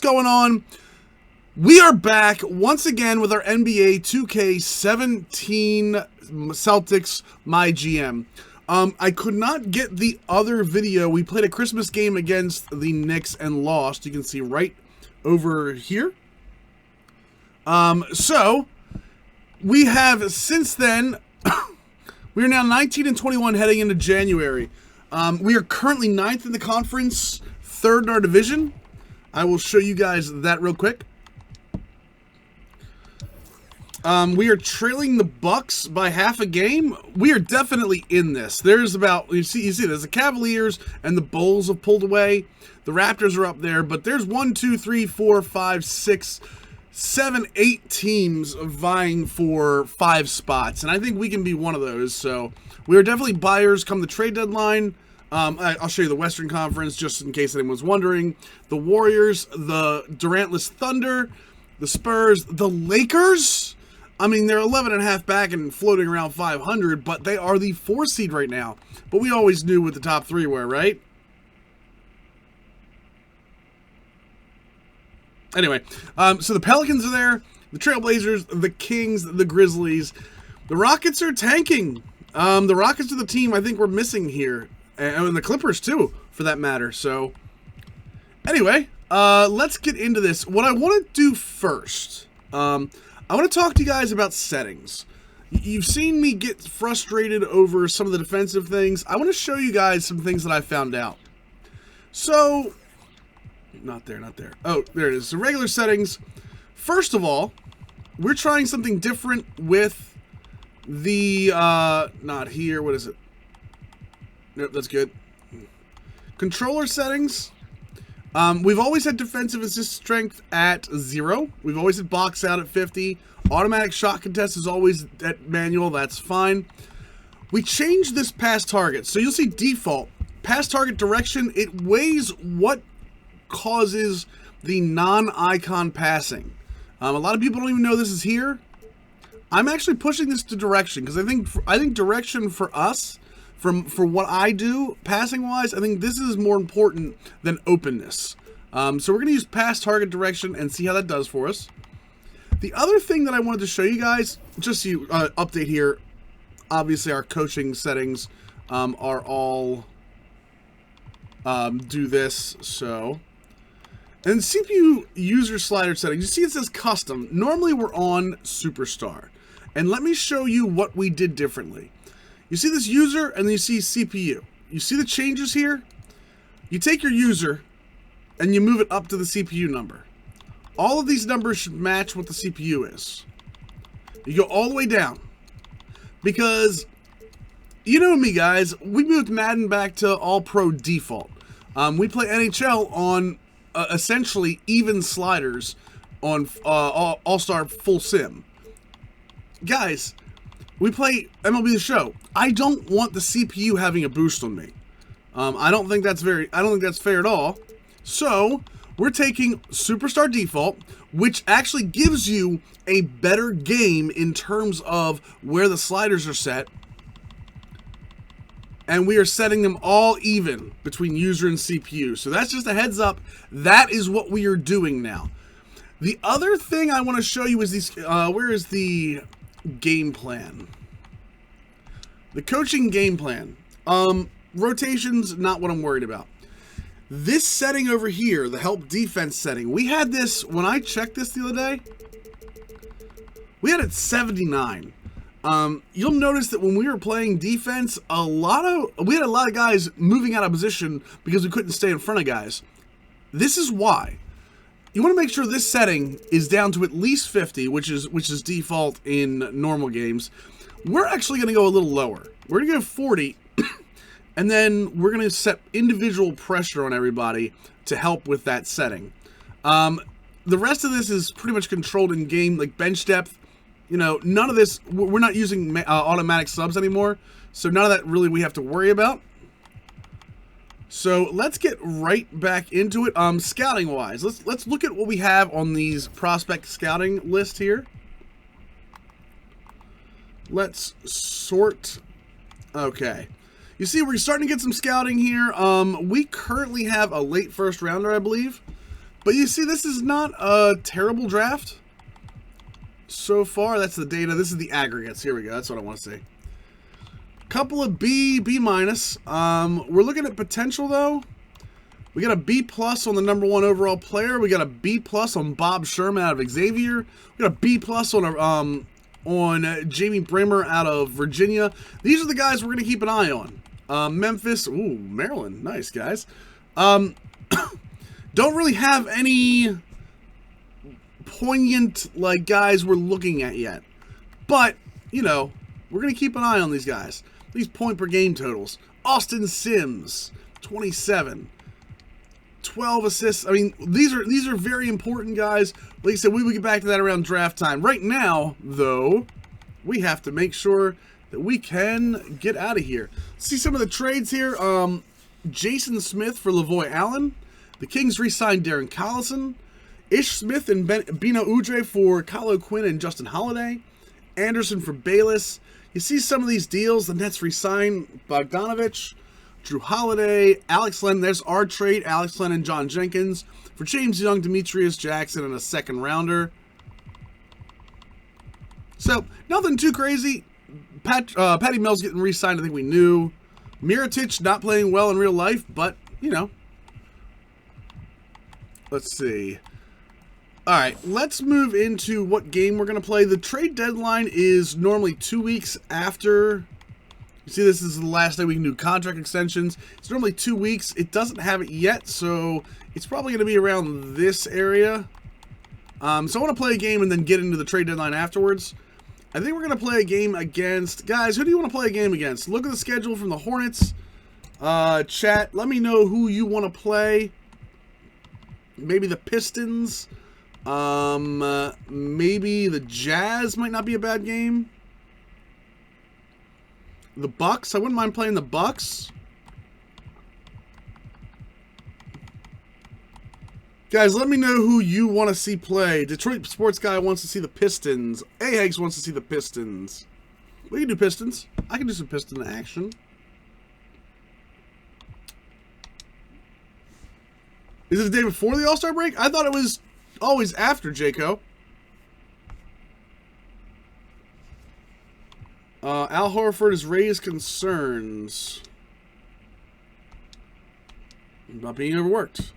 going on? We are back once again with our NBA 2K17 Celtics My GM. I could not get the other video. We played a Christmas game against the Knicks and lost. You can see right over here. So we have since then, we are now 19-21 heading into January. We are currently 9th in the conference, 3rd in our division. I will show you guys that real quick. We are trailing the Bucks by half a game. We are definitely in this. There's about, you see, there's the Cavaliers and the Bulls have pulled away. The Raptors are up there, but there's 1, 2, 3, 4, 5, 6, 7, 8 teams vying for 5 spots, and I think we can be one of those. So we are definitely buyers come the trade deadline. I'll show you the Western Conference just in case anyone's wondering. The Warriors, the Durantless Thunder, the Spurs, the Lakers. I mean, they're 11.5 back and floating around 500, but they are the 4 seed right now. But we always knew what the top 3 were, right? Anyway, so the Pelicans are there, the Trailblazers, the Kings, the Grizzlies. The Rockets are tanking. The Rockets are the team I think we're missing here. And the Clippers, too, for that matter. So, anyway, let's get into this. What I want to do first, I want to talk to you guys about settings. You've seen me get frustrated over some of the defensive things. I want to show you guys some things that I found out. So, not there. Oh, there it is. So, regular settings. First of all, we're trying something different with the, not here, what is it? Nope, that's good. Controller settings. We've always had defensive assist strength at 0. We've always had box out at 50. Automatic shot contest is always at manual. That's fine. We changed this pass target. So you'll see default. Pass target direction. It weighs what causes the non-icon passing. A lot of people don't even know this is here. I'm actually pushing this to direction because I think direction for us, for what I do, passing-wise, I think this is more important than openness. So we're going to use pass target direction and see how that does for us. The other thing that I wanted to show you guys, just so you update here, obviously our coaching settings are all do this, so. And CPU user slider settings, you see it says custom. Normally we're on Superstar. And let me show you what we did differently. You see this user, and then you see CPU. You see the changes here? You take your user, and you move it up to the CPU number. All of these numbers should match what the CPU is. You go all the way down. Because, you know me, guys, we moved Madden back to All-Pro default. We play NHL on, essentially, even sliders on All-Star Full Sim. Guys, we play MLB The Show. I don't want the CPU having a boost on me. I don't think that's fair at all. So, we're taking Superstar Default, which actually gives you a better game in terms of where the sliders are set. And we are setting them all even between user and CPU. So that's just a heads up. That is what we are doing now. The other thing I want to show you is these, where is the game plan? The coaching game plan. Rotations, not what I'm worried about. This setting over here, the help defense setting, we had this, when I checked this the other day, we had it 79. You'll notice that when we were playing defense, we had a lot of guys moving out of position because we couldn't stay in front of guys. This is why. You want to make sure this setting is down to at least 50, which is default in normal games. We're actually going to go a little lower. We're going to go 40, and then we're going to set individual pressure on everybody to help with that setting. The rest of this is pretty much controlled in game, like bench depth. You know, none of this, we're not using automatic subs anymore, so none of that really we have to worry about. So let's get right back into it. Scouting wise, let's look at what we have on these prospect scouting list here. Let's sort. Okay, you see we're starting to get some scouting here. We currently have a late first rounder, I believe. But you see, this is not a terrible draft so far. That's the data. This is the aggregates. Here we go. That's what I want to say. Couple of B minus. We're looking at potential, though. We got a B plus on the #1 overall player. We got a B plus on Bob Sherman out of Xavier. We got a B plus on Jamie Brimmer out of Virginia. These are the guys we're going to keep an eye on. Memphis. Ooh, Maryland. Nice, guys. Don't really have any poignant, like, guys we're looking at yet. But, you know, we're going to keep an eye on these guys. These point per game totals. Austin Sims, 27. 12 assists. I mean, these are very important guys. Like I said, we will get back to that around draft time. Right now, though, we have to make sure that we can get out of here. See some of the trades here. Jason Smith for Lavoy Allen. The Kings re-signed Darren Collison. Ish Smith and Bino Udre for Kylo Quinn and Justin Holiday. Anderson for Bayless. You see some of these deals. The Nets re-signed Bogdanovich, Drew Holiday, Alex Len. There's our trade. Alex Len and John Jenkins for James Young, Demetrius Jackson, and a second rounder. So, nothing too crazy. Patty Mills getting re-signed, I think we knew. Mirotic not playing well in real life, but, you know. Let's see. Alright, let's move into what game we're going to play. The trade deadline is normally 2 weeks after. You see, this is the last day we can do contract extensions. It's normally 2 weeks. It doesn't have it yet, so it's probably going to be around this area. So I want to play a game and then get into the trade deadline afterwards. I think we're going to play a game against... Guys, who do you want to play a game against? Look at the schedule from the Hornets. Chat, let me know who you want to play. Maybe the Pistons. Maybe the Jazz might not be a bad game. The Bucks. I wouldn't mind playing the Bucks. Guys, let me know who you want to see play. Detroit Sports Guy wants to see the Pistons. A-Hags wants to see the Pistons. We can do Pistons. I can do some Piston action. Is it the day before the All-Star break? I thought it was always after, Jaco. Al Horford has raised concerns about being overworked.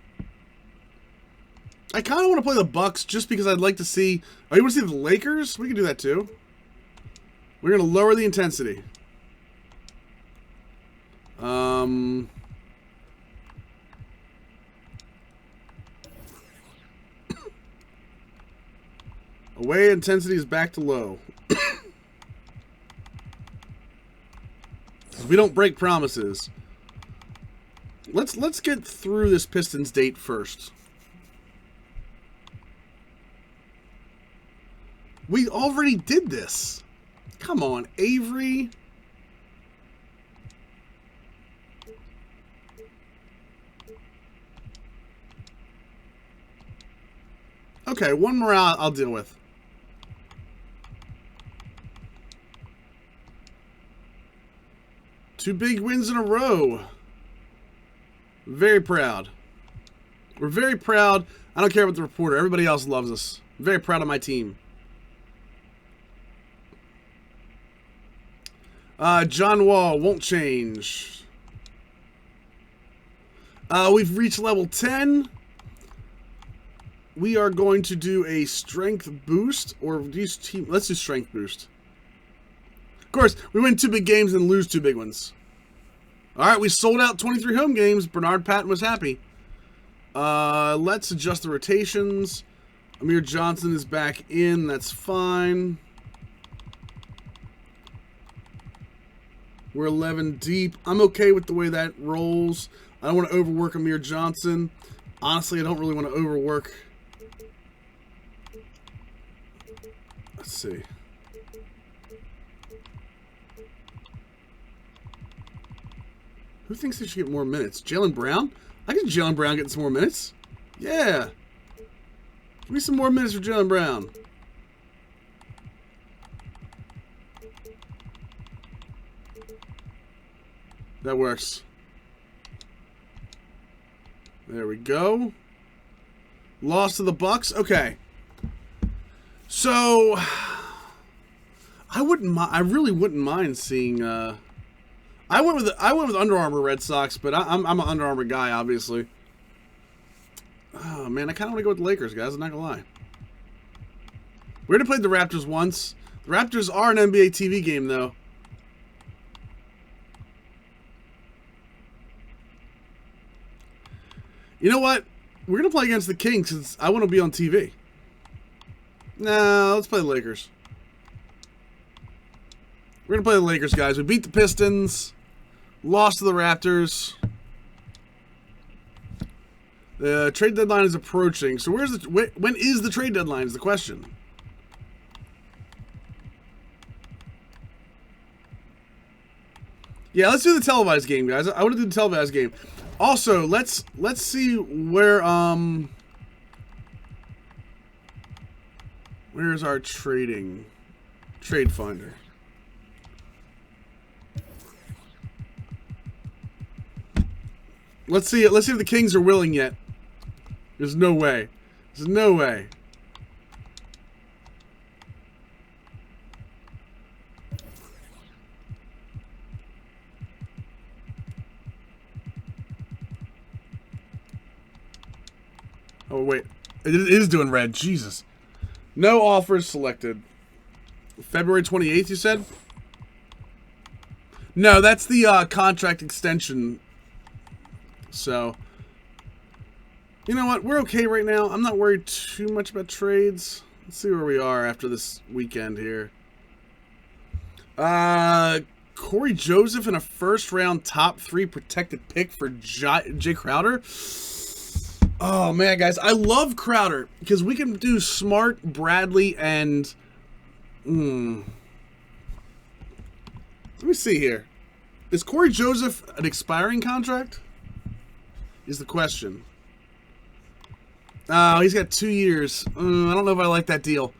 I kind of want to play the Bucks just because I'd like to see... Oh, you want to see the Lakers? We can do that too. We're going to lower the intensity. Away intensity is back to low. We don't break promises. Let's get through this Pistons date first. We already did this. Come on, Avery. Okay, one more I'll deal with. Two big wins in a row. Very proud. We're very proud. I don't care about the reporter. Everybody else loves us. I'm very proud of my team. John Wall won't change. We've reached level 10. We are going to do a strength boost, or use team. Let's do strength boost. Of course, we win 2 big games and lose 2 big ones. All right, we sold out 23 home games. Bernard Patton was happy. Let's adjust the rotations. Amir Johnson is back in. That's fine. We're 11 deep. I'm okay with the way that rolls. I don't want to overwork Amir Johnson. Honestly, I don't really want to overwork. Let's see. Who thinks they should get more minutes? Jaylen Brown? I can see Jaylen Brown getting some more minutes. Yeah. Give me some more minutes for Jaylen Brown. That works. There we go. Lost to the Bucks. Okay. So I really wouldn't mind seeing. I went with Under Armour Red Sox, but I'm an Under Armour guy, obviously. Oh man, I kind of want to go with the Lakers, guys. I'm not gonna lie. We already played the Raptors once. The Raptors are an NBA TV game, though. You know what? We're gonna play against the Kings since I want to be on TV. Nah, let's play the Lakers. We're gonna play the Lakers, guys. We beat the Pistons, lost to the Raptors. The trade deadline is approaching. So when is the trade deadline? Is the question. Yeah, let's do the televised game, guys. I want to do the televised game. Also, let's see where where's our trade finder. Let's see if the Kings are willing yet. There's no way. There's no way. Oh, wait. It is doing red. Jesus. No offers selected. February 28th, you said? No, that's the contract extension. So, you know what? We're okay right now. I'm not worried too much about trades. Let's see where we are after this weekend here. Corey Joseph in a first-round top 3 protected pick for Jay Crowder. Oh, man, guys. I love Crowder because we can do Smart, Bradley, and... Let me see here. Is Corey Joseph an expiring contract? Is the question. Oh, he's got 2 years. I don't know if I like that deal.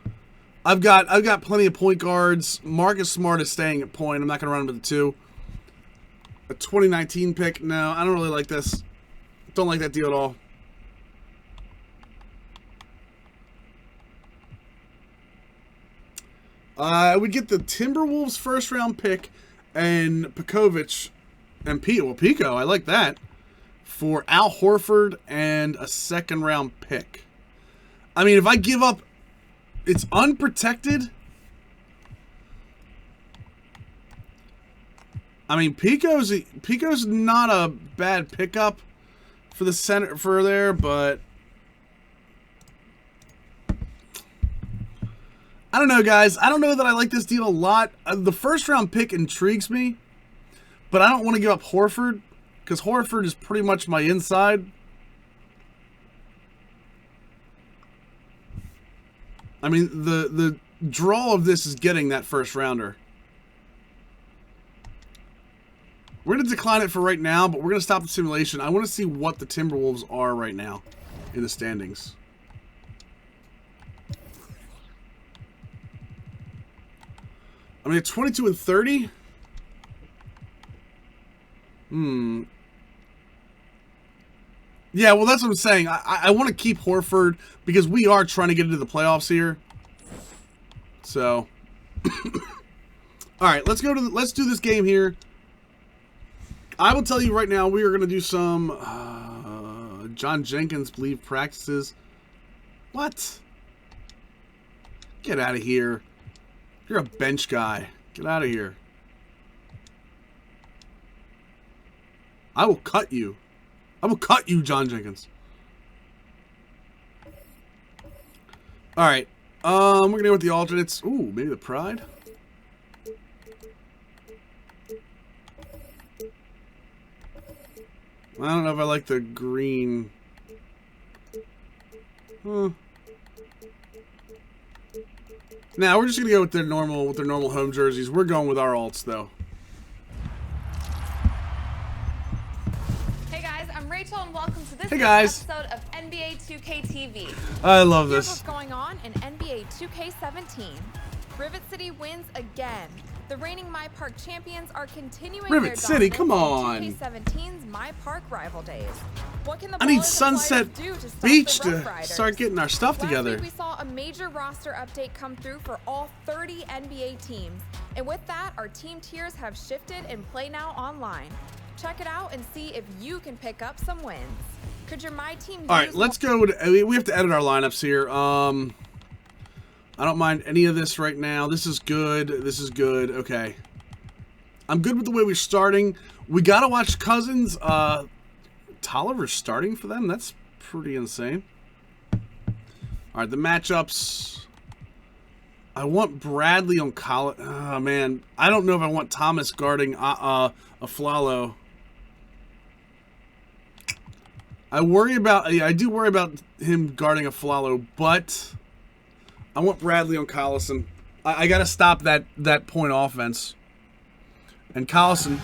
I've got plenty of point guards. Marcus Smart is staying at point. I'm not going to run him to the 2. A 2019 pick. No, I don't really like this. Don't like that deal at all. I would get the Timberwolves first round pick and Pekovic and Pico. I like that. For Al Horford and a second round pick. I mean, if I give up, it's unprotected. I mean, Pico's not a bad pickup for the center for there, but I don't know, guys. I don't know that I like this deal a lot. The first round pick intrigues me, but I don't want to give up Horford because Horford is pretty much my inside. I mean, the draw of this is getting that first rounder. We're going to decline it for right now, but we're going to stop the simulation. I want to see what the Timberwolves are right now in the standings. I mean, at 22 and 30. Yeah, well, that's what I'm saying. I want to keep Horford because we are trying to get into the playoffs here. So, all right, let's do this game here. I will tell you right now, we are going to do some John Jenkins leave practices. What? Get out of here. You're a bench guy. Get out of here. I will cut you. I will cut you, John Jenkins. All right. We're going to go with the alternates. Ooh, maybe the Pride. I don't know if I like the green. Now we're just gonna go with their normal home jerseys. We're going with our alts though. Hey guys, I'm Rachel and welcome to this episode of NBA 2K TV. I love this. Here's what's going on in NBA 2K17. Rivet City wins again. The reigning My Park champions are continuing Rivet their City, dominance come on. in 2K17's My Park rival days. What can the I need Ballers and Sunset Flyers do to stop Beach the Rough to Riders? start getting our stuff together. Last week we saw a major roster update come through for all 30 NBA teams. And with that, our team tiers have shifted and play now online. Check it out and see if you can pick up some wins. Could your My Team use... All right, let's go. We have to edit our lineups here. I don't mind any of this right now. This is good. This is good. Okay. I'm good with the way we're starting. We got to watch Cousins. Tolliver's starting for them? That's pretty insane. All right, the matchups. I want Bradley on college. Oh, man. I don't know if I want Thomas guarding Aflalo. I do worry about him guarding Aflalo, but I want Bradley on Collison. I got to stop that point offense. And Collison,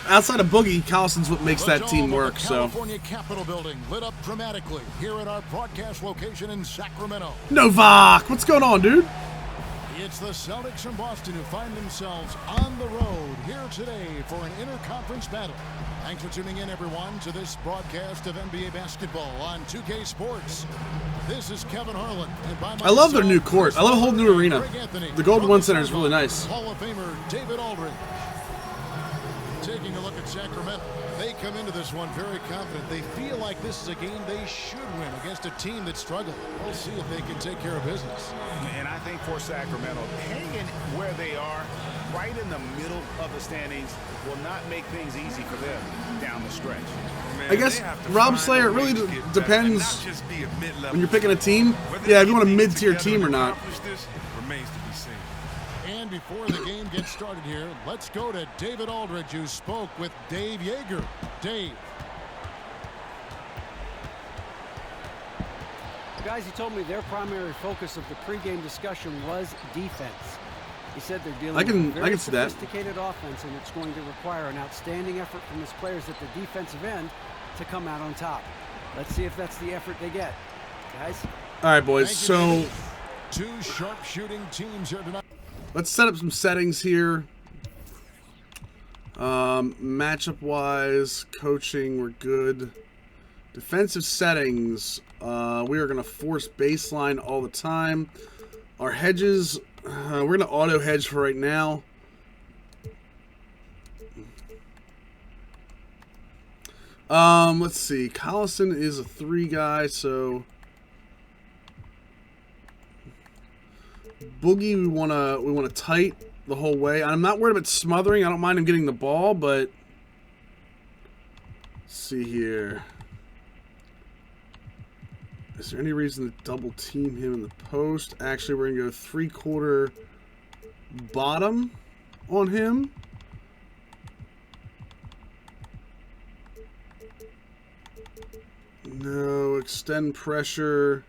outside of Boogie, Collison's what makes that team work. So California Capitol Building lit up dramatically here at our broadcast location in Sacramento. Novak, what's going on, dude? It's the Celtics from Boston who find themselves on the road here today for an interconference battle. Thanks for tuning in, everyone, to this broadcast of NBA basketball on 2K Sports. This is Kevin Harlan. And by my I love their side, new court. I love a whole new arena. Anthony, The Golden One Center is really nice. Hall of Famer David Aldridge. Taking a look at Sacramento. They come into this one very confident. They feel like this is a game they should win against a team that struggled. We'll see if they can take care of business. And I think for Sacramento, hanging where they are, right in the middle of the standings, will not make things easy for them down the stretch. Man, I guess Rob Slayer, it really depends when you're picking a team. Yeah, if you want a mid-tier team or not. This remains to be seen. And before the game gets started here, let's go to David Aldridge, who spoke with Dave Yeager. Dave. Guys, he told me their primary focus of the pregame discussion was defense. He said they're dealing with a very sophisticated offense, and it's going to require an outstanding effort from his players at the defensive end to come out on top. Let's see if that's the effort they get. Guys? All right, boys. So two sharp-shooting teams here tonight. Let's set up some settings here. Matchup-wise, coaching, we're good. Defensive settings, we are going to force baseline all the time. Our hedges, we're going to auto-hedge for right now. Let's see. Collison is a 3 guy, so... Boogie, we want to tight the whole way. I'm not worried about smothering. I don't mind him getting the ball, but let's see here. Is there any reason to double team him in the post? Actually, we're going to go 3/4 bottom on him. No, extend pressure.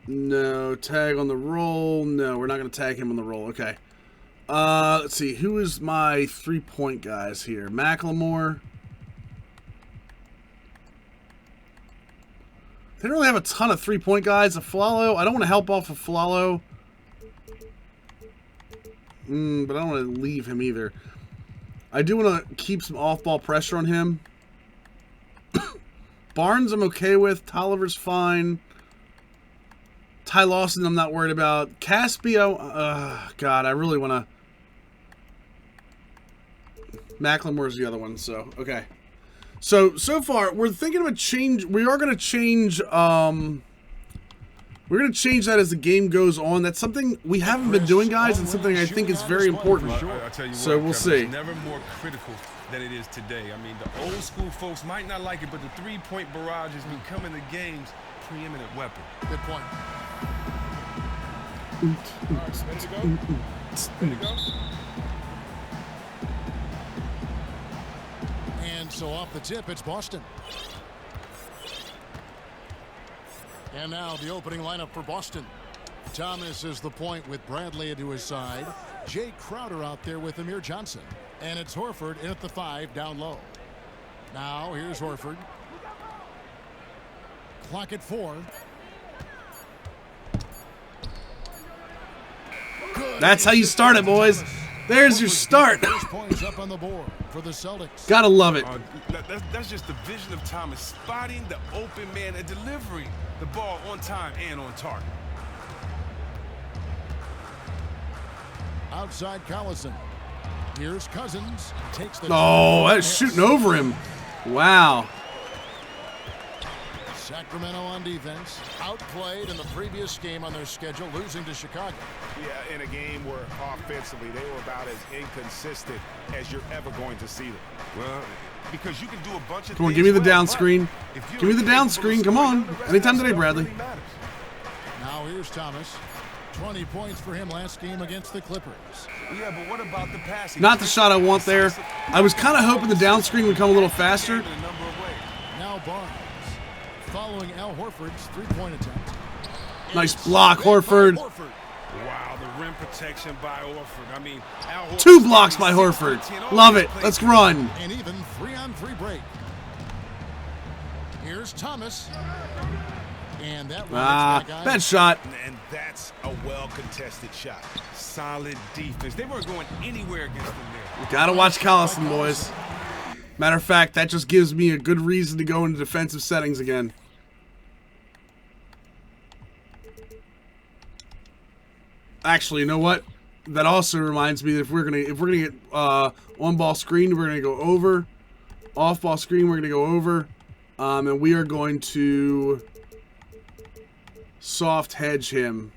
No, tag on the roll. No, we're not going to tag him on the roll. Okay. Let's see. Who is my 3-point guys here? Macklemore. They don't really have a ton of 3-point guys. Aflalo, I don't want to help off Aflalo. But I don't want to leave him either. I do want to keep some off-ball pressure on him. Barnes I'm okay with. Tolliver's fine. Ty Lawson, I'm not worried about. Caspio, God, I really want to. Macklemore's the other one, so, okay. So far, we're thinking of a change. We are going to change, we're going to change that as the game goes on. That's something we haven't been doing, guys, and something I think is very important. I'll tell you so what, we'll Kevin, see. It's never more critical than it is today. I mean, the old school folks might not like it, but the 3-point barrage is becoming the game's preeminent weapon. Good point. All right, ready to go? Ready to go? And so off the tip, it's Boston. And now the opening lineup for Boston. Thomas is the point with Bradley to his side. Jay Crowder out there with Amir Johnson. And it's Horford in at the 5 down low. Now here's Horford. Clock at 4. Good That's how you start it, boys. There's your start. Points up on the board for the Celtics. Gotta love it. That's just the vision of Thomas, spotting the open man and delivering the ball on time and on target. Outside Collison. Here's Cousins. Takes the that's shooting over him. Wow. Sacramento on defense. Outplayed in the previous game on their schedule, losing to Chicago. Yeah, in a game where offensively they were about as inconsistent as you're ever going to see them. Well, because you can do a bunch of Come on, things give me the well, down but screen. if you're Give me the down screen. Come on. the rest of Anytime that today, stuff Bradley. really matters. Now here's Thomas. 20 points for him last game against the Clippers. Yeah, but what about the passing? Not the shot I want there. I was kind of hoping the down screen would come a little faster. Now Barnes. Following Al Horford's three-point attempt. Nice block, Horford. Wow, the rim protection by Horford. I mean, Al Horford 2 blocks by Horford. Love it. Let's run. And even 3-on-3 break. Here's Thomas. And that bad shot. And that's a well-contested shot. Solid defense. They weren't going anywhere against them there. Gotta watch Collison, boys. Matter of fact, that just gives me a good reason to go into defensive settings again. Actually, you know what? That also reminds me that if we're gonna get on ball screen, we're gonna go over. Off ball screen, we're gonna go over, and we are going to soft hedge him.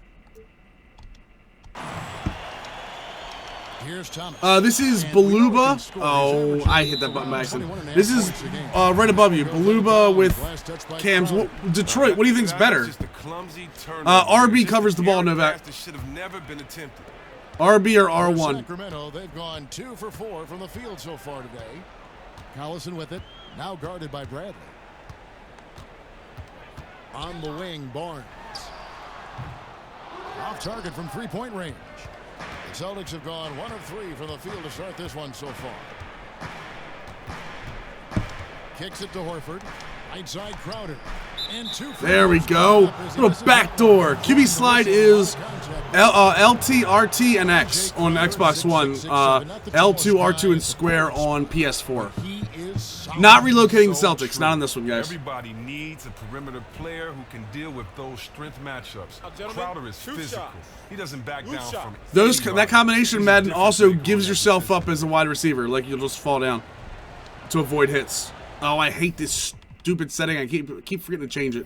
Here's Thomas. This is Beluba. Oh, I hit that button by accident. This is right above you. Beluba with Cams. Detroit, what do you think's better? RB covers the ball, Novak. RB or R1? Sacramento, they've gone 2 for 4 from the field so far today. Collison with it. Now guarded by Bradley. On the wing, Barnes. Off target from three-point range. The Celtics have gone 1 of 3 from the field to start this one so far. Kicks it to Horford. Right side Crowder. And 2 for there we go. Little backdoor. QB slide is LT, RT, and X on Xbox One. L2, R2, and square on PS4. Not relocating the Celtics. Not on this one, guys. Everybody needs a perimeter player who can deal with those strength matchups. Crowder is physical. He doesn't back down from it. That combination, Madden, also gives yourself up as a wide receiver. Like, you'll just fall down to avoid hits. Oh, I hate this stupid setting. I keep forgetting to change it.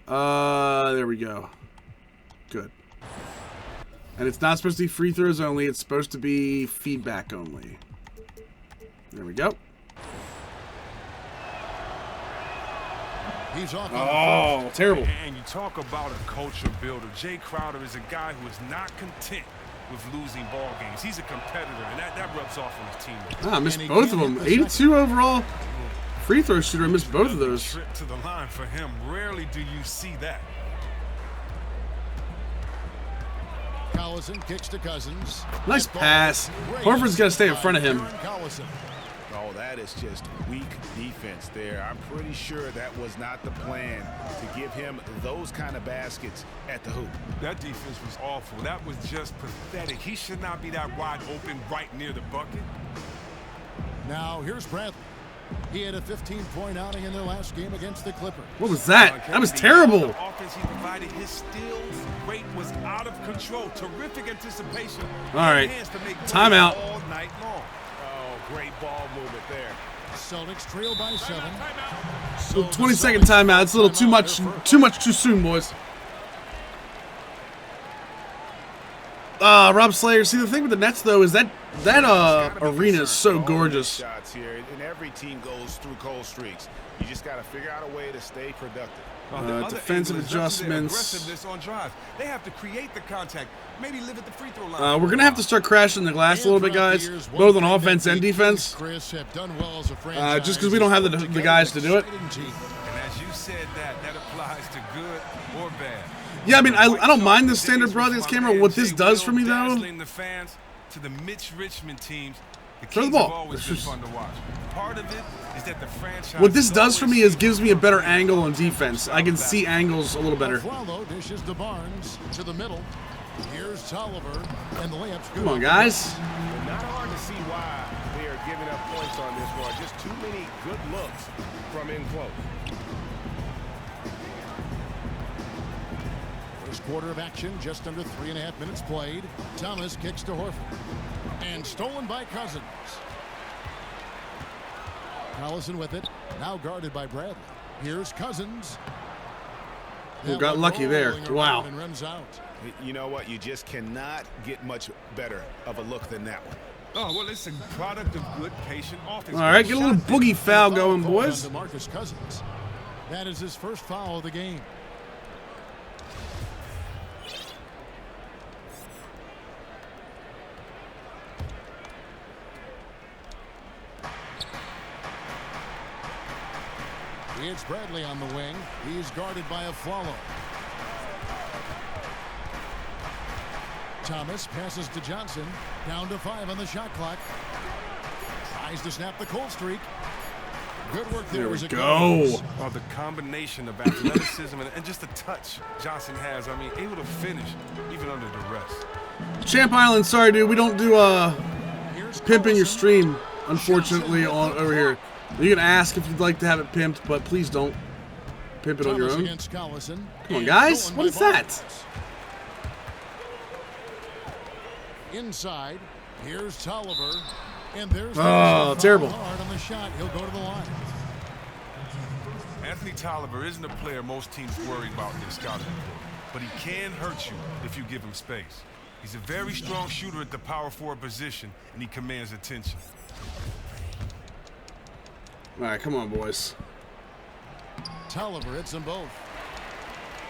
There we go. Good. And it's not supposed to be free throws only. It's supposed to be feedback only. There we go. He's off. Oh, terrible. And you talk about a culture builder. Jay Crowder is a guy who is not content with losing ball games. He's a competitor, and that rubs off on his team. I missed both of them. 82 overall free throw shooter. I missed both of those. Trip to the line for him. Rarely do you see that. Collison kicks to Cousins. Nice pass. Horford's got to stay in front of him. Oh, that is just weak defense there. I'm pretty sure that was not the plan to give him those kind of baskets at the hoop. That defense was awful. That was just pathetic. He should not be that wide open right near the bucket. Now here's Bradley. He had a 15-point outing in their last game against the Clippers. What was that? That was terrible. The offense he provided, his steals rate was out of control. Terrific anticipation. All right. Timeout. All night long. Oh, great ball movement there. Celtics trail by 7. So 20-second timeout. It's a little too much too soon, boys. Rob Slayer. See, the thing with the Nets though is that arena is so gorgeous. Shots here, and every team goes through cold streaks. You just got to figure out a way to stay productive. Defensive adjustments. Aggressiveness on drives. They have to create the contact. Maybe live at the free throw line. We're gonna have to start crashing the glass a little bit, guys, both on offense and defense. Just because we don't have the guys to do it. And as you said, that applies to good or bad. Yeah, I mean, I don't mind the standard broadcast camera. What this does for me, though, the fans to the Mitch Richmond teams, the throw the Kings have ball. always been fun to watch. Part of it is that the franchise. What this does for me is gives me a better angle on defense. I can see angles a little better. Dishes to Barnes to the middle. Here's Tolliver, and the layup's good. Come on, guys. Not hard to see why they are giving up points on this one. Just too many good looks from in close. First quarter of action, just under 3.5 minutes played. Thomas kicks to Horford. And stolen by Cousins. Collison with it. Now guarded by Bradley. Here's Cousins. Who got lucky there? Wow. And runs out. You know what? You just cannot get much better of a look than that one. Oh, well, it's a product of good, patient offense. All right, get a little boogie foul going, boys. DeMarcus Cousins. That is his first foul of the game. It's Bradley on the wing. He's guarded by a follow. Thomas passes to Johnson. Down to 5 on the shot clock. Tries to snap the cold streak. Good work there. There we as it go. goes. Oh, the combination of athleticism and just the touch Johnson has. I mean, able to finish even under duress. Champ Island, sorry, dude. We don't do Here's pimping your Collison. stream, unfortunately, on over here. You can ask if you'd like to have it pimped, but please don't pimp it on your Thomas own. against Collison. Come on, And guys. stolen What by is that? Barnes. Inside. Here's Tolliver. And there's Oh, terrible. hard on the shot. He'll go to the line. Anthony Tolliver isn't a player most teams worry about in their scouting report, but he can hurt you if you give him space. He's a very strong shooter at the power forward position, and he commands attention. All right, come on, boys. Tolliver hits them both.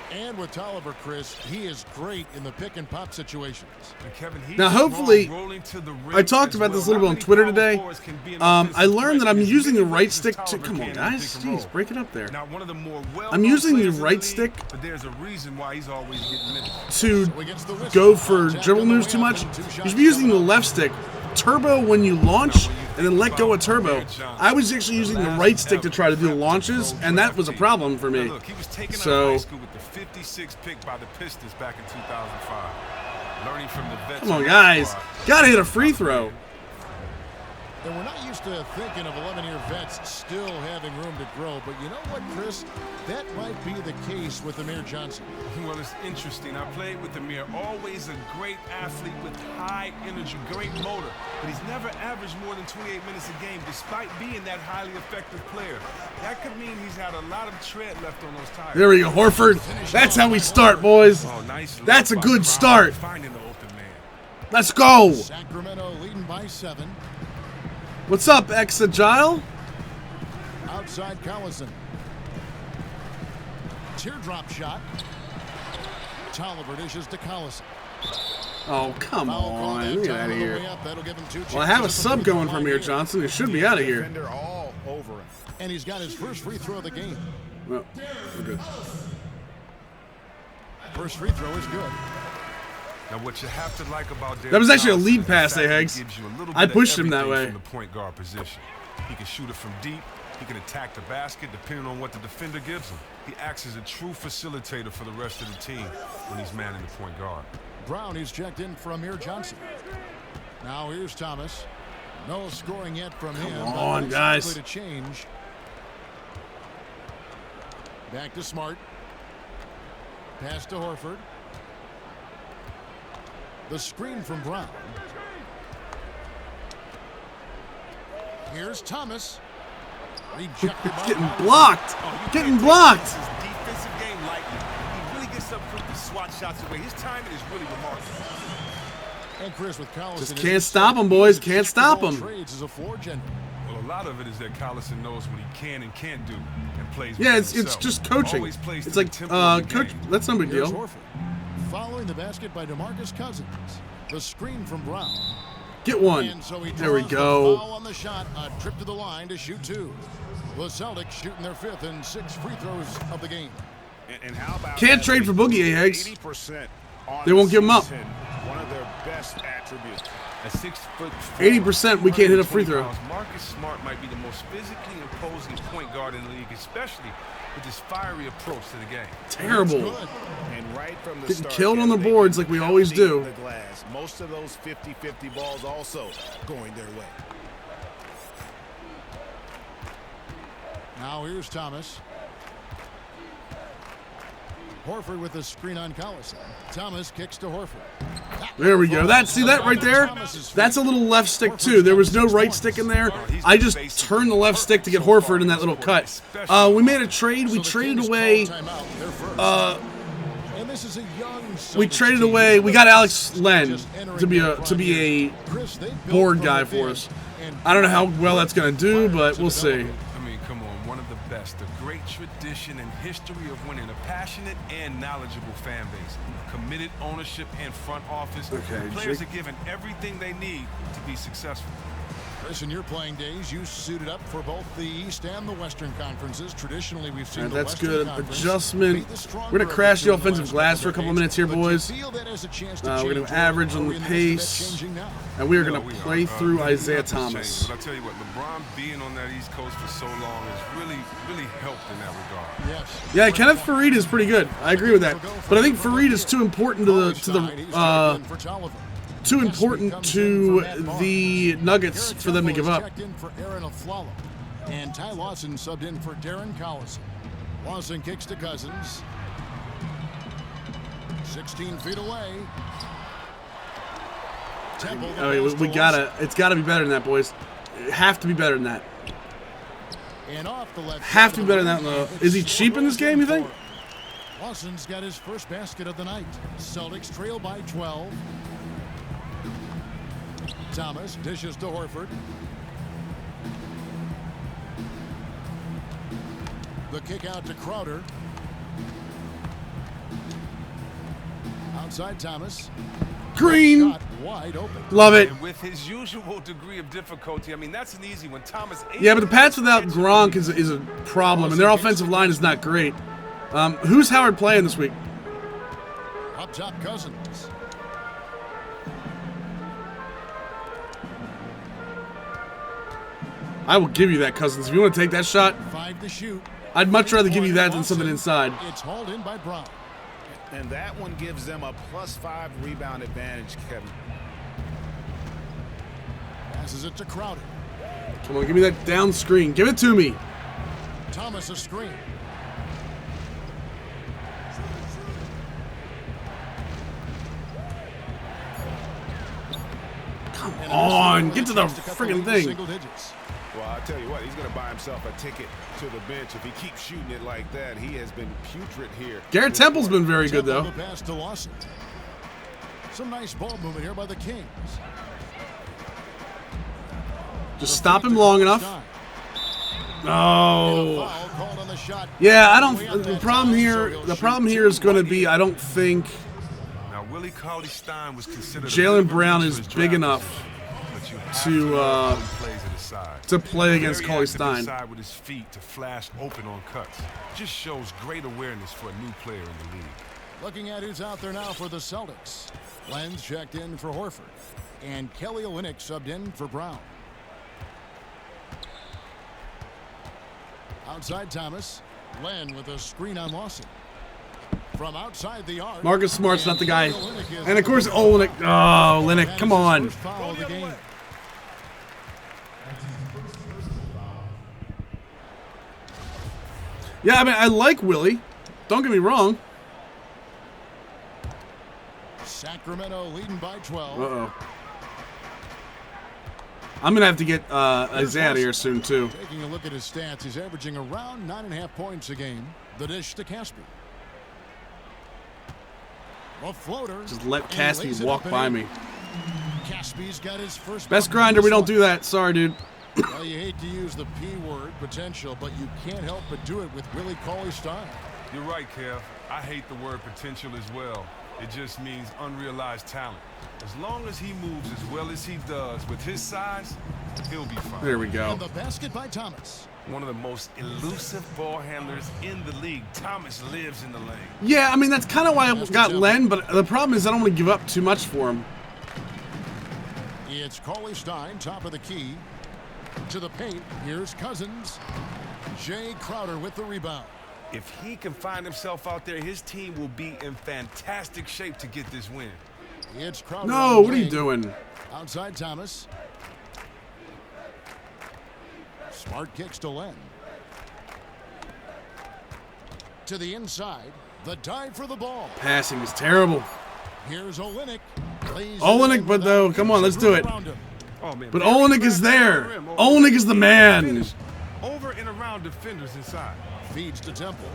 And with Tolliver, Chris, he is great in the pick and pop situations. And Kevin, he's Now, hopefully, strong rolling to the rim I talked as about well. this a little bit Not on many Twitter power today. forwards can be an I offensive learned that threat I'm as using the many right ways as stick to. Tolliver Come on, can in the guys. pick and Jeez, roll. break it up there. Now, one of the more I'm using the well-known players in right league, stick but there's a reason why he's always getting minutes. To So he gets the whistle. go for Contact dribble on the moves way too up much. and 2 You shots should be using the coming up. left stick. Turbo when you launch, and then let go of turbo. I was actually using the right stick to try to do the launches, and that was a problem for me. Now look, he was taken out So- of high school with the 56th pick by the Pistons back in 2005. Learning from the vets. Come on, guys. Gotta hit a free throw. And we're not used to thinking of 11-year vets still having room to grow. But you know what, Chris? That might be the case with Amir Johnson. Well, it's interesting. I played with Amir. Always a great athlete with high energy, great motor. But he's never averaged more than 28 minutes a game, despite being that highly effective player. That could mean he's had a lot of tread left on those tires. There we go, Horford. That's how we start, boys. Oh, nice. That's a look by good Brown, start. Finding the open man. Let's go. Sacramento leading by 7. What's up, Ex-Agile? Outside Collison. Teardrop shot. Tolliver dishes to Collison. Oh, come Foul call on. that Get time out on of the here. way up. That'll give him 2 Well, I have a chances at the sub free throw going from line here, Johnson. It should be out of here. Defender all over him. And he's got his first free throw of the game. No, we're good. First free throw is good. Now, what you have to like about That was actually a Derek lead Johnson pass, is the fact Higgs. he gives you a little I bit of pushed him that everything way. From the point guard position. He can shoot it from deep. He can attack the basket depending on what the defender gives him. He acts as a true facilitator for the rest of the team when he's manning the point guard. Brown is checked in for Amir Johnson. Now here's Thomas. No scoring yet from him. Come but on, it's guys. likely to change. Back to Smart. Pass to Horford. The screen from Brown. Here's Thomas. Rejected by Getting Collison. blocked. Getting blocked. His defensive game lightly. He really gets up quick to swat shots away. His timing is really remarkable. And Chris with Collison. Just can't stop him, boys. Can't stop him. Trades as a floor general. Well, a lot of it is that Collison knows what he can and can't do and plays. Yeah, within it's himself. just coaching. Always plays It's to the like tempo of the coach. game. That's no big Here's deal. Horford. Following the basket by DeMarcus Cousins. The screen from Brown. Get one. And so he There we draws the go. foul on the shot. A trip to the line to shoot 2. The Celtics shooting their 5th and 6th free throws of the game. And how about Can't that? trade for Boogie, Higgs. 80% on They won't give him up. the season one of their best attributes. At 6'4", 80% we can't hit a free throw. Marcus Smart might be the most physically imposing point guard in the league, especially with his fiery approach to the game. Terrible. And right from the Getting start, killed on the boards like we always do. The glass. Most of those 50-50 balls also going their way. Now here's Thomas. Horford with the screen on Collison. Thomas kicks to Horford. There we go. See that right there? That's a little left stick too. There was no right stick in there. I just turned the left stick to get Horford in that little cut. We made a trade. We traded away. We traded away. We got Alex Len to be a board guy for us. I don't know how well that's gonna do, but we'll see. A great tradition and history of winning, a passionate and knowledgeable fan base, committed ownership and front office. Okay, players are given everything they need to be successful. Chris, in your playing days, you suited up for both the East and the Western conferences. Traditionally, we've seen that's Western good. Conference Adjustment. We're going to crash the offensive glass for a couple of minutes here, boys. We're going to average on the pace. And we are going to play through Isaiah Thomas. But I tell you what, LeBron being on that East Coast for so long has really helped in that regard. Yes. Yeah, Kenneth Faried is pretty good. I agree with that. But I think Faried is too important to the Nuggets for them to give up. And Ty Lawson subbed in for Darren Collison. Lawson kicks to Cousins. 16 feet away. We gotta. It's gotta be better than that, boys. Have to be better than that. And off the left. Have to be better than that. Is he cheap in this game, you think? Lawson's got his first basket of the night. Celtics trail by 12. Thomas dishes to Horford. The kick out to Crowder. Outside Thomas. Green. Shot wide open. Love it. And with his usual degree of difficulty, I mean, that's an easy one. Thomas. Yeah, but the Pats without Gronk is a problem, and their offensive line is not great. Who's Howard playing this week? Up top, Cousins. I will give you that, Cousins. If you want to take that shot, 5 to shoot. I'd much rather give you that than something inside. It's hauled in by Brown. And that one gives them a +5 rebound advantage, Kevin. Passes it to Crowder. Come on, give me that down screen. Give it to me. Thomas a screen. Come on, get to the friggin' thing. Well, I'll tell you what, he's going to buy himself a ticket to the bench if he keeps shooting it like that. He has been putrid here. Garrett Temple's been very good, though. Pass to Lawson. Some nice ball movement here by the Kings. Just stop him long enough. Oh. Yeah, I don't. The problem here is going to be I don't think Willie Cauley-Stein was considered Jaylen Brown is big enough to play against Cauley-Stein. With his feet to flash open on cuts. Just shows great awareness for a new player in the league. Looking at who's out there now for the Celtics. Lenz checked in for Horford. And Kelly Olynyk subbed in for Brown. Outside Thomas. Len with a screen on Lawson. From outside the arc. Marcus Smart's not the guy. And of course, Olynyk. Oh, Olynyk, come on. Yeah, I mean, I like Willie. Don't get me wrong. Sacramento leading by 12. Uh-oh. I'm going to have to get Isaiah out of here soon, too. Taking a look at his stats, he's averaging around 9.5 points a game. The dish to Caspi. A floater. Just let Caspi walk by me. Caspi's got his first best grinder, we don't do that. Sorry, dude. Well, you hate to use the P word, potential, but you can't help but do it with Willie Cauley-Stein. You're right, Kev. I hate the word potential as well. It just means unrealized talent. As long as he moves as well as he does with his size, he'll be fine. There we go. And the basket by Thomas. One of the most elusive ball handlers in the league. Thomas lives in the lane. Yeah, I mean, that's kind of why I got Len, but the problem is I don't want to give up too much for him. It's Cauley Stein, top of the key. To the paint, here's Cousins. Jay Crowder with the rebound. If he can find himself out there, his team will be in fantastic shape to get this win. It's Crowder. No, what are you doing? Outside Thomas. Smart kicks to Len. To the inside. The dive for the ball. Passing is terrible. Here's Olynyk. Olynyk, but though, come on, let's do it. Oh, man. But Olynyk is there. Olynyk is the man. Over and around defenders inside. Feeds to Temple.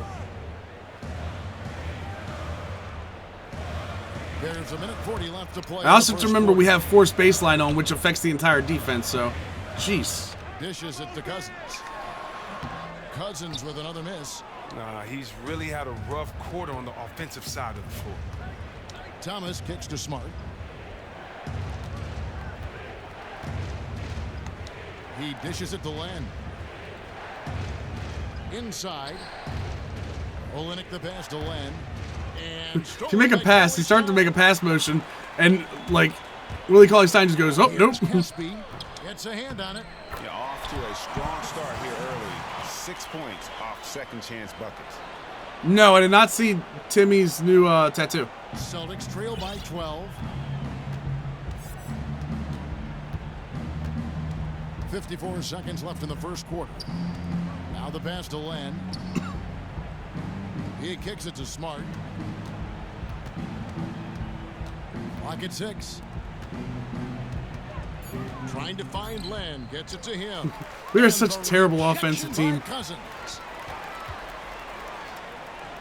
There's a minute 40 left to play. I also have to remember we have forced baseline on, which affects the entire defense, so, jeez. Dishes it to Cousins. Cousins with another miss. He's really had a rough quarter on the offensive side of the floor. Thomas kicks to Smart. He dishes it to Len. Inside. Olynyk the pass to Len. And If you make a pass, he starts to make a pass motion, and, like, Willie Cauley-Stein just goes, oh, nope. It's a hand on it. Yeah, off to a strong start here early. 6 points off second chance buckets. No, I did not see Timmy's new tattoo. Celtics trail by 12. 54 seconds left in the first quarter. Now the pass to Len. He kicks it to Smart. Clock at 6. Trying to find Len. Gets it to him. We are such a terrible offensive team.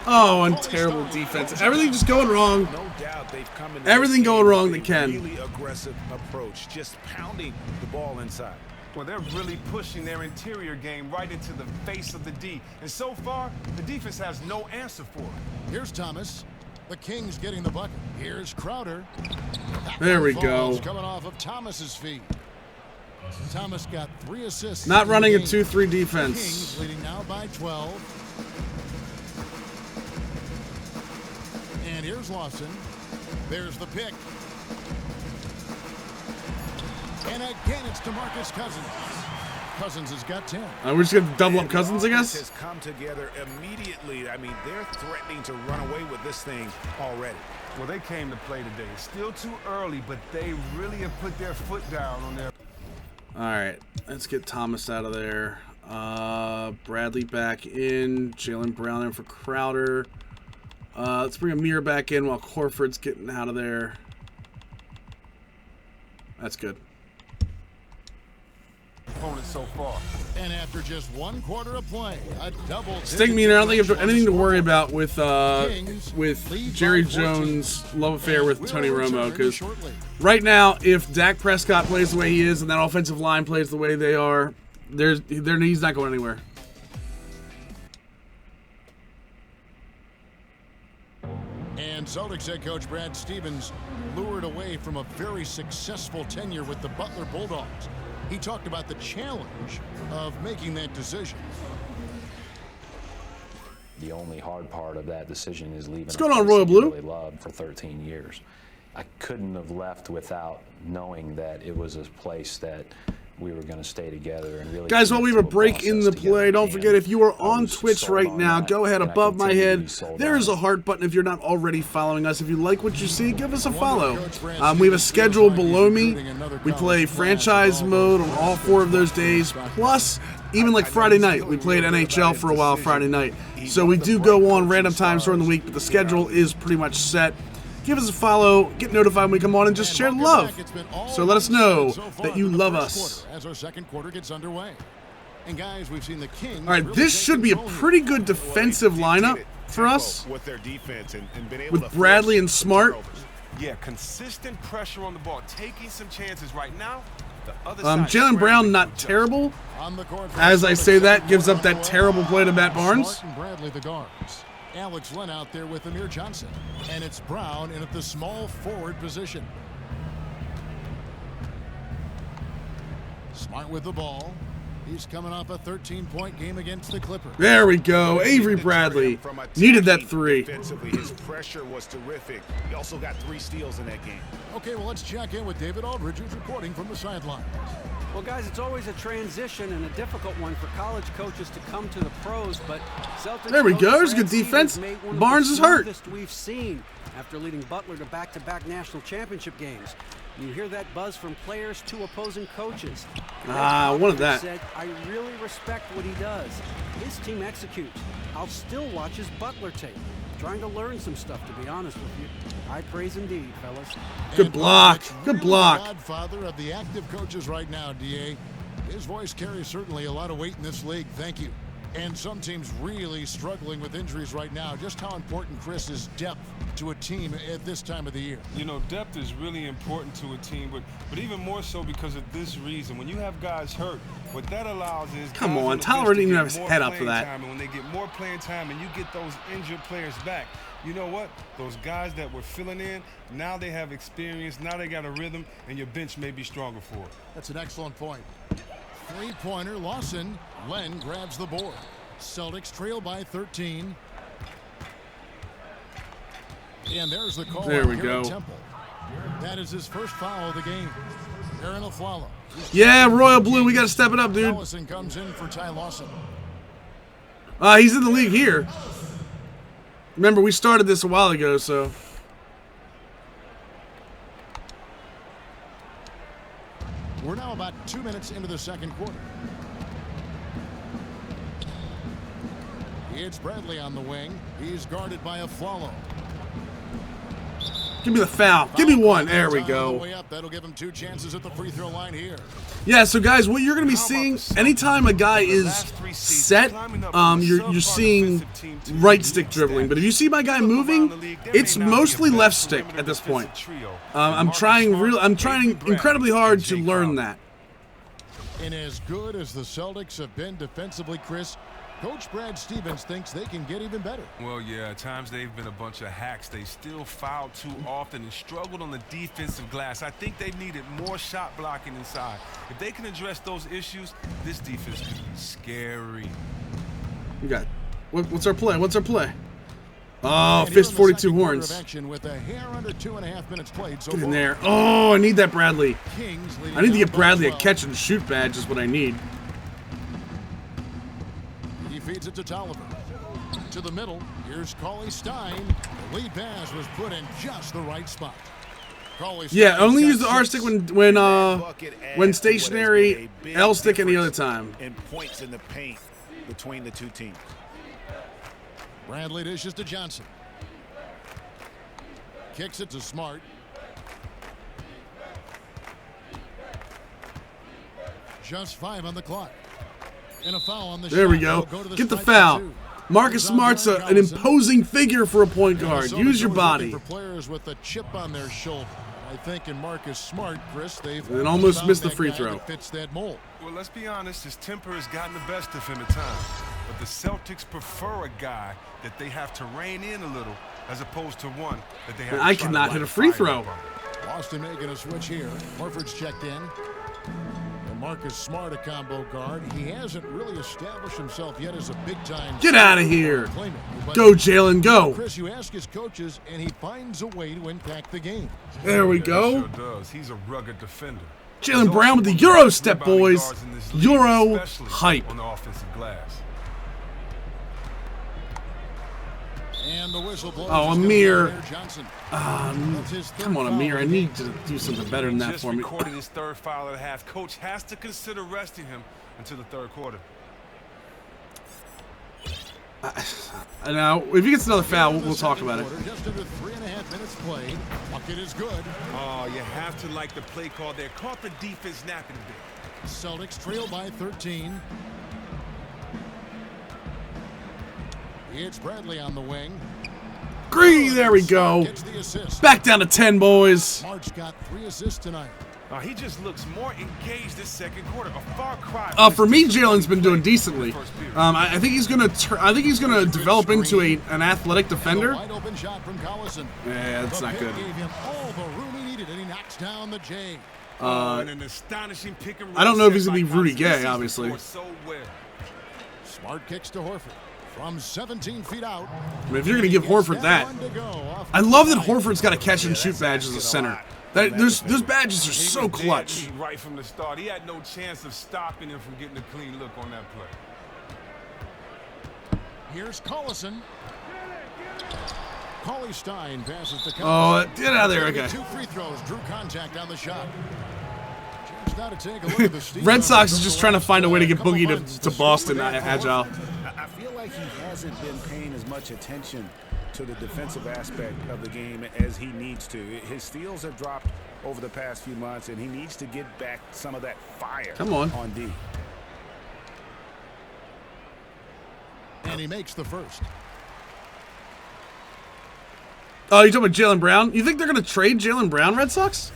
Oh, and terrible defense. Everything just going wrong. No doubt they've come in. Everything going wrong that can. Really aggressive approach, just pounding the ball inside. Well, they're really pushing their interior game right into the face of the D. And so far, the defense has no answer for it. Here's Thomas. The Kings getting the bucket. Here's Crowder. There we go. Coming off of Thomas's feet. Thomas got 3 assists. Not running a game. 2-3 defense. Kings leading now by 12. And here's Lawson. There's the pick. And again, it's DeMarcus Cousins. Cousins has got 10. We're just going to double up Cousins, I guess? Has come together immediately. I mean, they're threatening to run away with this thing already. Well, they came to play today. Still too early, but they really have put their foot down on their... All right, let's get Thomas out of there. Bradley back in. Jaylen Brown in for Crowder. Let's bring Amir back in while Horford's getting out of there. That's good. Opponent so far. And after just 1 quarter of play, a double. Stink meaner, I don't think you have anything to worry about with Jerry Jones' love affair with Tony Romo, because right now, if Dak Prescott plays the way he is and that offensive line plays the way they are, he's not going anywhere. And Celtics head coach Brad Stevens lured away from a very successful tenure with the Butler Bulldogs. He talked about the challenge of making that decision. The only hard part of that decision is leaving. What's going on, Royal Blue? Really loved for 13 years. I couldn't have left without knowing that it was a place that we were going to stay together and really. Guys, while we have a break in the play, don't forget, if you are on Twitch right now, go ahead above my head. There is a heart button if you're not already following us. If you like what you see, give us a follow. We have a schedule below me. We play franchise mode on all 4 of those days, plus even like Friday night. We played NHL for a while Friday night. So we do go on random times during the week, but the schedule is pretty much set. Give us a follow, get notified when we come on, and just share love. So let us know that you love us. As our second quarter gets underway. And guys, we've seen the Kings. All right, this should be a pretty good defensive lineup for us. With their defense and been able with Bradley and Smart. Yeah, consistent pressure on the ball, taking some chances right now. Jaylen Brown, not terrible. As I say that, gives up that terrible play to Matt Barnes. Smart and Bradley the guards. Alex Len out there with Amir Johnson. And it's Brown in at the small forward position. Smart with the ball. He's coming off a 13-point game against the Clippers. There we go. Avery Bradley needed that 3. Defensively, his pressure was terrific. He also got 3 steals in that game. Okay, well, let's check in with David Aldridge, who's reporting from the sideline. Well, guys, it's always a transition and a difficult one for college coaches to come to the pros, but Celtics. There we go. There's good defense. Barnes is hurt. We've seen after leading Butler to back-to-back national championship games. You hear that buzz from players to opposing coaches. I wanted that. Said, I really respect what he does. His team executes. I'll still watch his Butler tape. Trying to learn some stuff, to be honest with you. High praise indeed, fellas. Good block. Good block. Godfather of the active coaches right now, DA. His voice carries certainly a lot of weight in this league. Thank you. And some teams really struggling with injuries right now. Just how important, Chris, is depth to a team at this time of the year? You know, depth is really important to a team, but even more so because of this reason. When you have guys hurt, what that allows is come on, Tyler didn't even have his head up for that. And when they get more playing time and you get those injured players back, you know what? Those guys that were filling in, now they have experience, now they got a rhythm, and your bench may be stronger for it. That's an excellent point. Three-pointer, Lawson. Len grabs the board. Celtics trail by 13. And there's the call. There we go. Temple. That is his first foul of the game. Aaron Aflalo. Yeah, Royal Blue, we got to step it up, dude. Allison comes in for Ty Lawson. He's in the league here. Remember, we started this a while ago, so. We're now about 2 minutes into the second quarter. It's Bradley on the wing. He's guarded by Aflalo. Give me the foul. Give me one. There we go. Way up. That'll give him 2 chances at the free throw line here. Yeah, so guys, what you're going to be seeing, anytime a guy is set, you're seeing right stick dribbling. But if you see my guy moving, it's mostly left stick at this point. I'm trying incredibly hard to learn that. And as good as the Celtics have been defensively, Chris, Coach Brad Stevens thinks they can get even better. Well, yeah, at times they've been a bunch of hacks. They still foul too often and struggled on the defensive glass. I think they needed more shot blocking inside. If they can address those issues, this defense could be scary. We got what's our play? What's our play? Oh, fist 42 horns. With a hair under 2.5 minutes played so get in far. there. Oh, I need that Bradley. I need to get Bradley a catch and shoot badge is what I need. Feeds it to Tolliver. To the middle. Here's Cauley Stein. The lead pass was put in just the right spot. Yeah, only use the R stick when stationary, L stick any other time. And points in the paint between the two teams. Bradley dishes to Johnson. Kicks it to Smart. Just 5 on the clock. And a foul on the there shot. we go. Get the foul. Marcus Smart's an imposing figure for a point guard. Use your body. For players with a chip on their shoulder. I think in Marcus Smart, Chris, they've almost missed the free throw. Fits that mold. Well, let's be honest. His temper has gotten the best of him at times. But the Celtics prefer a guy that they have to rein in a little, as opposed to one that they have. I cannot hit a free throw. Boston making a switch here. Horford's checked in. Marcus Smart, a combo guard. He hasn't really established himself yet as a big-time. Get out of here. Go, Jalen, go. Chris, you ask his coaches, and he finds a way to impact the game. There we go. He sure does. He's a rugged defender. Jalen Brown with the Euro step, boys. Euro hype. On the offensive glass. And the whistle blows. Oh, Amir. Come on, Amir. I need to do something better than that for me. Just recorded his 3rd foul of the half. Coach has to consider resting him until the 3rd quarter. Now, if he gets another foul, we'll talk about it. Just under 3.5 minutes played. Bucket is good. Oh, you have to like the play call there. Caught the defense napping a bit. Celtics trail by 13. It's Bradley on the wing. Green, there we go. Back down to 10, boys. March got 3 assists tonight. He just looks more engaged this second quarter. A far cry. For me, Jalen's been doing decently. I think he's gonna develop into an athletic defender. Wide open shot from Collison. Yeah, that's not good. Gave him all the room he needed, and he knocks down the J. An astonishing pick and roll. I don't know if he's going to be Rudy Gay, obviously. So well. Smart kicks to Horford from 17 feet out. I mean, if you're going to give Horford that, I love that Horford's got a catch and shoot badge as a center. Those badges are so clutch. Right from the start, he had no chance of stopping him from getting a clean look on that play. Here's Collison. Cauley Stein passes to Collison. Oh, get out of there. Okay. 2 free throws, drew contact on the shot. Now to take a look at the Red Sox is just trying to find a way to get Boogie to Boston agile. I feel like he hasn't been paying as much attention to the defensive aspect of the game as he needs to. His steals have dropped over the past few months, and he needs to get back some of that fire. Come on D. And he makes the first. Oh, you talking about Jaylen Brown? You think they're going to trade Jaylen Brown, Red Sox?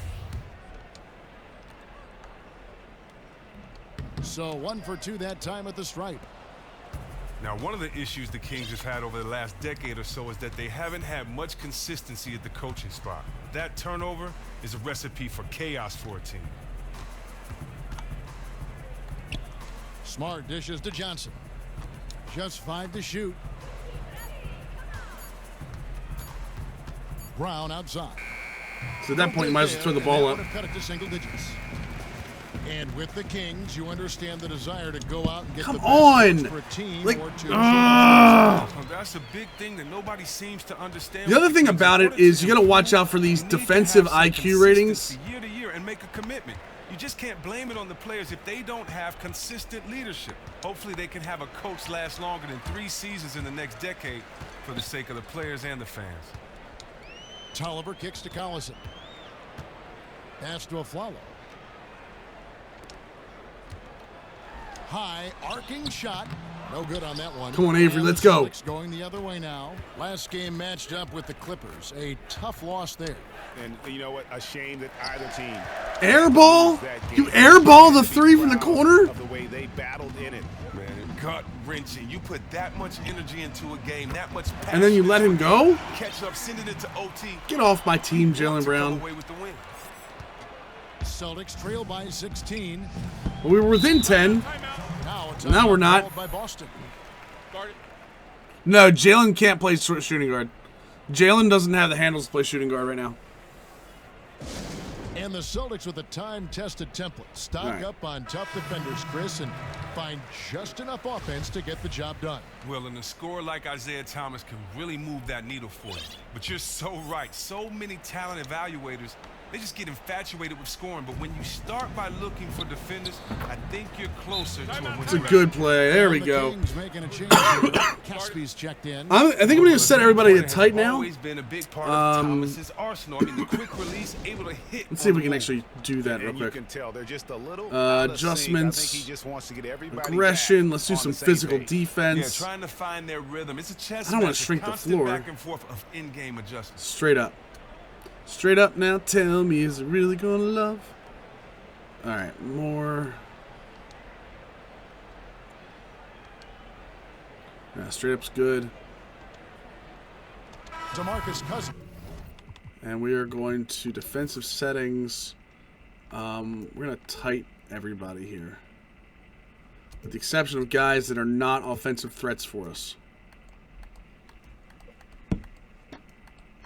So 1 for 2 that time at the stripe. Now, one of the issues the Kings have had over the last decade or so is that they haven't had much consistency at the coaching spot. That turnover is a recipe for chaos for a team. Smart dishes to Johnson. Just 5 to shoot. Brown outside. So at that point, you might as well throw the ball up. Cut it to single digits. And with the Kings, you understand the desire to go out and get Come the on! best for a team Like, or two. That's a big thing that nobody seems to understand. The other thing about it is you got to watch out for these defensive IQ ratings. Year to year and make a commitment. You just can't blame it on the players if they don't have consistent leadership. Hopefully they can have a coach last longer than 3 seasons in the next decade for the sake of the players and the fans. Tolliver kicks to Collison. Pass to Aflalo. High arcing shot. No good on that one. Come on, Avery, let's go. Going the other way now. Last game matched up with the Clippers. A tough loss there. And you know what? A shame that either team. Airball? You airball the 3 from the corner? Of the way they battled in it. Man, gut-wrenching. You put that much energy into a game, that much passion. And then you let him go? Catch up, send it into OT. Get off my team, Jaylen Brown. Away with the win. Celtics trail by 16. Well, we were within 10. Now we're not. By Boston. No, Jaylen can't play shooting guard. Jaylen doesn't have the handles to play shooting guard right now. And the Celtics with a time-tested template. Stock up on tough defenders, Chris, and find just enough offense to get the job done. Well, and a scorer like Isaiah Thomas can really move that needle for you. But you're so right. So many talent evaluators, they just get infatuated with scoring. But when you start by looking for defenders, I think you're closer to a winning. It's a good play. There we go. Caspi's checked in. I think I'm going to set everybody to tight now. Always been a big part of Thomas's arsenal. I mean, the quick release, able to hit. Let's see if we can actually do that real You quick. can tell they're just a little Adjustments, I think he just wants to get everybody aggression. Let's do on some the same physical page. defense. Yeah, trying to find their rhythm. It's a chess I don't want match, to shrink a the constant floor. back and forth of in-game adjustments. Straight up. Straight up now, tell me, is it really gonna love? Alright, more. Yeah, straight up's good. DeMarcus Cousins. And we are going to defensive settings. We're gonna tight everybody here. With the exception of guys that are not offensive threats for us.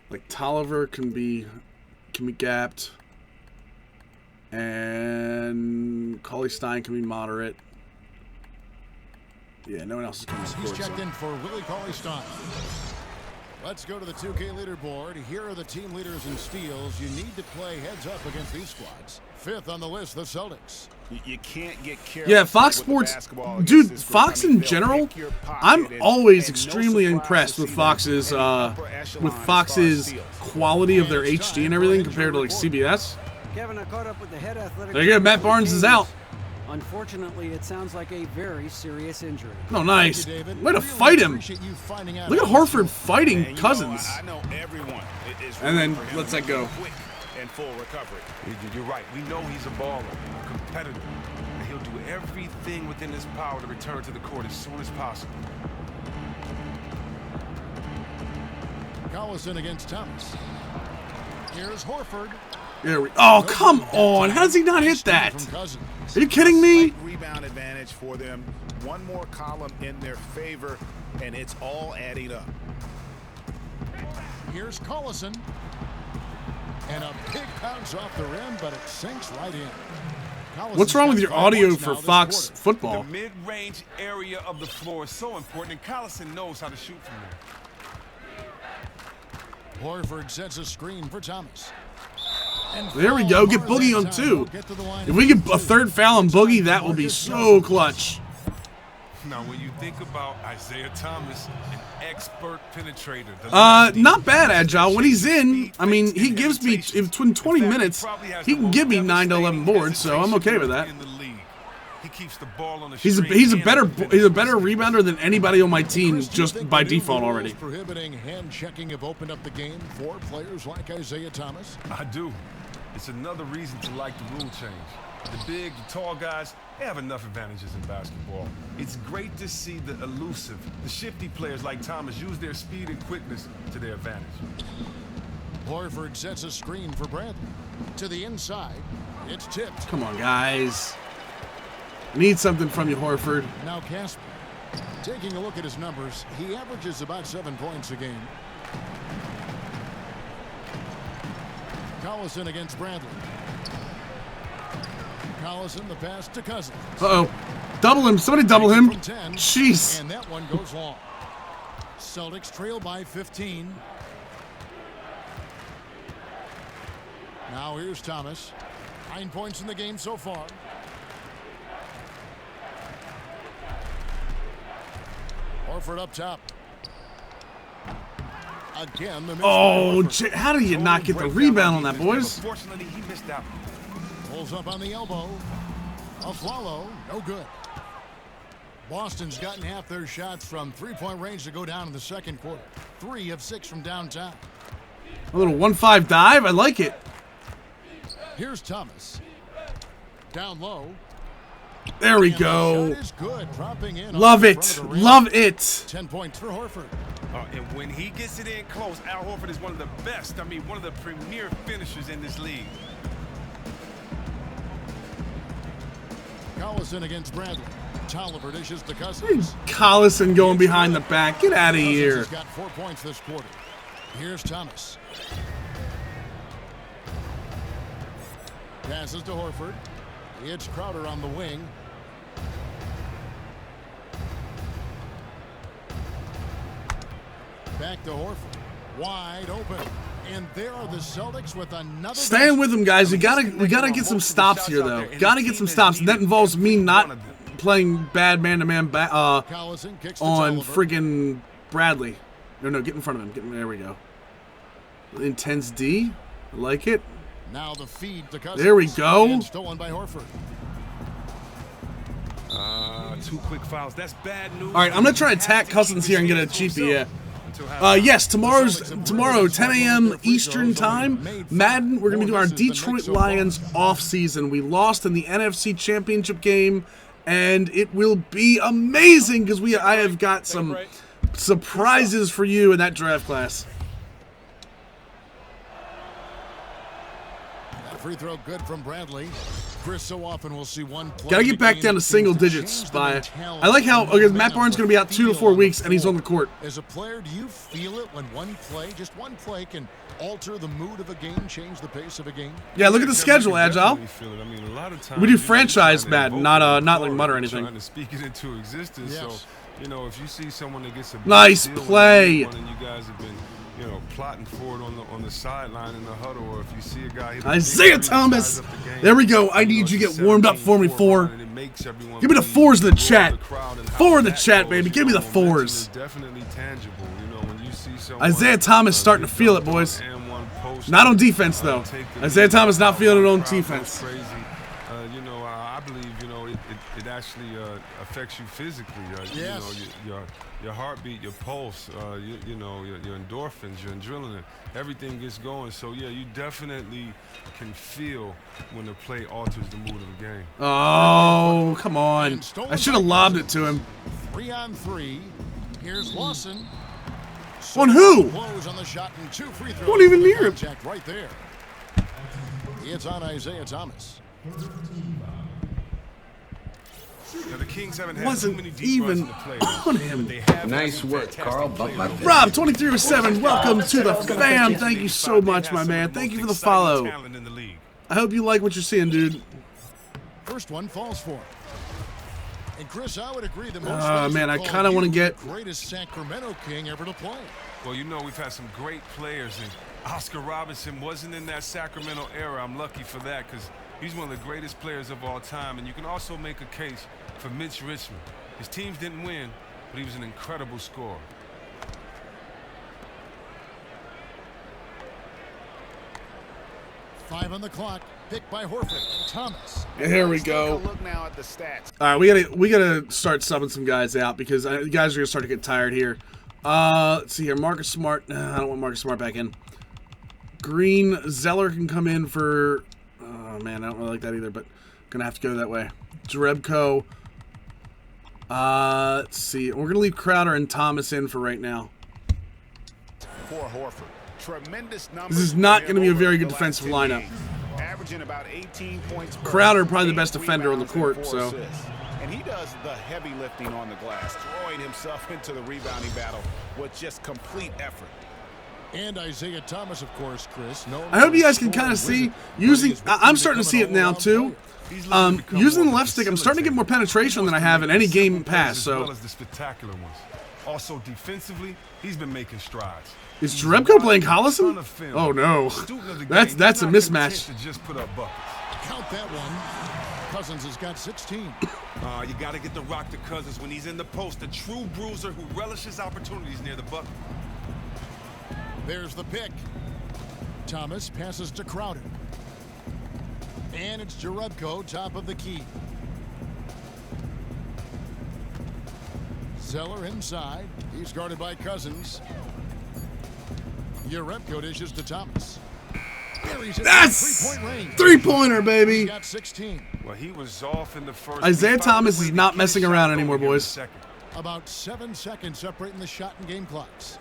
Like Tolliver can be gapped, and Cauley Stein can be moderate. Yeah, no one else is coming to He's score. checked in for Willie Cauley Stein. Let's go to the 2K leaderboard. Here are the team leaders in steals. You need to play heads up against these squads. 5th on the list, the Celtics. You can't get careless. Yeah, Fox with the Sports, basketball dude. against this Fox group. I mean, in they'll general, pick your pocket I'm and always no extremely surprise impressed to with see Fox's them in the upper echelon as far as steals. quality of their HD and everything compared to like CBS. Kevin, I caught up with the head athletic. There you go, Matt Barnes is out. Unfortunately, it sounds like a very serious injury. Oh, nice. Way to fight him. Look at Horford fighting Cousins. I know everyone is And then rooting for him lets to that go. make a quick and full recovery. You're right. We know he's a baller, a competitor, and he'll do everything within his power to return to the court as soon as possible. Collison against Thomas. Here's Horford. There we. Oh, come on! How does he not hit that? Are you kidding me? Rebound advantage for them. One more column in their favor, and it's all adding up. Here's Collison. And a big bounce off the rim, but it sinks right in. What's wrong with your audio for Fox football? The mid-range area of the floor is so important, and Collison knows how to shoot from there. Horford sets a screen for Thomas. And There we go. Get Boogie on 2. If we get a third foul on Boogie, that will be so clutch. Now, when you think about Isaiah Thomas, an expert penetrator. Not bad, Agile. When he's in, I mean, he gives me, if in 20 minutes, he can give me 9 to 11 boards, so I'm okay with that. He keeps the ball on the He's a better rebounder than anybody on my team just by default already. Prohibiting hand checking have opened up the game for players like Isaiah Thomas. I do. It's another reason to like the rule change. The big, the tall guys, they have enough advantages in basketball. It's great to see the elusive, the shifty players like Thomas use their speed and quickness to their advantage. Horford sets a screen for Bradley. To the inside, it's tipped. Come on, guys. Need something from you, Horford. Now Casper. Taking a look at his numbers, he averages about 7 points a game. Collison against Bradley. Collison, the pass to Cousins. Uh-oh. Double him. Somebody double him. 10, Jeez. and that one goes long. Celtics trail by 15. Now here's Thomas. 9 points in the game so far. Horford up top. Again, the Oh, how do you not get the rebound on that, boys? Unfortunately, he missed out. Pulls up on the elbow. A follow, no good. Boston's gotten half their shots from three-point range to go down in the second quarter. 3 of 6 from downtown. A little 1-5 dive. I like it. Here's Thomas. Down low. There we And the go. shot is good, dropping in Love off the it. front of the rim. Love it. 10 points for Horford. And when he gets it in close, Al Horford is one of the best, one of the premier finishers in this league. Collison against Bradley. Tolliver dishes to Cousins. Collison going behind the back. Get out of Cousins here. has got 4 points this quarter. Here's Thomas. Passes to Horford. It's Crowder on the wing. Back to Horford. Wide open. And there are the Celtics with another. Staying with them, guys. We gotta get some stops here, though. Gotta get some stops, and that involves me not playing bad man-to-man on friggin' Bradley. No, get in front of him. There we go. Intense D. I like it. Now the feed to Cousins. There we go. And stolen by Horford. 2 quick fouls. That's bad news. All right, I'm gonna try to attack Cousins here and get a cheapie. Yeah. Yes, tomorrow, 10 a.m. Eastern time, Madden, we're going to be doing our Detroit Lions off-season. We lost in the NFC Championship game, and it will be amazing because I have got some surprises for you in that draft class. That free throw good from Bradley. Chris, so often we'll see one play. Gotta get back down to single digits. I like how Matt Barnes is going to be out 2 to 4 weeks, and he's on the court. As a player, do you feel it when just one play can alter the mood of a game, change the pace of a game? Yeah, look at the schedule, Agile. A lot of times We do franchise Madden, not like Mud or anything. Trying to speak it into existence. Yes. So, if you see someone that gets a Nice big deal play. and you guys have been, plotting for it on the sideline in the huddle, or if you see a guy hit a Isaiah big three, Thomas. ties up the game, There we go. I need you to get warmed up for me, 4. and it makes everyone Give me the believe 4s in the roar chat. of the crowd and how 4 in the that chat, goes. baby. Give me the Momentum 4s. is definitely tangible. When you see someone, Isaiah Thomas starting to feel it, boys. Not on defense, though. Isaiah Thomas not feeling it on defense. Crazy. I believe it actually affects you physically. Yes. Your heartbeat, your pulse, your endorphins, your adrenaline, everything gets going. So yeah, you definitely can feel when the play alters the mood of the game. Oh, come on! I should have lobbed it to him. 3-on-3. Here's Lawson. On who? Blows on the shot and 2 free throws. Wasn't even near him. Contact right there. It's on Isaiah Thomas. Now, the Kings haven't had Wasn't too many deep even runs in the playoffs, on him. but they have Nice some work, fantastic Carl. Bump my players. fist. Rob 2307, welcome to the fam. Thank you so much, my man. Thank you for the follow. I hope you like what you're seeing, dude. First one falls for him. And Chris, I would agree that most man, I kind of want to get greatest Sacramento King ever to play. Well, you know, we've had some great players, and Oscar Robertson wasn't in that Sacramento era. I'm lucky for that because he's one of the greatest players of all time. And you can also make a case for Mitch Richmond. His teams didn't win, but he was an incredible scorer. Five on the clock. Picked by Horford. Thomas. And here we go. Look now at the stats. All right, we gotta start subbing some guys out because guys are gonna start to get tired here. Let's see here. Marcus Smart. I don't want Marcus Smart back in. Green. Zeller can come in for. Oh man, I don't really like that either, but gonna have to go that way. Jerebko. Let's see. We're gonna leave Crowder and Thomas in for right now. Poor Horford. Tremendous numbers. This is not going to be a very good defensive lineup. Averaging about 18 points per Crowder probably the game, best defender on the rebounds, court, and 4 so. assists. And he does the heavy lifting on the glass, throwing himself into the rebounding battle with just complete effort. And Isaiah Thomas, of course, Chris. I hope you guys can kind of see using. I'm starting to see it now too. Using the left stick, I'm starting to get more penetration than I have in any game past. So. As well as the spectacular ones. Also defensively, he's been making strides. Is Jerebko playing Collison? Oh no, that's a mismatch. Just put up buckets. Count that one. Cousins has got 16. You got to get the rock to Cousins when he's in the post. A true bruiser who relishes opportunities near the bucket. There's the pick. Thomas passes to Crowder. And it's Jerebko, top of the key. Zeller inside. He's guarded by Cousins. Jerebko dishes to Thomas. That's three-point range. Three-pointer, baby. He's got 16. Well, he was off in the first. Isaiah Thomas is not messing around anymore, boys. About 7 seconds separating the shot and game clocks.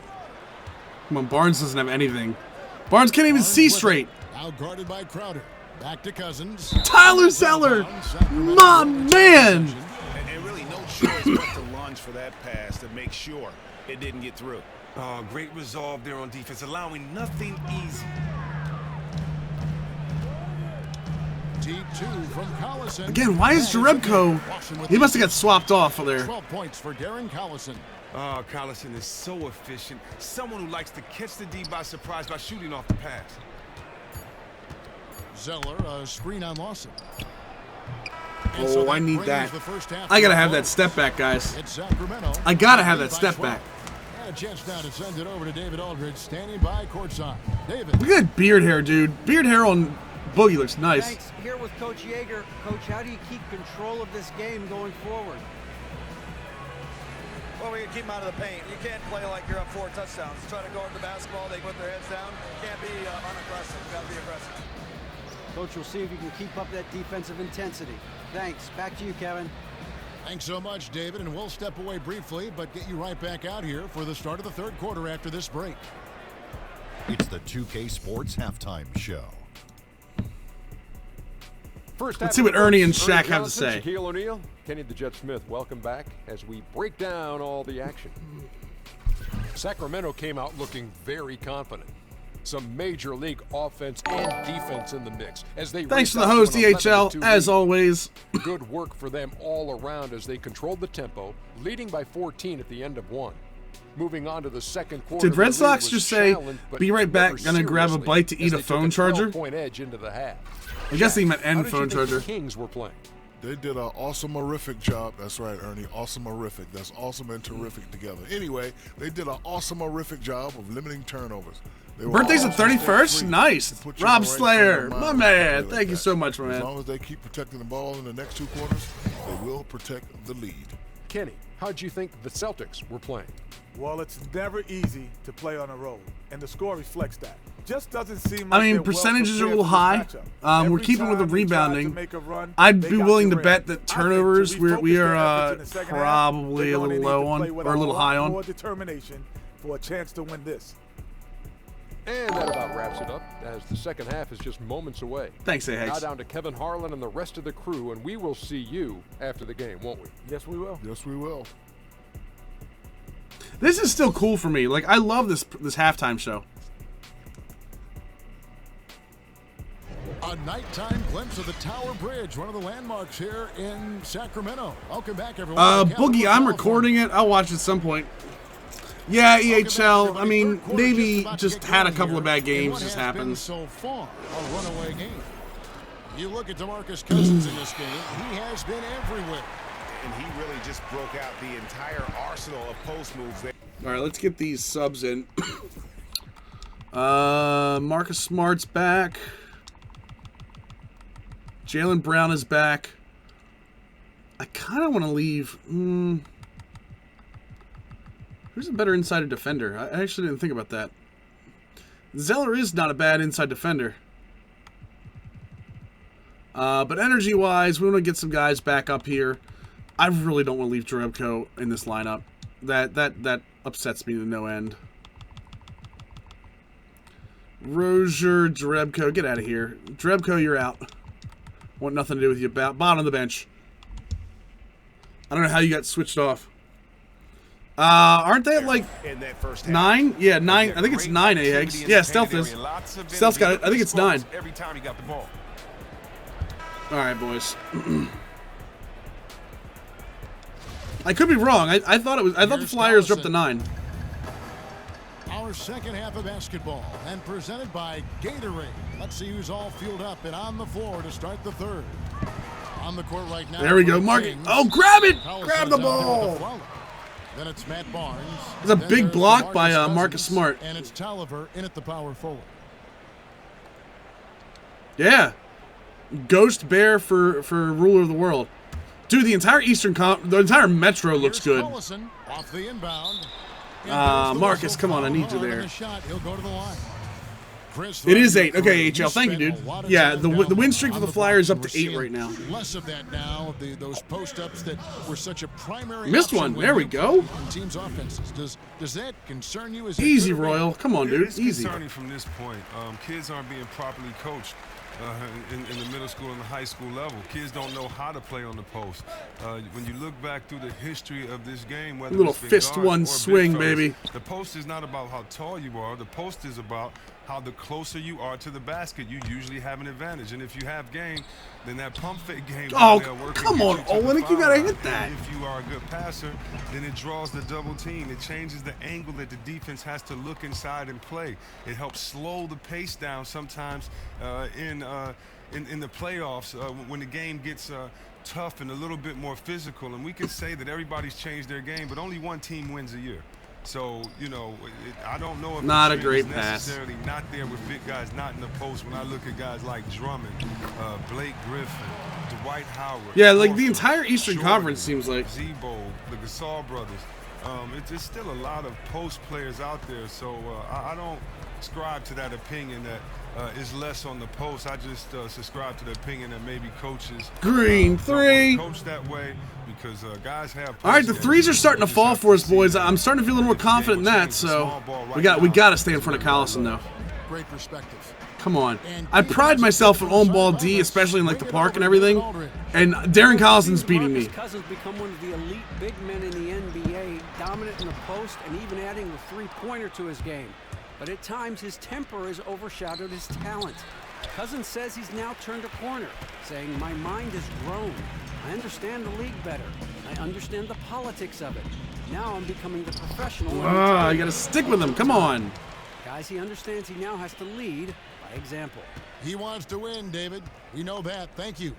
Come on, Barnes doesn't have anything. Barnes can't even see straight. Now guarded by Crowder. Back to Cousins. Tyler Zeller, my man. And really no choice but to lunge for that pass to make sure it didn't get through. Great resolve there on defense, allowing nothing easy. Deep two from Collison. Again, why is Jerebko? He must have got swapped off there. 12 points for Darren Collison. Collison is so efficient. Someone who likes to catch the D by surprise by shooting off the pass. Zeller, a screen on Lawson. Oh, I need that. I gotta have that step back, guys. I gotta have that step back. And a chance now to send it over to David Aldridge, standing by courtside. David. Look at that beard hair, dude. Beard hair on Boogie looks nice. Thanks. Here with Coach Yeager. Coach, how do you keep control of this game going forward? Well, we can keep them out of the paint. You can't play like you're up 4 touchdowns. Try to guard the basketball. They put their heads down. Can't be unaggressive. Got to be aggressive. Coach, we'll see if you can keep up that defensive intensity. Thanks. Back to you, Kevin. Thanks so much, David, and we'll step away briefly, but get you right back out here for the start of the third quarter after this break. It's the 2K Sports Halftime Show. Let's see what Ernie and Shaq have to say. Shaquille O'Neal, Kenny the Jet Smith, welcome back as we break down all the action. Sacramento came out looking very confident. Some major league offense and defense in the mix as they. Thanks for the host, DHL, as always. Good work for them all around as they controlled the tempo, leading by 14 at the end of 1. Moving on to the second quarter. Did Red Sox just say, "Be right back, gonna grab a bite to eat a phone charger"? Point edge into the half. I guess he meant end phone charger. The Kings were playing. They did an awesome-orific job. That's right, Ernie. Awesome-orific. That's awesome and terrific together. Anyway, they did an awesome-orific job of limiting turnovers. Birthday's the 31st? Nice. Rob Slayer, my man. Thank you so much, my man. As long as they keep protecting the ball in the next 2 quarters, they will protect the lead. Kenny, how'd you think the Celtics were playing? Well, it's never easy to play on the road, and the score reflects that. Just doesn't seem like I mean, percentages are a little high. We're keeping with the rebounding. I'd be willing to bet that turnovers we are probably a little low on, or a little high on. More determination for a chance to win this. And that about wraps it up, as the second half is just moments away. Thanks, A. Now down to Kevin Harlan and the rest of the crew, and we will see you after the game, won't we? Yes, we will. Yes, we will. This is still cool for me. Like, I love this halftime show. A nighttime glimpse of the Tower Bridge, one of the landmarks here in Sacramento. Welcome back, everyone. Boogie, I'm recording it. I'll watch it at some point. Yeah, EHL. I mean, maybe just had a couple of bad games. Just happens. So far, a runaway game. You look at DeMarcus Cousins in this game. He has been everywhere. And he really just broke out the entire arsenal of post moves there. All right, let's get these subs in. Marcus Smart's back. Jaylen Brown is back. I kind of want to leave. Who's a better inside defender? I actually didn't think about that. Zeller is not a bad inside defender. But energy-wise, we want to get some guys back up here. I really don't want to leave Jerebko in this lineup. That upsets me to no end. Rozier, Jerebko, get out of here. Jerebko, you're out. Want nothing to do with you. Bottom of the bench. I don't know how you got switched off. Aren't they at like 9? Yeah, 9. I think it's 9 AX. Yeah, Stealth is. Stealth's got it. I think it's 9. Every time he got the ball. All right, boys. I could be wrong. I thought it was. I thought the Flyers dropped the 9. Our second half of basketball, and presented by Gatorade. Let's see who's all fueled up and on the floor to start the third. On the court right now. There we go, Mark. Oh, grab it! Grab the ball. Then it's Matt Barnes. It's a big block by Marcus Smart. And it's Tolliver in at the power forward. Yeah. Ghost Bear for ruler of the world. Dude, the entire the entire Metro looks good. Off the inbound. Marcus, come on, I need you there. He'll go to the line. It is 8. Okay, HL, thank you, dude. Yeah, the win streak for the Flyers up to 8 right now. Less of that now. Those post-ups that were such a primary. Missed one. There we go. Teams' offenses. Does that concern you? Easy, Royal. Come on, dude. It's Easy. concerning from this point. Kids aren't being properly coached. In the middle school and the high school level. Kids don't know how to play on the post. When you look back through the history of this game, whether little it's fist one swing, baby. The post is not about how tall you are. The post is about how the closer you are to the basket, you usually have an advantage. And if you have game, then that pump fake game. Oh, come on, Owen, you gotta hit that. If you are a good passer, then it draws the double team. It changes the angle that the defense has to look inside and play. It helps slow the pace down sometimes in the playoffs when the game gets tough and a little bit more physical. And we can say that everybody's changed their game, but only one team wins a year. So, you know, I don't know if not a the great is necessarily not there with big guys, not in the post. When I look at guys like Drummond, Blake Griffin, Dwight Howard. Yeah, like the entire Eastern Jordan, Conference seems like. Zebo, the Gasol brothers. It's still a lot of post players out there. So I don't subscribe to that opinion that is less on the post. I just subscribe to the opinion that maybe coaches Green 3 coach that way because guys have. All right, the threes are starting to fall for us, boys. I'm starting to feel a little more confident in that. So we got to stay in front of Collison though. Great perspective. Come on. I pride myself in on-ball D, especially in like the park and everything. And Darren Collison's beating me. Cousins become one of the elite big men in the NBA, dominant in the post and even adding the three-pointer to his game. But at times his temper has overshadowed his talent. Cousins says he's now turned a corner, saying, "My mind has grown. I understand the league better. I understand the politics of it. Now I'm becoming the professional." You gotta stick with him. Come on. Guys, he understands he now has to lead by example. He wants to win, David. We know that. Thank you.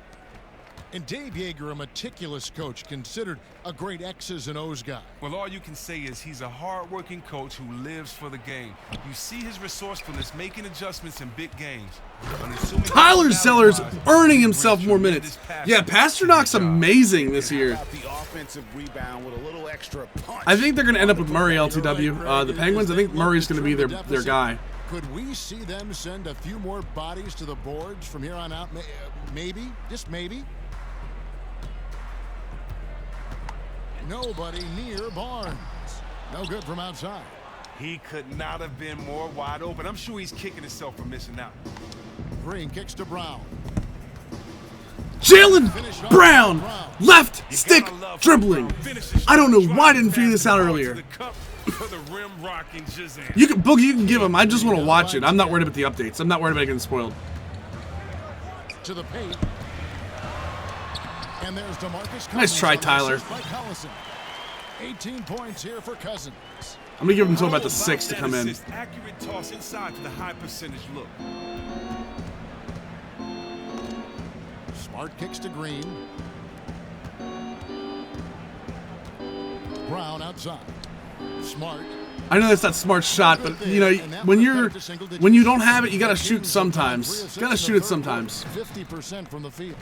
And Dave Yeager, a meticulous coach, considered a great X's and O's guy. Well, all you can say is he's a hard-working coach who lives for the game. You see his resourcefulness, making adjustments in big games. Tyler Zeller's earning himself more minutes. Yeah, Pasternak's amazing this year. I think they're going to end up with Murray, LTW. The Penguins, I think Murray's going to be their guy. Could we see them send a few more bodies to the boards from here on out? Maybe, just maybe. Nobody near Barnes. No good from outside. He could not have been more wide open. I'm sure he's kicking himself for missing out. Green kicks to Brown. Jaylen Brown, left stick dribbling. I don't know why I didn't figure this out earlier. You can Boogie, you can give him. I just want to watch it. I'm not worried about the updates. I'm not worried about getting spoiled. To the paint. And there's DeMarcus. Nice try, Tyler. 18 points here for Cousins. I'm gonna give him until about the 6 to come in. Accurate toss inside to the high percentage look. Smart kicks to Green. Brown outside. Smart. I know that's not smart shot, but you know when you don't have it, you gotta shoot sometimes. You gotta shoot it sometimes. 50% from the field.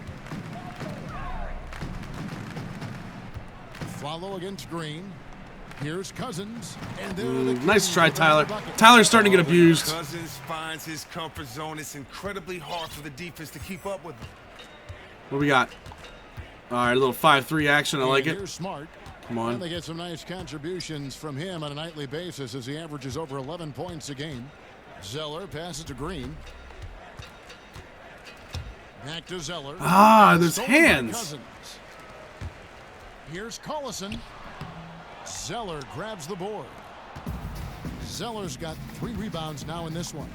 Follow against Green. Here's Cousins. And nice try, Tyler. Tyler's starting to get abused. Cousins finds his comfort zone. It's incredibly hard for the defense to keep up with him. What we got? All right, a little 5-3 action. I like it. Here's Smart. Come on. And they get some nice contributions from him on a nightly basis as he averages over 11 points a game. Zeller passes to Green. Back to Zeller. Ah, those hands. Here's Collison. Zeller grabs the board. Zeller's got 3 rebounds now in this one.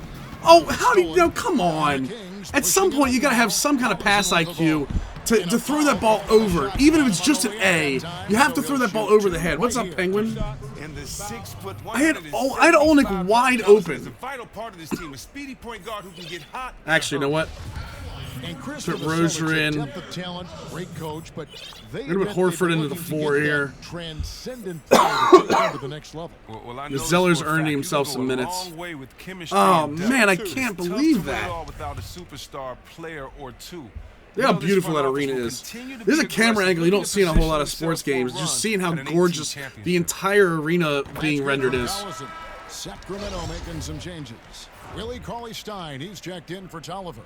Oh, how do you know? Come on. At some point, you got to have some kind of pass IQ to throw that ball over. Even if it's just an A, you have to throw that ball over the head. What's up, Penguin? I had Olenek wide open. Actually, you know what? Put Rozier in. Great coach, but we're gonna put Horford into the 4 here. Transcendent to the next level. The Zeller's earning himself some minutes. Oh man, I can't believe that. Without a superstar player or two. Look how beautiful that arena is. This is a camera angle you don't see in a whole lot of sports games. Just seeing how gorgeous the entire arena being rendered is. Sacramento making some changes. Willie Cauley-Stein, he's checked in for Tolliver.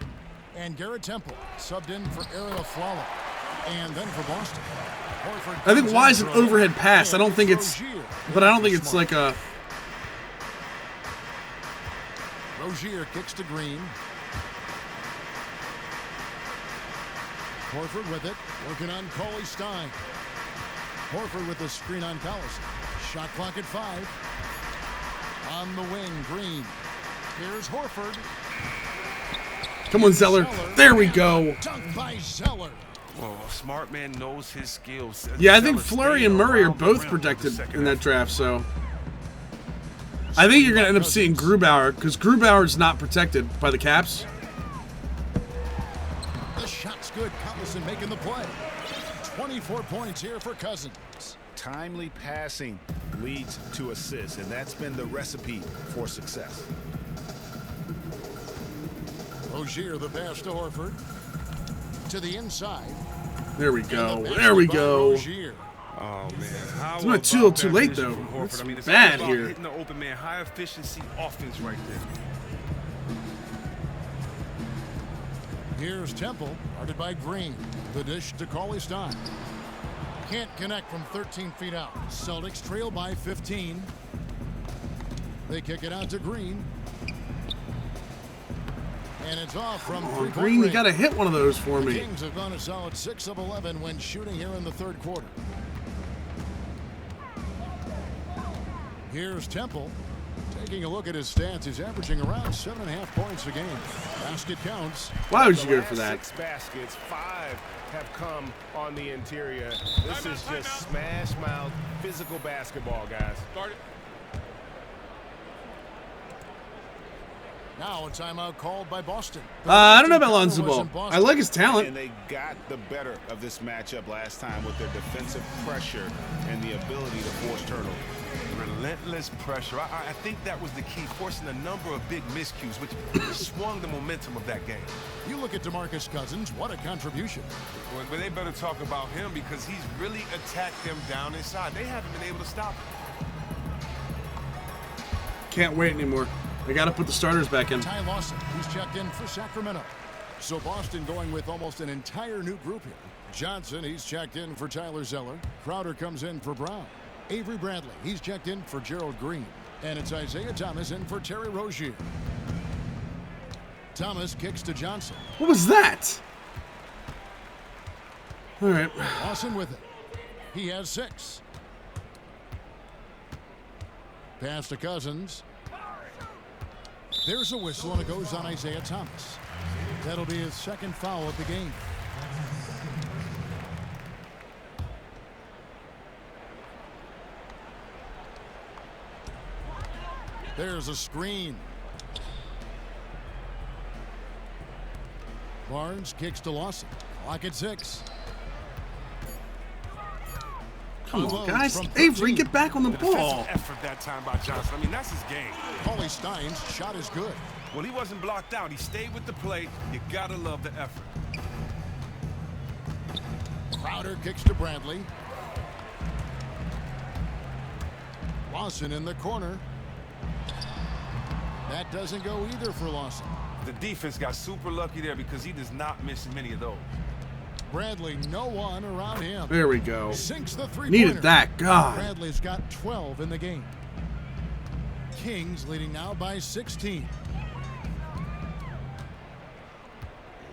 And Garrett Temple subbed in for Aaron Aflalo. And then for Boston. I think why is an overhead pass? I don't think it's, but I don't think it's like a. Rozier kicks to Green. Horford with it, working on Cauley-Stein. Horford with the screen on Collison. Shot clock at 5. On the wing, Green. Here's Horford. Come on, Zeller. There we go. Dunk by Zeller. Well, smart man knows his skills. Yeah, I think Fleury and Murray are both protected in that draft, so. I think you're going to end up seeing Grubauer, because Grubauer's not protected by the Caps. The shot's good. Collison making the play. 24 points here for Cousins. Timely passing leads to assists, and that's been the recipe for success. Rozier, the pass to Horford. To the inside. There we go. There we go. Rozier. Oh man, it's not too late though. It's bad here. Hitting the open man, high efficiency offense right there. Here's Temple, guarded by Green. The dish to Cauley-Stein. Can't connect from 13 feet out. Celtics trail by 15. They kick it out to Green. And it's off from Green, you got to hit one of those for me. The Kings have gone a solid 6 of 11 when shooting here in the 3rd quarter. Here's Temple. Taking a look at his stats, he's averaging around 7.5 points a game. Basket counts. Why would you go for that? 6 baskets, 5 have come on the interior. This is just smash mouth physical basketball, guys. Now a timeout called by Boston. I don't know about Lonzo Ball. I like his talent. And they got the better of this matchup last time with their defensive pressure and the ability to force turnovers. Relentless pressure. I think that was the key, forcing a number of big miscues, which swung the momentum of that game. You look at DeMarcus Cousins, what a contribution. Well, but they better talk about him because he's really attacked them down inside. They haven't been able to stop him. Can't wait anymore. They got to put the starters back in. Ty Lawson, who's checked in for Sacramento. So Boston going with almost an entire new group here. Johnson, he's checked in for Tyler Zeller. Crowder comes in for Brown. Avery Bradley, he's checked in for Gerald Green. And it's Isaiah Thomas in for Terry Rozier. Thomas kicks to Johnson. What was that? All right. Lawson with it. He has 6. Pass to Cousins. There's a whistle, and it goes on Isaiah Thomas. That'll be his 2nd foul of the game. There's a screen. Barnes kicks to Lawson. Clock at 6. Come on, guys. Avery, get back on the ball. Effort that time by Johnson. I mean, that's his game. Paulie Stein's shot is good. Well, he wasn't blocked out. He stayed with the play. You gotta love the effort. Crowder kicks to Bradley. Lawson in the corner. That doesn't go either for Lawson. The defense got super lucky there because he does not miss many of those. Bradley, no one around him. There we go. Sinks the three-pointer. Needed that. God. Bradley's got 12 in the game. Kings leading now by 16.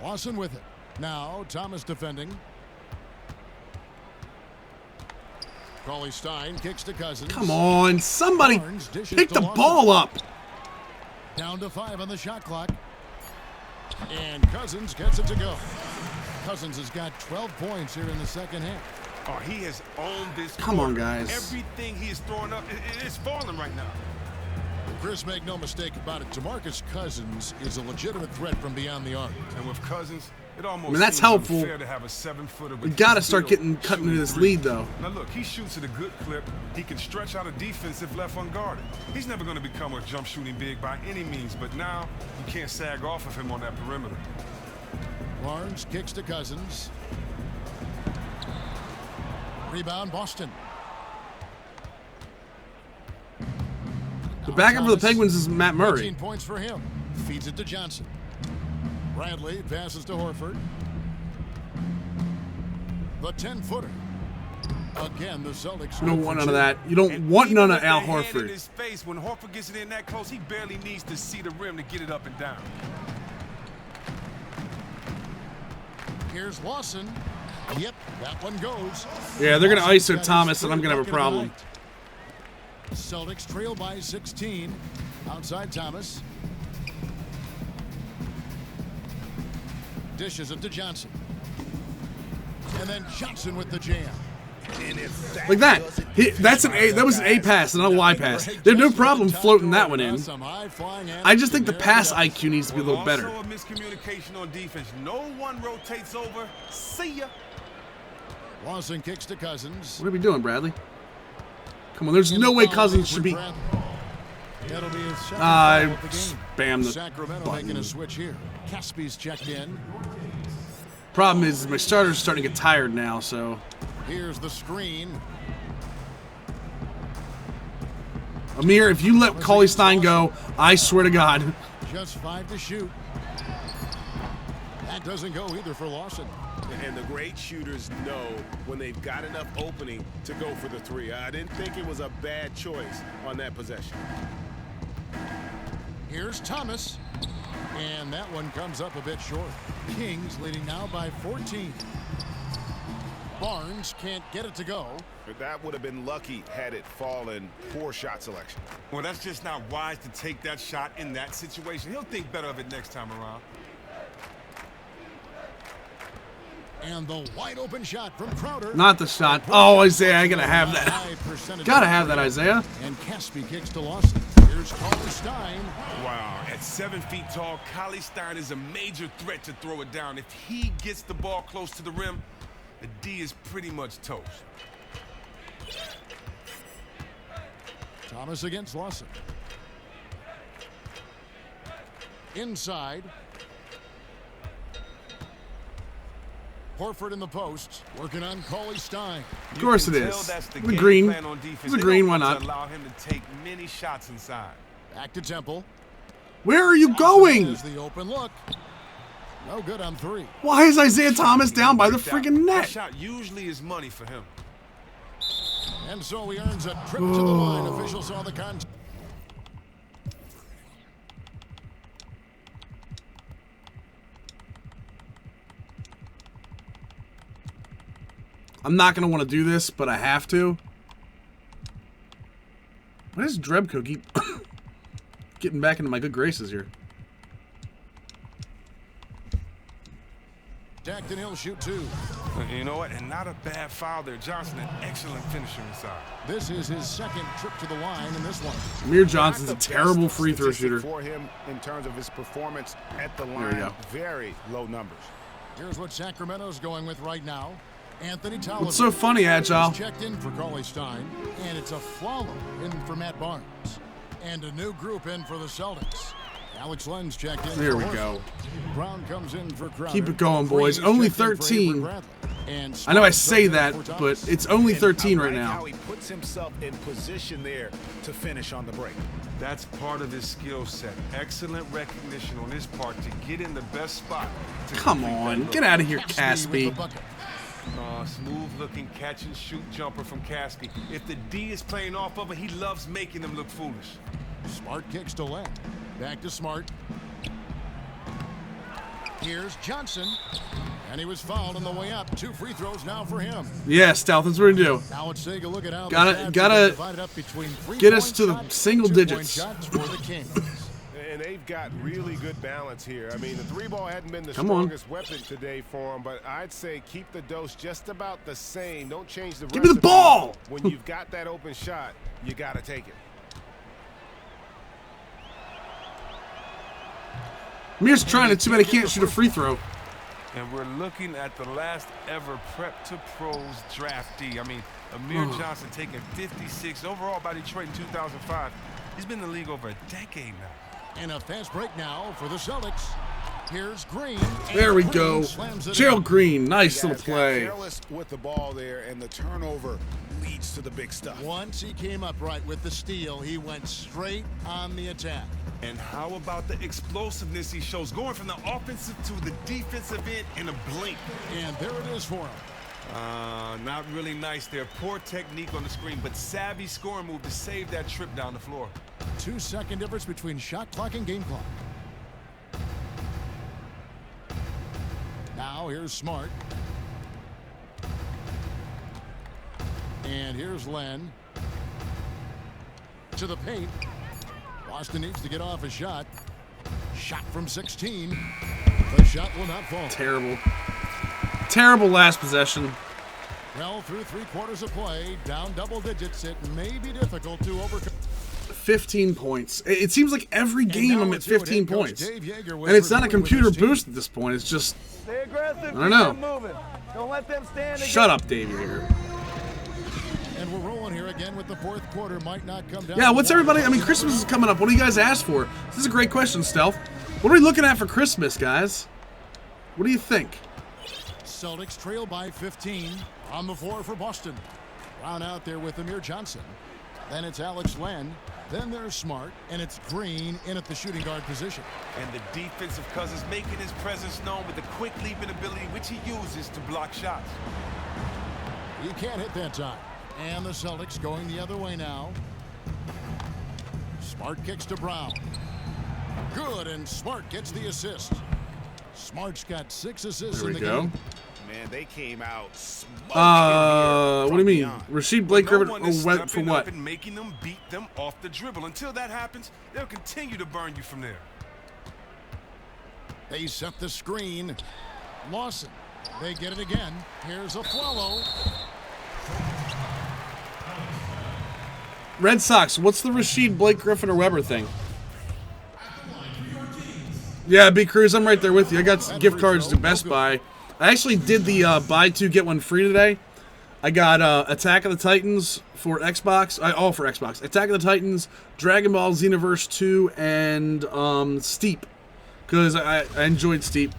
Lawson with it. Now Thomas defending. Paulie Stein kicks to Cousins. Come on, somebody pick the ball up. Down to 5 on the shot clock. And Cousins gets it to go. Cousins has got 12 points here in the 2nd half. Oh, he has owned this. Come on, guys. Everything he is throwing up, it's falling right now. Chris, make no mistake about it. DeMarcus Cousins is a legitimate threat from beyond the arc. And with Cousins, it almost that's seems helpful. unfair to have a 7-footer. We got to start cutting into this lead, though. Now look, he shoots at a good clip. He can stretch out a defense if left unguarded. He's never going to become a jump shooting big by any means, but now you can't sag off of him on that perimeter. Barnes kicks to Cousins. Rebound, Boston. The backup for the Penguins is Matt Murray. 14 points for him. Feeds it to Johnson. Bradley passes to Horford. The 10-footer. Again, the Celtics. You don't want none of that. You don't want none of Al Horford. His face, when Horford gets it in that close, he barely needs to see the rim to get it up and down. Here's Lawson. Yep, that one goes. Yeah, they're going to ISO Thomas, and I'm going to have a problem. Celtics trail by 16. Outside Thomas. Dishes it to Johnson. And then Johnson with the jam. Like that. That's an A. That was an A pass, not a Y pass. They have no problem floating that one in. I just think the pass IQ needs to be a little better. Also a miscommunication on defense. No one rotates over. See ya. Lawson kicks to Cousins. What are we doing, Bradley? Come on, there's no way Cousins should be. I spammed the Sacramento button. making a switch here. Caspi's checked in. Problem is my starter's starting to get tired now, so. Here's the screen. Amir, if you let Paulie Stein go, I swear to God. Just 5 to shoot. That doesn't go either for Lawson. And the great shooters know when they've got enough opening to go for the 3. I didn't think it was a bad choice on that possession. Here's Thomas. And that one comes up a bit short. Kings leading now by 14. Barnes can't get it to go. That would have been lucky had it fallen. Poor shot selection. Well, that's just not wise to take that shot in that situation. He'll think better of it next time around. And the wide open shot from Crowder. Not the shot. Oh, Isaiah, I gotta have that. Gotta have that, Isaiah. And Caspi kicks to Lawson. Here's Paulie Stein. Wow, at 7 feet tall, Paulie Stein is a major threat to throw it down. If he gets the ball close to the rim, the D is pretty much toast. Thomas against Lawson. Inside. Horford in the post, working on Paulie Stein. Of course it is. The green. The green, why not? Allow him to take many shots inside. Back to Temple. Where are you going? There's the open look. No good on 3. Why is Isaiah Thomas down by the freaking That net? shot usually is money for him. And so he earns a trip to the line. Officials saw the contest. I'm not going to want to do this, but I have to. Why does Drebko keep getting back into my good graces here? Jackson, he'll shoot 2. You know what? And not a bad foul there. Johnson, an excellent finisher inside. This is his second trip to the line in this one. Amir Johnson's a terrible free throw shooter. For him in terms of his performance at the There line, we go. very low numbers. Here's what Sacramento's going with right now. Anthony Tolliver. What's so funny, Agile? Checked in for Cauley Stein, and it's a Flalo in for Matt Barnes. And a new group in for the Celtics. Alex Len's checked in. There for we Horford. go. Brown comes in for Crowder. Keep it going, boys. Green is Only checked in for 13. Avery Bradley. And I know I Smart say comes in that, for but Thomas. it's only 13 right I like now. how he puts himself in position there to finish on the break. That's part of his skill set. Excellent recognition on his part to get in the best spot. Come on, get out of here, Cassidy with the Caspi. bucket. Smooth-looking catch-and-shoot jumper from Caspi. If the D is playing off of it, he loves making them look foolish. Smart kicks to Len. Back to Smart. Here's Johnson. And he was fouled on the way up. 2 free throws now for him. Yeah, Stealth, that's what we do. Now let's take a look at how Gotta- the Cavs gotta have divided up between get us 3-point to the shots, single 2-point digits. shots for the Kings. And they've got really good balance here. I mean, the 3-ball hadn't been the Come on. strongest weapon today for them, but I'd say keep the dose just about the same. Don't change the Give me the recipe. ball! When you've got that open shot, you got to take it. Amir's trying it too bad he can't shoot a free throw. And we're looking at the last ever Prep to Pros draftee. I mean, Amir Johnson taken 56 overall by Detroit in 2005. He's been in the league over a decade now. And a fast break now for the Celtics. Here's Green. There we Green go. slams it Gerald in. Green, nice Guys little got play. careless with the ball there, and the turnover leads to the big stuff. Once he came upright with the steal, he went straight on the attack. And how about the explosiveness he shows, going from the offensive to the defensive end in a blink. And there it is for him. Not really nice there. Poor technique on the screen, but savvy scoring move to save that trip down the floor. 2-second difference between shot clock and game clock. Now here's Smart. And here's Len. To the paint. Boston needs to get off a shot. Shot from 16. The shot will not fall. Terrible. Terrible last possession. Well, through 3 quarters of play, down double digits, it may be difficult to overcome. 15 points. It seems like every game I'm at 15 points. And it's not a computer boost at this point. It's just, Stay aggressive. I don't know. Keep them moving. Don't let them stand. Shut up, Dave Yeager. And we're rolling here again with the 4th quarter. Might not come down. Yeah, what's everybody? I mean, Christmas is coming up. What do you guys ask for? This is a great question, Stealth. What are we looking at for Christmas, guys? What do you think? Celtics trail by 15 on the floor for Boston. Brown out there with Amir Johnson. Then it's Alex Len. Then there's Smart, and it's Green in at the shooting guard position. And the defensive Cousins making his presence known with the quick leaping ability which he uses to block shots. He can't hit that time. And the Celtics going the other way now. Smart kicks to Brown. Good, and Smart gets the assist. Smart's got 6 assists There in we the go. game. Man, they came out smoking What do you mean? beyond. Rasheed Blake No Griffin one is for stepping what? up and making them beat them off the dribble. Until that happens, they'll continue to burn you from there. They set the screen. Lawson. They get it again. Here's a Flalo. Red Sox, what's the Rasheed Blake Griffin or Weber thing? Yeah, B. Cruz, I'm right there with you. I got gift cards to Best Buy. I actually did the buy 2 get 1 free today. I got Attack of the Titans for Xbox. All for Xbox. Attack of the Titans, Dragon Ball Xenoverse 2, and Steep. Because I enjoyed Steep.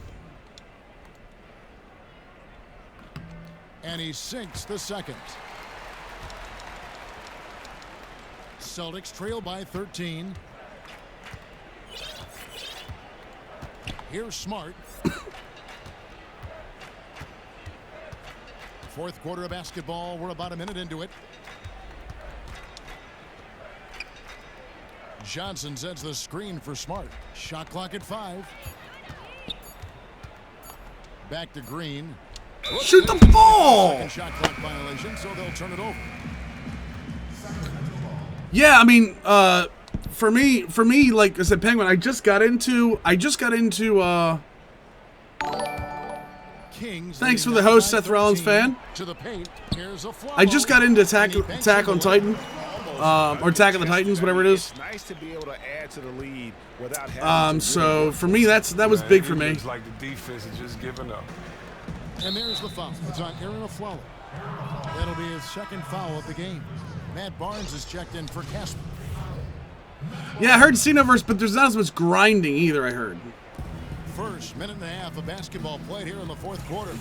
And he sinks the second. Celtics trail by 13. Here's Smart. 4th quarter of basketball. We're about a minute into it. Johnson sets the screen for Smart. Shot clock at 5. Back to Green. Shoot the ball! Second shot clock violation, so they'll turn it over. Yeah, I mean, for me, like I said, Penguin, I just got into Kings thanks for the host, Seth Rollins fan. To the paint. Here's a I just got into Attack on Titan, or Attack on the Titans, whatever it is. It's nice to be able to add to the lead without having to so for me, that was big for me. Looks like the defense is just giving up. And there's the foul. It's on Aaron Aflalo. That'll be his second foul of the game. Matt Barnes is checked in for Casper. Yeah, I heard Xenoverse, but there's not as much grinding either, I heard. First minute and a half of basketball played here in the fourth quarter.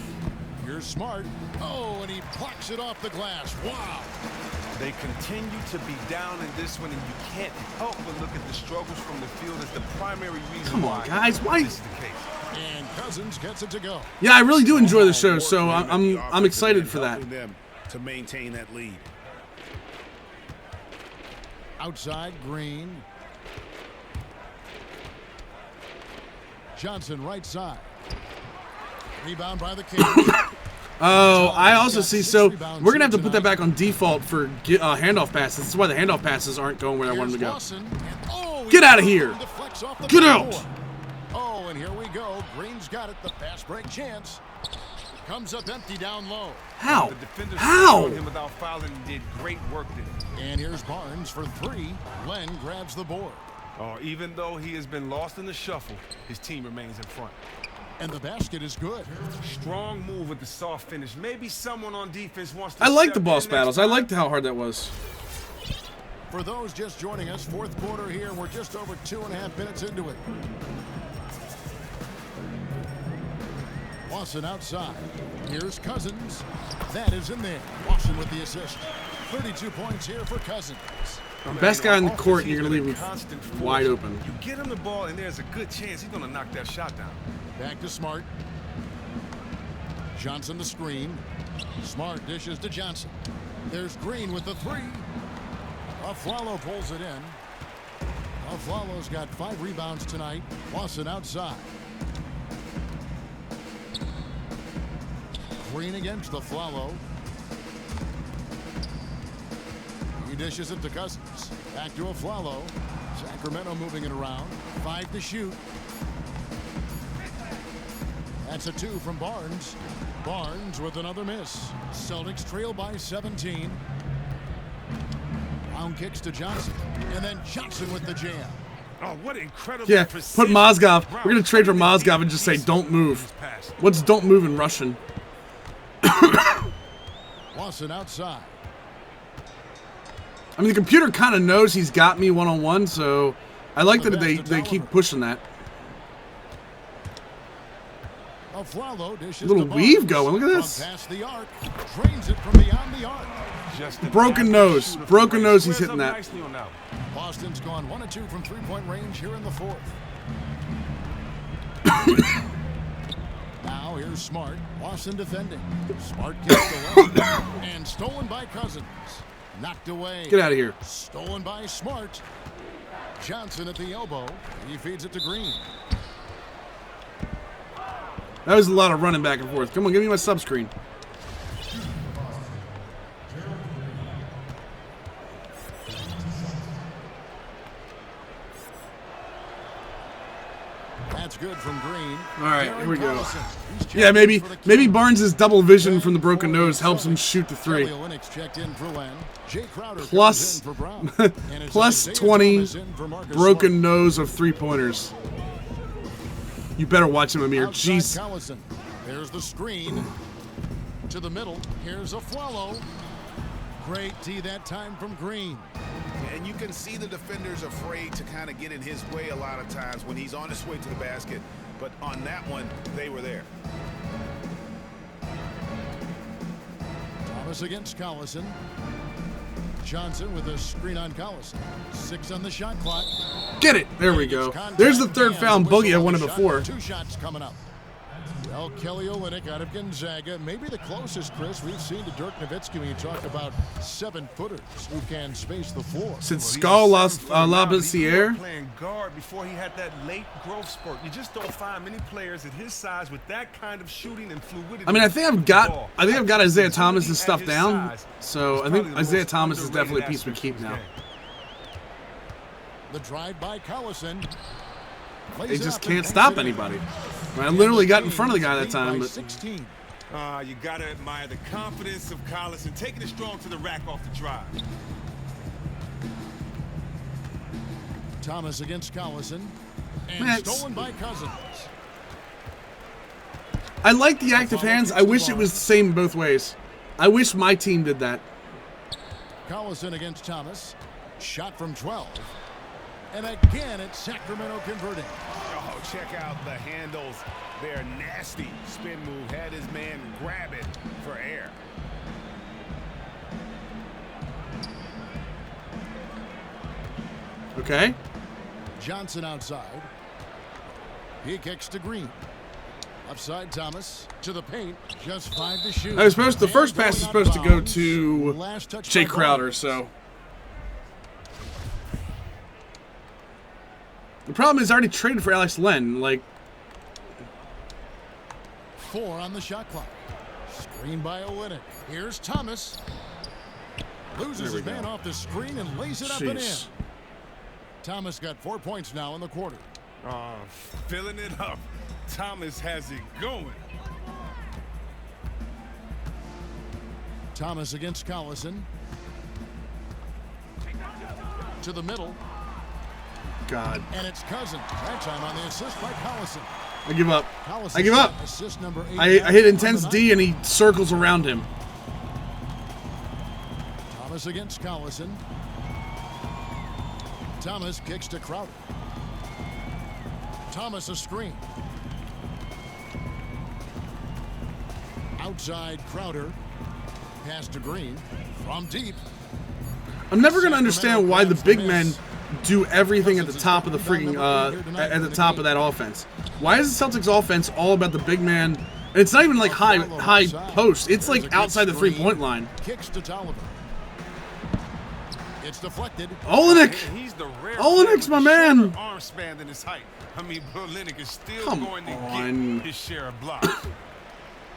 Here's Smart. Oh, and he plucks it off the glass. Wow. They continue to be down in this one, and you can't help but look at the struggles from the field as the primary reason Come on, guys, why? This is the case. And Cousins gets it to go. Yeah, I really do enjoy the show, so I'm excited for that. Them to maintain that lead. Outside, Green. Johnson right side. Rebound by the Kings. Oh, I also see. So we're going to have to put that back on default for handoff passes. This is why the handoff passes aren't going where I want them to go. Get out of here. Get out. Oh, and here we go. Green's got it. The fast break chance. Comes up empty down low. How? The defenders How? him without fouling and did great work there. And here's Barnes for three. Len grabs the board. Oh, even though he has been lost in the shuffle, his team remains in front. And the basket is good. Strong move with the soft finish. Maybe someone on defense wants to I like the step boss in battles. next I time. liked how hard that was. For those just joining us, fourth quarter here. We're just over 2.5 minutes into it. Lawson outside. Here's Cousins. That is in there. Lawson with the assist. 32 points here for Cousins. Best guy on the court, and you're going to leave him wide open. You get him the ball, and there's a good chance he's going to knock that shot down. Back to Smart. Johnson the screen. Smart dishes to Johnson. There's Green with the three. Aflalo pulls it in. Aflalo's got 5 rebounds tonight. Lawson outside. Green against Aflalo. He dishes it to Cousins. Back to Aflalo. Sacramento moving it around. 5 to shoot. That's a 2 from Barnes. Barnes with another miss. Celtics trail by 17. Round kicks to Johnson. And then Johnson with the jam. Oh, what incredible Yeah, precision. put Mozgov. We're going to trade for Mozgov and just say, don't move. What's don't move in Russian? Lawson outside. I mean, the computer kind of knows he's got me one-on-one, so I like that they keep pushing that. Aflalo dishes Little to weave Barnes. going. Look at this. Past the arc. Drains it from beyond the arc. Broken nose. Broken nose, he's hitting that. Boston's gone 1 of 2 from three-point range here in the fourth. Now here's Smart. Lawson defending. Smart gets the left. And stolen by Cousins. Knocked away. Get out of here. Stolen by Smart. Johnson at the elbow. He feeds it to Green. That was a lot of running back and forth. Come on, give me my sub screen. That's good from Green. All right, here we go. Yeah, maybe Barnes' double vision from the broken nose helps him shoot the three. Plus 20 broken nose of three-pointers. You better watch him, Amir. Jeez. There's the screen to the middle. Here's Aflalo. Great D that time from Green. And you can see the defenders afraid to kind of get in his way a lot of times when he's on his way to the basket. But on that one, they were there. Thomas against Collison. Johnson with a screen on Collison. 6 on the shot clock. Get it. There we go. There's the third foul. Boogie, I won it before. 2 shots coming up. Well, Kelly Olynyk out of Gonzaga, maybe the closest, Chris, we've seen to Dirk Nowitzki when you talk about 7-footers who can space the floor. Since Skal Labissiere. Playing guard before he had that late growth spurt. You just don't find many players at his size with that kind of shooting and fluidity. I mean, I think I've got Isaiah Thomas's stuff down. So I think Isaiah Thomas is definitely a piece we keep now. The drive by Collison. They just can't stop anybody. I literally got in front of the guy that time. But you got to admire the confidence of Collison, taking it strong to the rack off the drive. Thomas against Collison. And stolen by Cousins. I like the active hands. I wish it was the same both ways. I wish my team did that. Collison against Thomas. Shot from 12. And again, it's Sacramento converting. Oh, check out the handles. They're nasty. Spin move. Had his man grab it for air. Okay. Johnson outside. He kicks to Green. Upside Thomas to the paint. Just 5 to shoot. The first pass is supposed to go to Jay Crowder, so. The problem is I already traded for Alex Len. Like, 4 on the shot clock. Screen by Olynyk. Here's Thomas. Loses his man off the screen and lays it up and in. Thomas got 4 points now in the quarter. Filling it up. Thomas has it going. Thomas against Collison. To the middle. God. And it's Cousins. That time on the assist by Collison. I give up. Collison I give up. Assist number 8 I hit intense D and he circles around him. Thomas against Collison. Thomas kicks to Crowder. Thomas a screen. Outside Crowder. Pass to Green. From deep. I'm never going to understand why the big men do everything at the top of the freaking at the top of that offense. Why is the Celtics offense all about the big man? And it's not even like high post. It's like outside the 3-point line. Kicks to Tolliver. It's deflected. Olynyk. He's the rare Olynyk's my man. Arm span than his height. I mean, Olynyk is still going to get his share of blocks.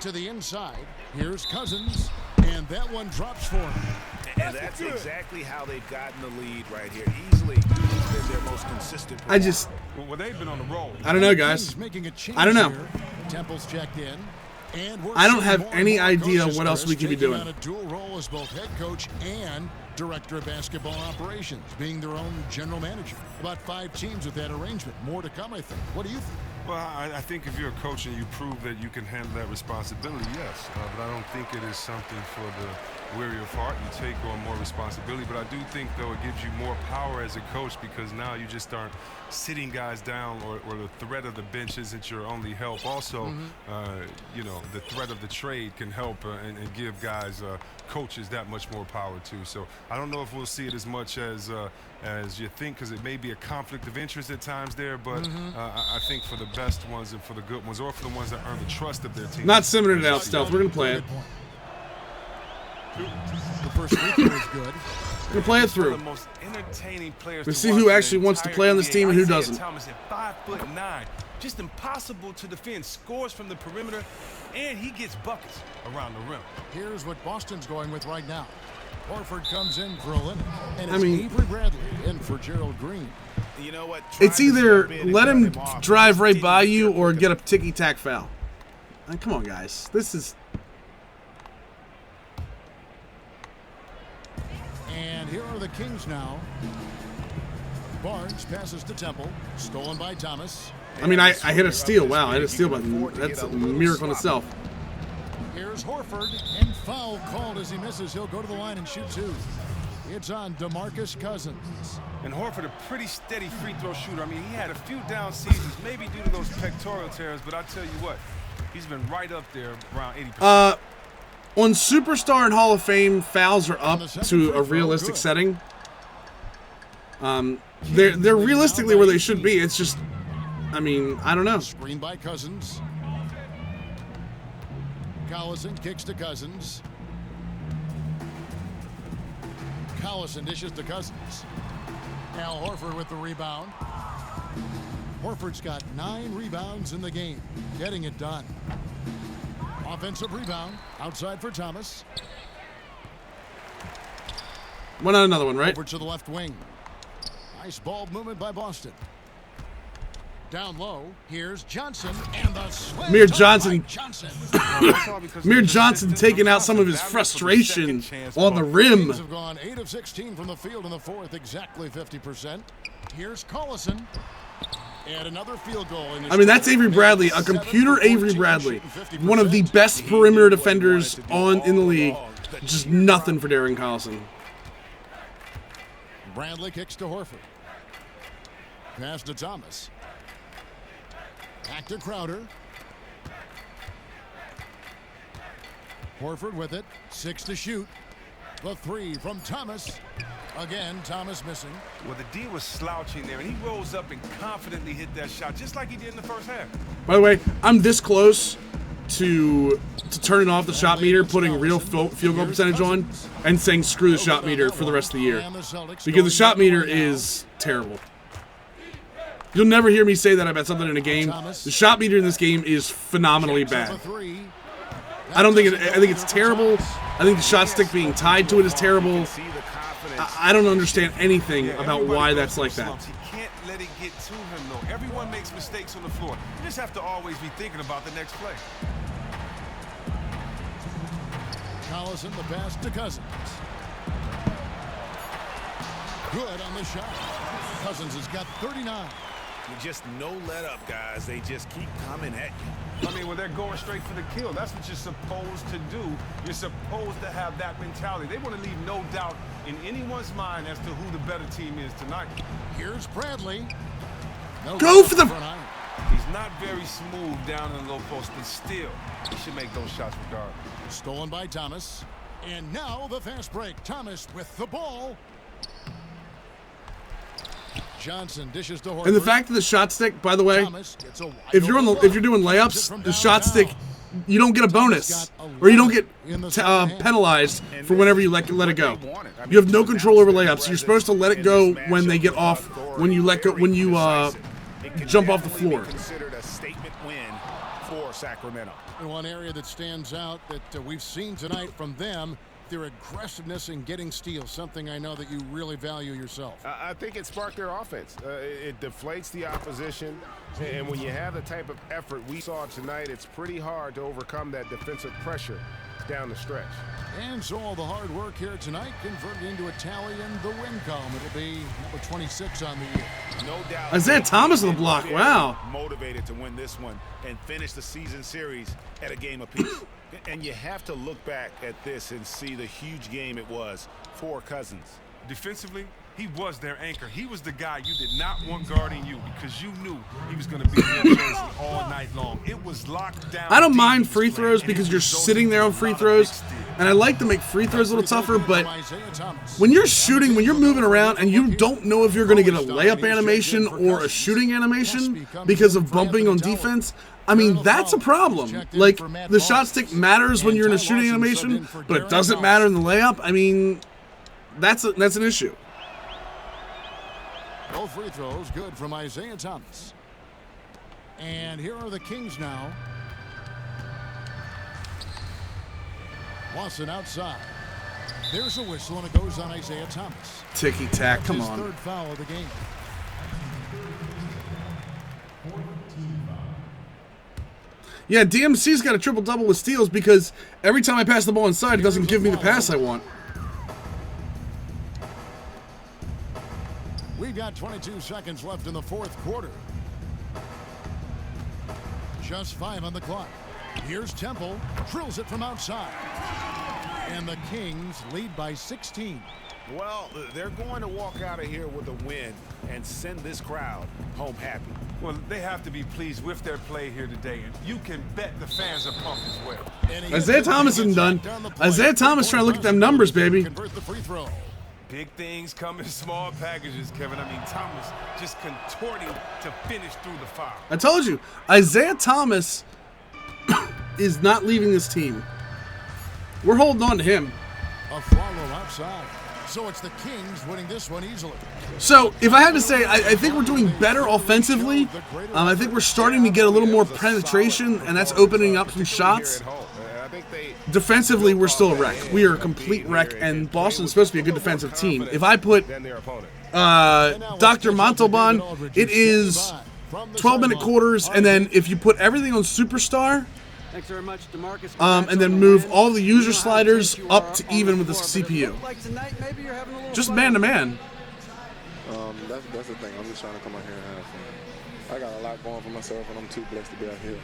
To the inside. Here's Cousins, and that one drops for him. And that's exactly how they've gotten the lead right here. Easily, he's been their most consistent player. Well, they've been on the roll. I don't know, guys. I don't know. Temple's checked in. And I don't have any idea what else we could be doing. A dual role as both head coach and director of basketball operations, being their own general manager. About 5 teams with that arrangement. More to come, I think. What do you think? Well, I think if you're a coach and you prove that you can handle that responsibility, yes. But I don't think it is something for the weary of heart. You take on more responsibility. But I do think, though, it gives you more power as a coach because now you just aren't sitting guys down or the threat of the bench isn't your only help. Also, you know, the threat of the trade can help and give guys, coaches that much more power, too. So I don't know if we'll see it as much as you think because it may be a conflict of interest at times there. But I think for the best ones and for the good ones or for the ones that earn the trust of their team. Not simmering it out, Stealth. We're going to play it. The first weekend was good. We're going to play it through. We see who actually wants to play on this team and who doesn't. Thomas at 5'9", just impossible to defend. Scores from the perimeter, and he gets buckets around the rim. Here's what Boston's going with right now. Horford comes in for Olynyk, and it's Avery Bradley in for Gerald Green. You know what? It's either let him drive right by you or get a ticky-tack foul. Come on, guys. This is... And here are the Kings now. Barnes passes to Temple. Stolen by Thomas. I mean, I hit a steal. Wow, I hit a steal button. That's a miracle in itself. Here's Horford, and foul called as he misses. He'll go to the line and shoot 2. It's on DeMarcus Cousins. And Horford, a pretty steady free throw shooter. I mean, he had a few down seasons, maybe due to those pectoral tears, but I tell you what, he's been right up there around 80%. On Superstar and Hall of Fame, fouls are up to a realistic setting. They're realistically where they should be. It's just, I mean, I don't know. Screen by Cousins. Collison kicks to Cousins. Collison dishes to Cousins. Al Horford with the rebound. Horford's got 9 rebounds in the game, getting it done. Offensive rebound outside for Thomas. Why not another one, right? Over to the left wing. Nice ball movement by Boston. Down low, here's Johnson and the swing. Amir Johnson. Amir Johnson taking out some of his frustration on the rim. Have gone 8 of 16 from the field in the fourth, exactly 50%. Here's Collison. And another field goal. I mean, that's Avery Bradley, a computer Avery Bradley, one of the best perimeter defenders in the league. Just nothing for Darren Collison. Bradley kicks to Horford. Pass to Thomas. Back to Crowder. Horford with it. 6 to shoot. The 3 from Thomas. Again, Thomas missing. Well, the D was slouching there, and he rose up and confidently hit that shot, just like he did in the first half. By the way, I'm this close to turning off the shot meter, putting real field goal percentage on, and saying screw the shot meter for the rest of the year. Because the shot meter is terrible. You'll never hear me say that about something in a game. The shot meter in this game is phenomenally bad. I think it's terrible. I think the shot stick being tied to it is terrible. I don't understand anything about why that's like that. He can't let it get to him, though. Everyone makes mistakes on the floor. You just have to always be thinking about the next play. Collison, the pass to Cousins. Good on the shot. Cousins has got 39. Just no let up, guys. They just keep coming at you. I mean, when they're going straight for the kill, that's what you're supposed to do. You're supposed to have that mentality. They want to leave no doubt in anyone's mind as to who the better team is tonight. Here's Bradley. Go for the... He's not very smooth down in the low post, but still, he should make those shots regardless. Stolen by Thomas. And now the fast break. Thomas with the ball. Johnson dishes to Horford. And the fact that the shot stick, by the way, if you're doing layups, the shot stick, you don't get a bonus, or you don't get penalized for whenever you let it go. You have no control over layups. You're supposed to let it go when they get off, when you jump off the floor. Considered a statement win for Sacramento. And one area that stands out that we've seen tonight from them, their aggressiveness in getting steals, something I know that you really value yourself. I think it sparked their offense. It deflates the opposition, and when you have the type of effort we saw tonight, it's pretty hard to overcome that defensive pressure down the stretch. And so all the hard work here tonight converted into a tally in the win column. It'll be number 26 on the year. No doubt. Isaiah Thomas on the block. Wow. Motivated to win this one and finish the season series at a game apiece. And you have to look back at this and see the huge game it was for Cousins. Defensively, he was their anchor. He was the guy you did not want guarding you because you knew he was going to be in your jersey all night long. It was locked down. I don't mind free throws because you're sitting there on free throws, and I like to make free throws a little tougher, but when you're shooting, when you're moving around and you don't know if you're going to get a layup animation or a shooting animation because of bumping on defense, I mean, that's a problem. Like, the shot stick matters when you're in a shooting animation, but it doesn't matter in the layup. I mean, that's an issue. Both free throws good from Isaiah Thomas. And here are the Kings now. Watson outside. There's a whistle, and it goes on Isaiah Thomas. Ticky-tack, come on. Third foul of the game. Yeah, DMC's got a triple-double with steals because every time I pass the ball inside, it doesn't give me the pass I want. We've got 22 seconds left in the fourth quarter. Just 5 on the clock. Here's Temple. Drills it from outside. And the Kings lead by 16. Well, they're going to walk out of here with a win and send this crowd home happy. Well, they have to be pleased with their play here today, and you can bet the fans are pumped as well. Isaiah Thomas isn't done. Isaiah Thomas trying to look at them numbers, baby. Convert the free throw. Big things come in small packages, Kevin. I mean, Thomas just contorting to finish through the foul. I told you, Isaiah Thomas is not leaving this team. We're holding on to him. A follow outside. So it's the Kings winning this one easily. So, if I had to say, I think we're doing better offensively. I think we're starting to get a little more penetration, and that's opening up some shots. Defensively, we're still a wreck. We are a complete wreck, and Boston's supposed to be a good defensive team. If I put Dr. Montalban, it is 12-minute quarters, and then if you put everything on Superstar, Thanks very much, DeMarcus. and then move all the user sliders up to even with the CPU. Just man-to-man. That's the thing. I'm just trying to come out here and have fun. I got a lot going for myself, and I'm too blessed to be out here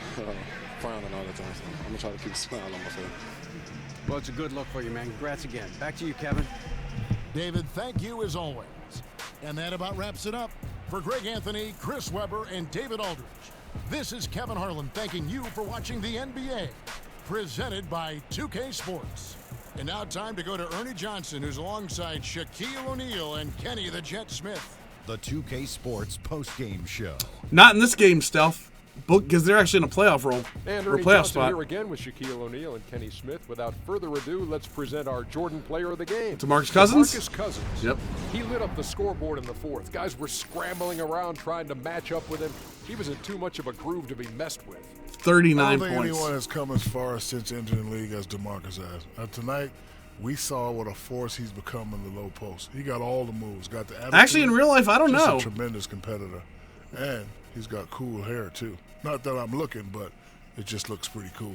frowning all the time. So I'm going to try to keep a smile on my face. Well, it's a good look for you, man. Congrats again. Back to you, Kevin. David, thank you as always. And that about wraps it up. For Greg Anthony, Chris Webber, and David Aldridge, this is Kevin Harlan thanking you for watching the NBA, presented by 2K Sports. And now time to go to Ernie Johnson, who's alongside Shaquille O'Neal and Kenny the Jet Smith. The 2K Sports post-game show. Not in this game, Stealth, because they're actually in a playoff role. And or Ernie playoff Johnson spot. here again with Shaquille O'Neal and Kenny Smith. Without further ado, let's present our Jordan player of the game. DeMarcus Cousins? DeMarcus Cousins. Yep. He lit up the scoreboard in the fourth. Guys were scrambling around trying to match up with him. He was in too much of a groove to be messed with. 39 I don't think points. anyone has come as far since entering the league as DeMarcus has. Tonight, we saw what a force he's become in the low post. He got all the moves, got the attitude. Actually, in real life, I don't Just know. A tremendous competitor, and he's got cool hair too. Not that I'm looking, but it just looks pretty cool.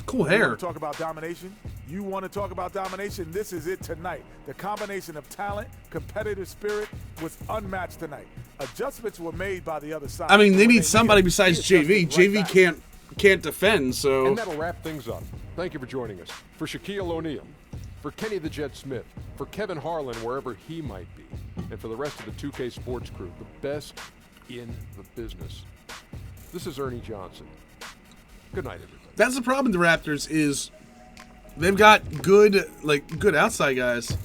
Cool You hair. want to talk about domination? You want to talk about domination? This is it tonight. The combination of talent, competitive spirit was unmatched tonight. Adjustments were made by the other side. I mean, they When need somebody besides JV. JV can't defend, so. And that'll wrap things up. Thank you for joining us. For Shaquille O'Neal, for Kenny the Jet Smith, for Kevin Harlan, wherever he might be, and for the rest of the 2K Sports crew, the best in the business. This is Ernie Johnson. Good night, everybody. That's the problem with the Raptors is they've got good outside guys.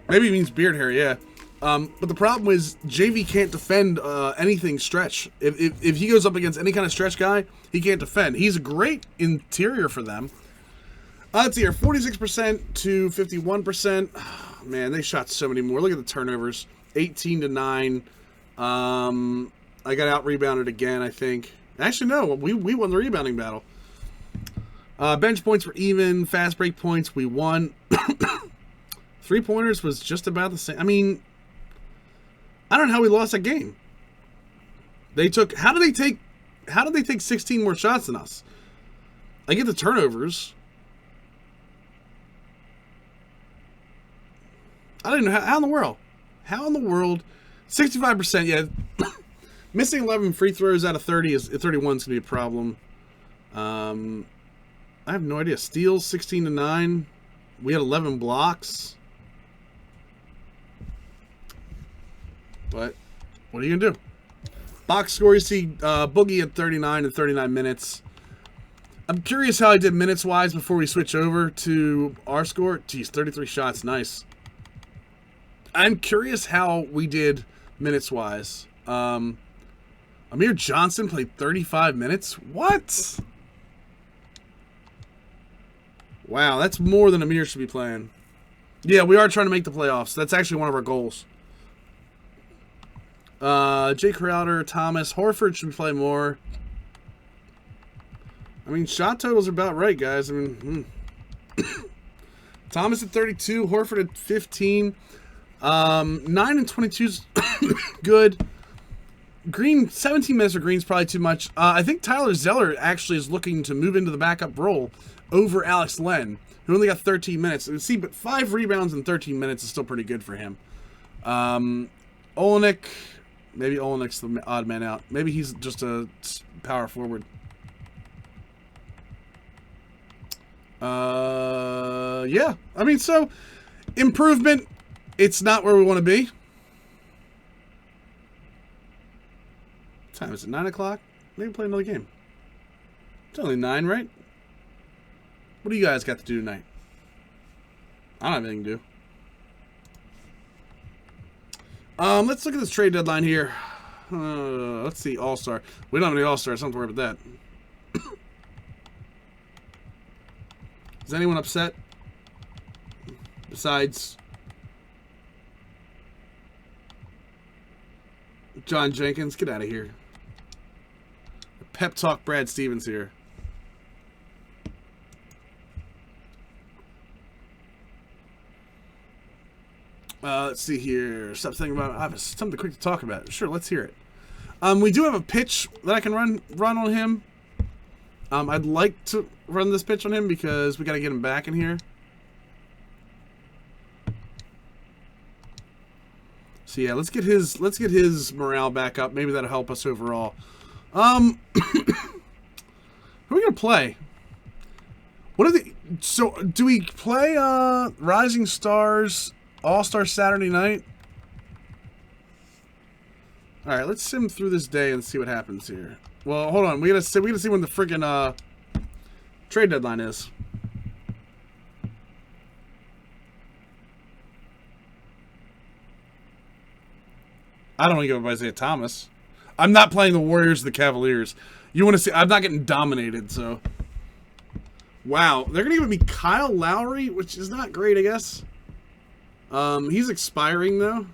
Maybe it means beard hair, yeah. But the problem is JV can't defend anything stretch. If he goes up against any kind of stretch guy, he can't defend. He's a great interior for them. Let's see here, 46% to 51%. Oh, man, they shot so many more. Look at the turnovers. 18-9. I got out-rebounded again, I think. Actually, no, we won the rebounding battle. Bench points were even. Fast break points, we won. Three-pointers was just about the same. I mean, I don't know how we lost that game. How did they take 16 more shots than us? I get the turnovers. I don't know how in the world. How in the world? 65%, yeah. Missing 11 free throws out of 31 is going to be a problem. I have no idea. Steals 16-9. We had 11 blocks. But what are you going to do? Box score, you see Boogie at 39 in 39 minutes. I'm curious how I did minutes-wise before we switch over to our score. Geez, 33 shots. Nice. I'm curious how we did minutes-wise. Amir Johnson played 35 minutes? What? Wow, that's more than Amir should be playing. Yeah, we are trying to make the playoffs. That's actually one of our goals. Jay Crowder, Thomas, Horford should play more. I mean, shot totals are about right, guys. I mean, Thomas at 32, Horford at 15. 9 and 22 is good. Green, 17 minutes for Green's probably too much. I think Tyler Zeller actually is looking to move into the backup role over Alex Len, who only got 13 minutes. See, but 5 rebounds in 13 minutes is still pretty good for him. Olenek, maybe Olenek's the odd man out. Maybe he's just a power forward. Yeah. I mean, so, improvement. It's not where we want to be. What time is it? 9 o'clock? Maybe play another game. It's only 9, right? What do you guys got to do tonight? I don't have anything to do. Let's look at this trade deadline here. Let's see, All-Star. We don't have any All-Stars. Don't have to worry about that. Is anyone upset? Besides John Jenkins, get out of here. Pep talk Brad Stevens here. Let's see here. Stop thinking about it. I have something quick to talk about. Sure, let's hear it. We do have a pitch that I can run on him. I'd like to run this pitch on him because we got to get him back in here. So yeah, let's get his morale back up. Maybe that'll help us overall. Who are we gonna play? What are the? So do we play Rising Stars All-Star Saturday night? All right, let's sim through this day and see what happens here. Well, hold on. We gotta see when the friggin' trade deadline is. I don't want to go with Isaiah Thomas. I'm not playing the Warriors or the Cavaliers. You want to see? I'm not getting dominated, so. Wow, they're gonna give me Kyle Lowry, which is not great, I guess. He's expiring though.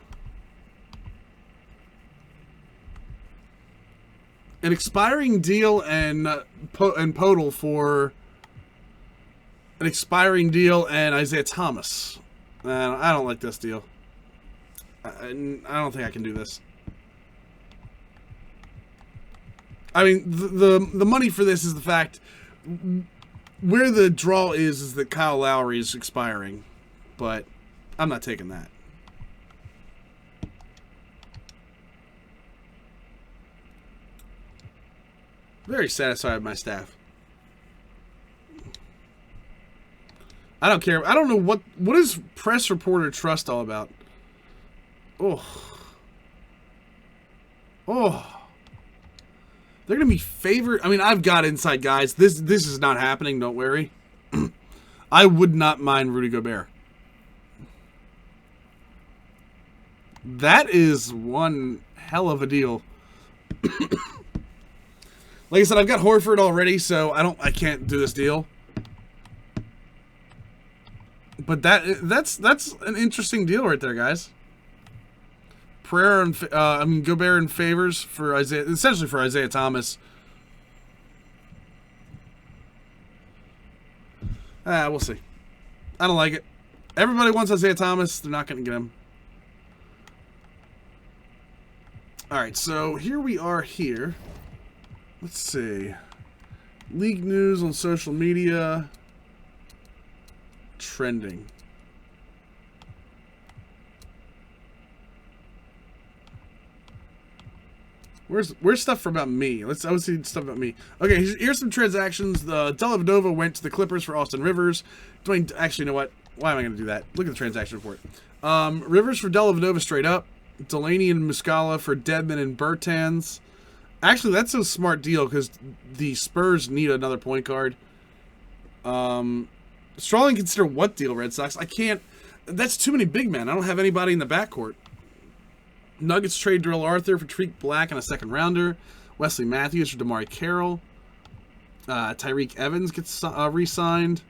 An expiring deal and Podol for an expiring deal and Isaiah Thomas. I don't like this deal. I don't think I can do this. I mean, the money for this is the fact where the draw is that Kyle Lowry is expiring, but I'm not taking that. Very satisfied with my staff. I don't care. I don't know what is press reporter trust all about. Oh. They're gonna be favored. I mean, I've got inside guys. This is not happening. Don't worry. I would not mind Rudy Gobert. That is one hell of a deal. Like I said, I've got Horford already, so I can't do this deal. But that's an interesting deal right there, guys. Prayer and Gobert in favors for essentially for Isaiah Thomas. We'll see. I don't like it. Everybody wants Isaiah Thomas. They're not going to get him. All right, so here we are here. Let's see. League news on social media. Trending. Where's stuff about me? I would see stuff about me. Okay, here's some transactions. The Dellavedova went to the Clippers for Austin Rivers. Dwayne, actually, you know what? Why am I going to do that? Look at the transaction report. Rivers for Dellavedova straight up. Delaney and Muscala for Dedmon and Bertans. Actually, that's a smart deal because the Spurs need another point guard. Strongly consider what deal, Red Sox? I can't. That's too many big men. I don't have anybody in the backcourt. Nuggets trade Darrell Arthur for Tariq Black and a second rounder. Wesley Matthews for DeMar Carroll. Tyreek Evans gets re-signed.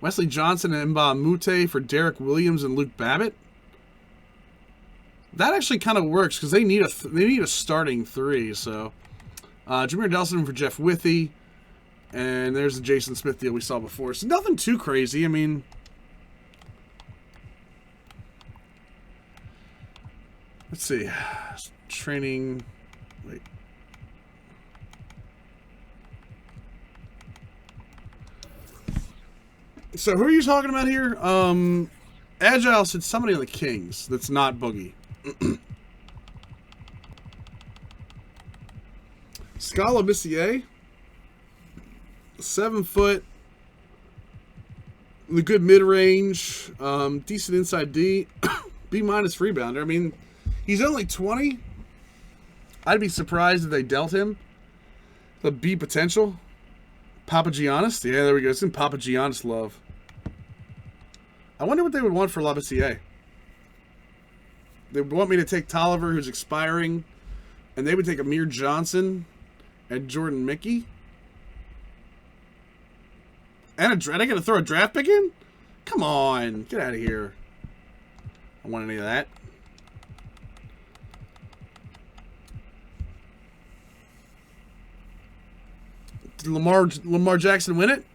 Wesley Johnson and Mba Mute for Derek Williams and Luke Babbitt. That actually kind of works because they need a starting three. So, Jameer Nelson for Jeff Withey, and there's the Jason Smith deal we saw before. So nothing too crazy. I mean, let's see, training. Wait. So who are you talking about here? Agile said somebody on the Kings. That's not Boogie. Scala Bissier, 7 foot, the good mid range, decent inside D, B- rebounder. I mean, he's only 20. I'd be surprised if they dealt him the B potential. Papagiannis, yeah, there we go. It's in Papagiannis love. I wonder what they would want for Labissiere. They would want me to take Tolliver, who's expiring, and they would take Amir Johnson and Jordan Mickey. And I got to throw a draft pick in? Come on. Get out of here. I don't want any of that. Did Lamar Jackson win it?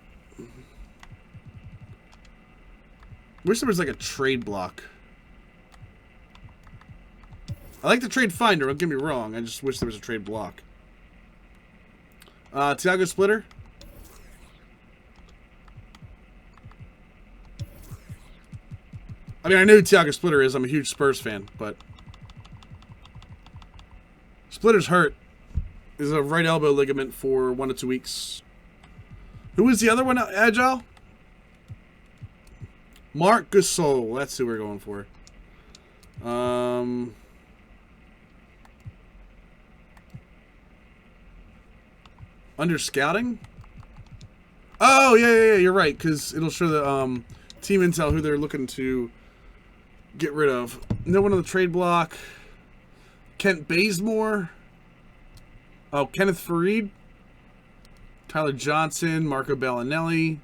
Wish there was like a trade block. I like the trade finder, don't get me wrong. I just wish there was a trade block. Thiago Splitter. I mean, I know who Thiago Splitter is. I'm a huge Spurs fan, but Splitter's hurt. Is a right elbow ligament for 1 to 2 weeks. Who is the other one? Agile? Marc Gasol. That's who we're going for. Under scouting? Oh, yeah, you're right, because it'll show the team intel who they're looking to get rid of. No one on the trade block. Kent Bazemore. Oh, Kenneth Faried. Tyler Johnson. Marco Bellinelli.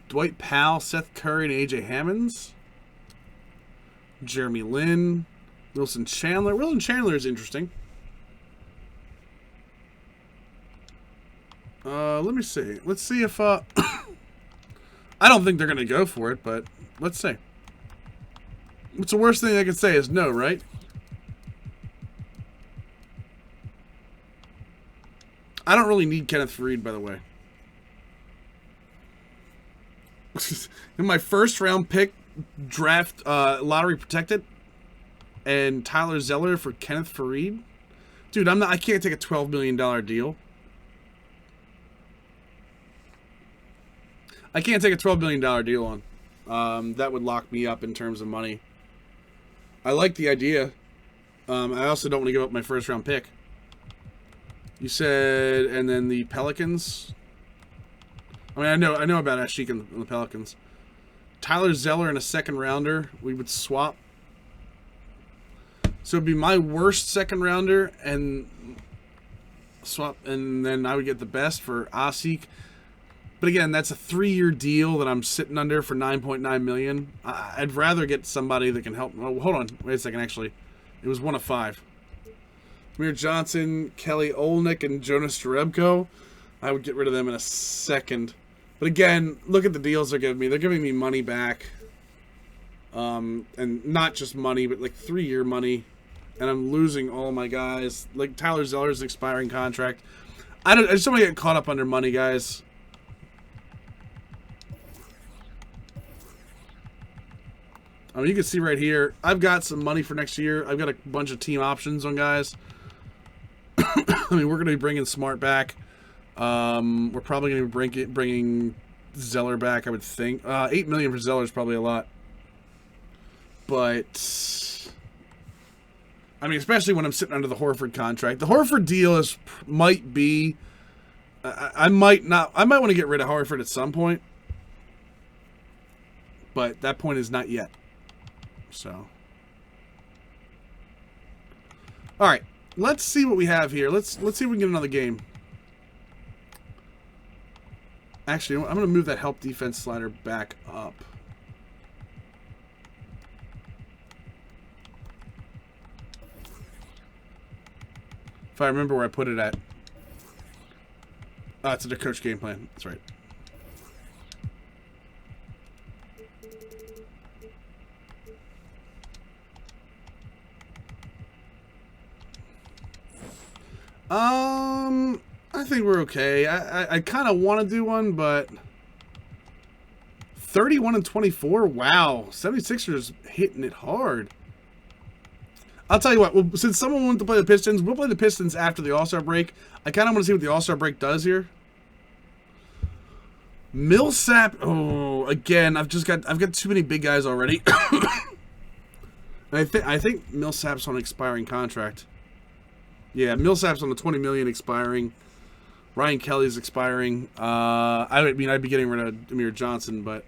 Dwight Powell. Seth Curry and AJ Hammonds. Jeremy Lin. Wilson Chandler. Wilson Chandler is interesting. Let me see. Let's see if, I don't think they're going to go for it, but let's see. What's the worst thing I can say is no, right? I don't really need Kenneth Faried, by the way. In my first round pick, draft, lottery protected, and Tyler Zeller for Kenneth Faried. Dude, I can't take a $12 million deal. I can't take a $12 million deal on. That would lock me up in terms of money. I like the idea. I also don't want to give up my first round pick. You said, and then the Pelicans. I mean, I know about Ashik and the Pelicans. Tyler Zeller and a second rounder. We would swap. So it'd be my worst second rounder and swap, and then I would get the best for Asik. But again, that's a 3-year deal that I'm sitting under for $9.9 million. I'd rather get somebody that can help. Oh, hold on, wait a second. Actually, it was 1 of 5. Amir Johnson, Kelly Olynyk, and Jonas Jerebko. I would get rid of them in a second. But again, look at the deals they're giving me. They're giving me money back, and not just money, but like 3-year money. And I'm losing all my guys. Like Tyler Zeller's expiring contract. I just don't want to get caught up under money, guys. I mean, you can see right here, I've got some money for next year. I've got a bunch of team options on guys. I mean, we're going to be bringing Smart back. We're probably going to be bringing Zeller back, I would think. $8 million for Zeller is probably a lot. But, I mean, especially when I'm sitting under the Horford contract. The Horford deal might be, I might want to get rid of Horford at some point. But that point is not yet. So, all right, let's see what we have here. Let's see if we can get another game. Actually, I'm going to move that help defense slider back up. If I remember where I put it at. It's in the coach game plan. That's right. I think we're okay. I kind of want to do one, but 31-24. Wow, 76ers hitting it hard. I'll tell you what. Well, since someone wanted to play the Pistons, we'll play the Pistons after the All-Star break. I kind of want to see what the All-Star break does here. Millsap. Oh, again, I've got too many big guys already. I think Millsap's on an expiring contract. Yeah, Millsap's on the $20 million expiring. Ryan Kelly's expiring. I mean, I'd be getting rid of Amir Johnson, but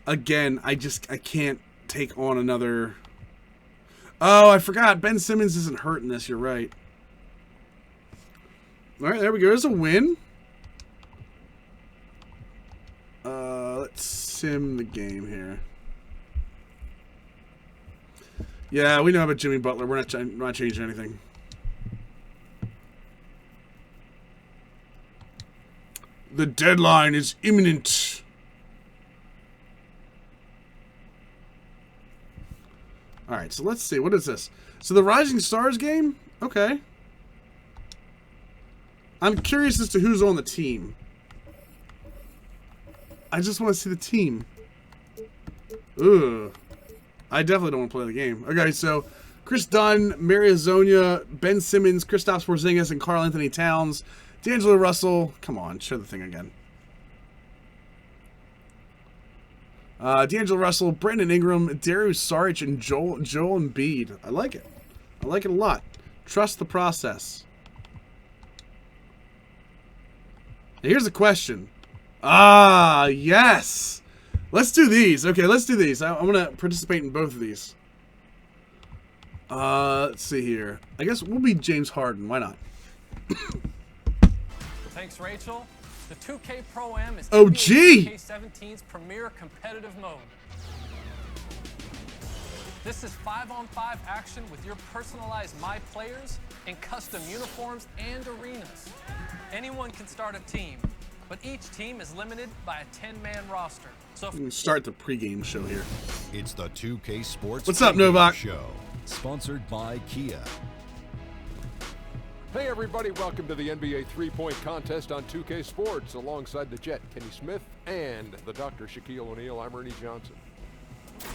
again, I can't take on another. Oh, I forgot. Ben Simmons isn't hurt in this. You're right. All right, there we go. There's a win. Let's sim the game here. Yeah, we know about Jimmy Butler. We're not changing anything. The deadline is imminent. All right, so let's see. What is this? So the Rising Stars game? Okay. I'm curious as to who's on the team. I just want to see the team. Ugh. I definitely don't want to play the game. Okay, so Chris Dunn, Mario Zonia, Ben Simmons, Kristaps Porzingis, and Karl Anthony Towns. D'Angelo Russell. Come on, show the thing again. D'Angelo Russell, Brandon Ingram, Darius Saric, and Joel Embiid. I like it. I like it a lot. Trust the process. Now here's the question. Ah, yes. Let's do these. Okay, let's do these. I'm going to participate in both of these. Let's see here. I guess we'll be James Harden. Why not? Thanks, Rachel. The 2K Pro M is OG 2K17's premier competitive mode. This is 5-on-5 action with your personalized My Players in custom uniforms and arenas. Anyone can start a team, but each team is limited by a 10-man roster. So we can start the pregame show here. It's the 2K Sports What's up, Novak? Show, sponsored by Kia. Hey everybody, welcome to the NBA three-point contest on 2K Sports. Alongside the Jet, Kenny Smith, and the Dr. Shaquille O'Neal, I'm Ernie Johnson.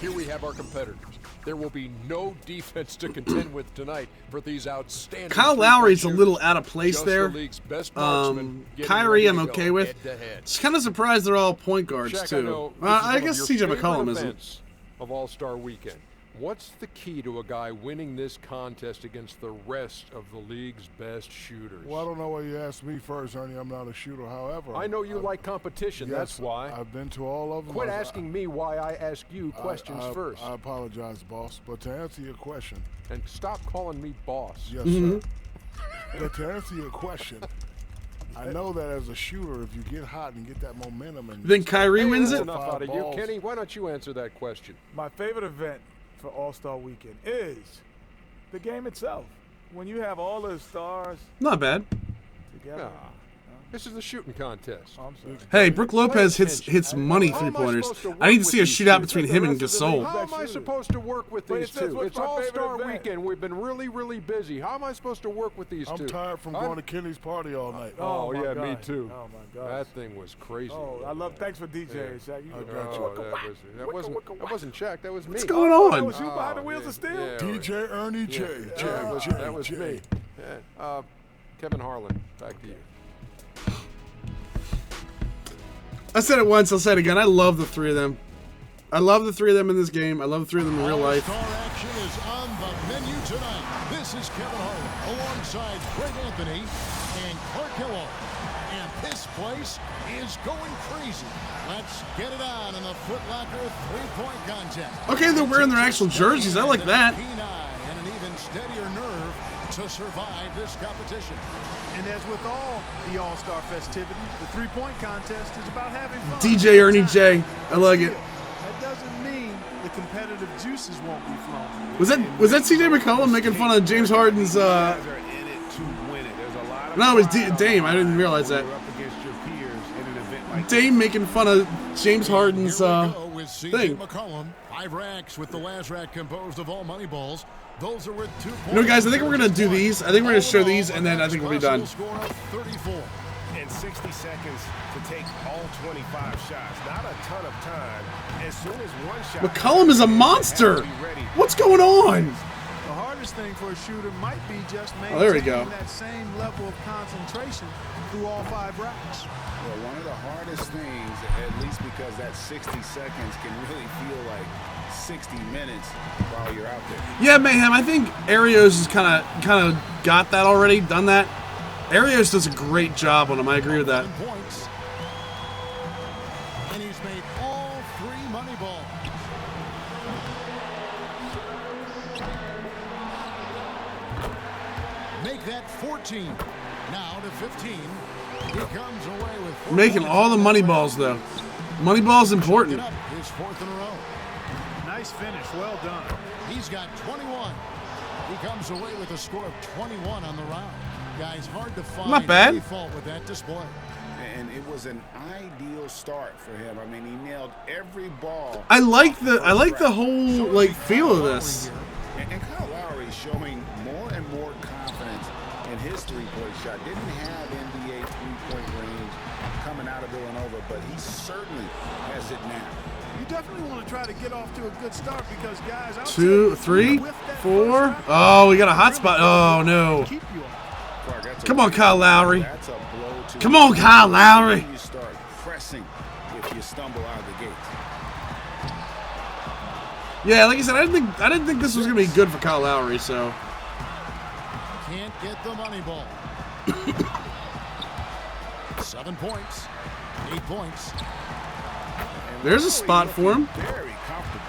Here we have our competitors. There will be no defense to contend with tonight for these outstanding. Kyle Lowry's a little out of place there. Kyrie I'm okay with. Just kind of surprised they're all point guards Shaq, too. I guess CJ McCollum isn't. Of All-Star Weekend. What's the key to a guy winning this contest against the rest of the league's best shooters? Well, I don't know why you asked me first, Ernie. I'm not a shooter. However, I know you like competition. Yes, that's why. I've been to all of them. Quit asking me why I ask you questions first. I apologize, boss. But to answer your question. And stop calling me boss. Yes, sir. But to answer your question, I know that as a shooter, if you get hot and get that momentum. And then Kyrie wins it? Enough out of you. Kenny, why don't you answer that question? My favorite event for All-Star Weekend is the game itself. When you have all those stars not bad together. No. This is the shooting contest. Oh, I'm sorry. Hey, Brook Lopez hits money three-pointers. I need to see a shootout between him and Gasol. How am I supposed to work with these two? It's All-Star Weekend. We've been really, really busy. How am I supposed to work with these two? I'm tired from going to Kenny's party all night. Oh yeah, God. me too. Oh my God. That thing was crazy. Oh, I love. Thanks for DJing, Shaq. That wasn't Shaq. That was me. What's going on? That was you behind the wheels of steel. Yeah, DJ Ernie J. That was me. Yeah. Kevin Harlan, back to you. I said it once, I'll say it again. I love the three of them. I love the three of them in this game. I love the three of them in real life. All-star action is on the menu tonight. This is Kevin Harlan alongside Greg Anthony and Clark Hill. And this place is going crazy. Let's get it on in the Foot Locker three-point contest. Okay, they're wearing their actual jerseys. I like that. And an even steadier nerve to survive this competition. And as with all the All-Star festivities, the three-point contest is about having fun. DJ Ernie J. I like it. That doesn't mean the competitive juices won't be flowing. Was that CJ McCollum making fun of James Harden's No, it was Dame. I didn't realize that. Dame making fun of James Harden's thing. McCollum, 5 racks with the last rack composed of all money balls. Those are worth 2 points. You know, guys, I think we're going to do these. I think we're going to show these, and then I think we'll be done. 34. And 60 seconds to take all 25 shots. Not a ton of time. As soon as one shot... McCollum is a monster. What's going on? The hardest thing for a shooter might be just there we go. maintaining that same level of concentration through all 5 racks. Well, one of the hardest things, at least because that 60 seconds can really feel like 60 minutes while you're out there. Yeah, Mayhem, I think Arios has kind of got that already, done that. Arios does a great job on him. I agree with that. Points. And he's made all 3 money balls. Make that 14. Now to 15. He comes away with 4 Making points. all the money balls, though. Money ball's important. His 4th in a row. Nice finish. Well done. He's got 21. He comes away with a score of 21 on the round. Guys, hard to find Not bad. any fault with that display. And it was an ideal start for him. I mean, he nailed every ball. I like the whole like feel of this. And Kyle Lowry is showing more and more confidence in his three-point shot. Didn't have NBA three-point range coming out of Villanova, but he certainly has it now. You definitely want to try to get off to a good start because, guys, 2, 3, 4. Oh, we got a hot spot. Oh no! Come on, Kyle Lowry. Come on, Kyle Lowry. You start pressing if you stumble out of the gate. Yeah, like I said, I didn't think this was gonna be good for Kyle Lowry. So Can't get the money ball. 7 points. 8 points. there's a spot for him. Very comfortable.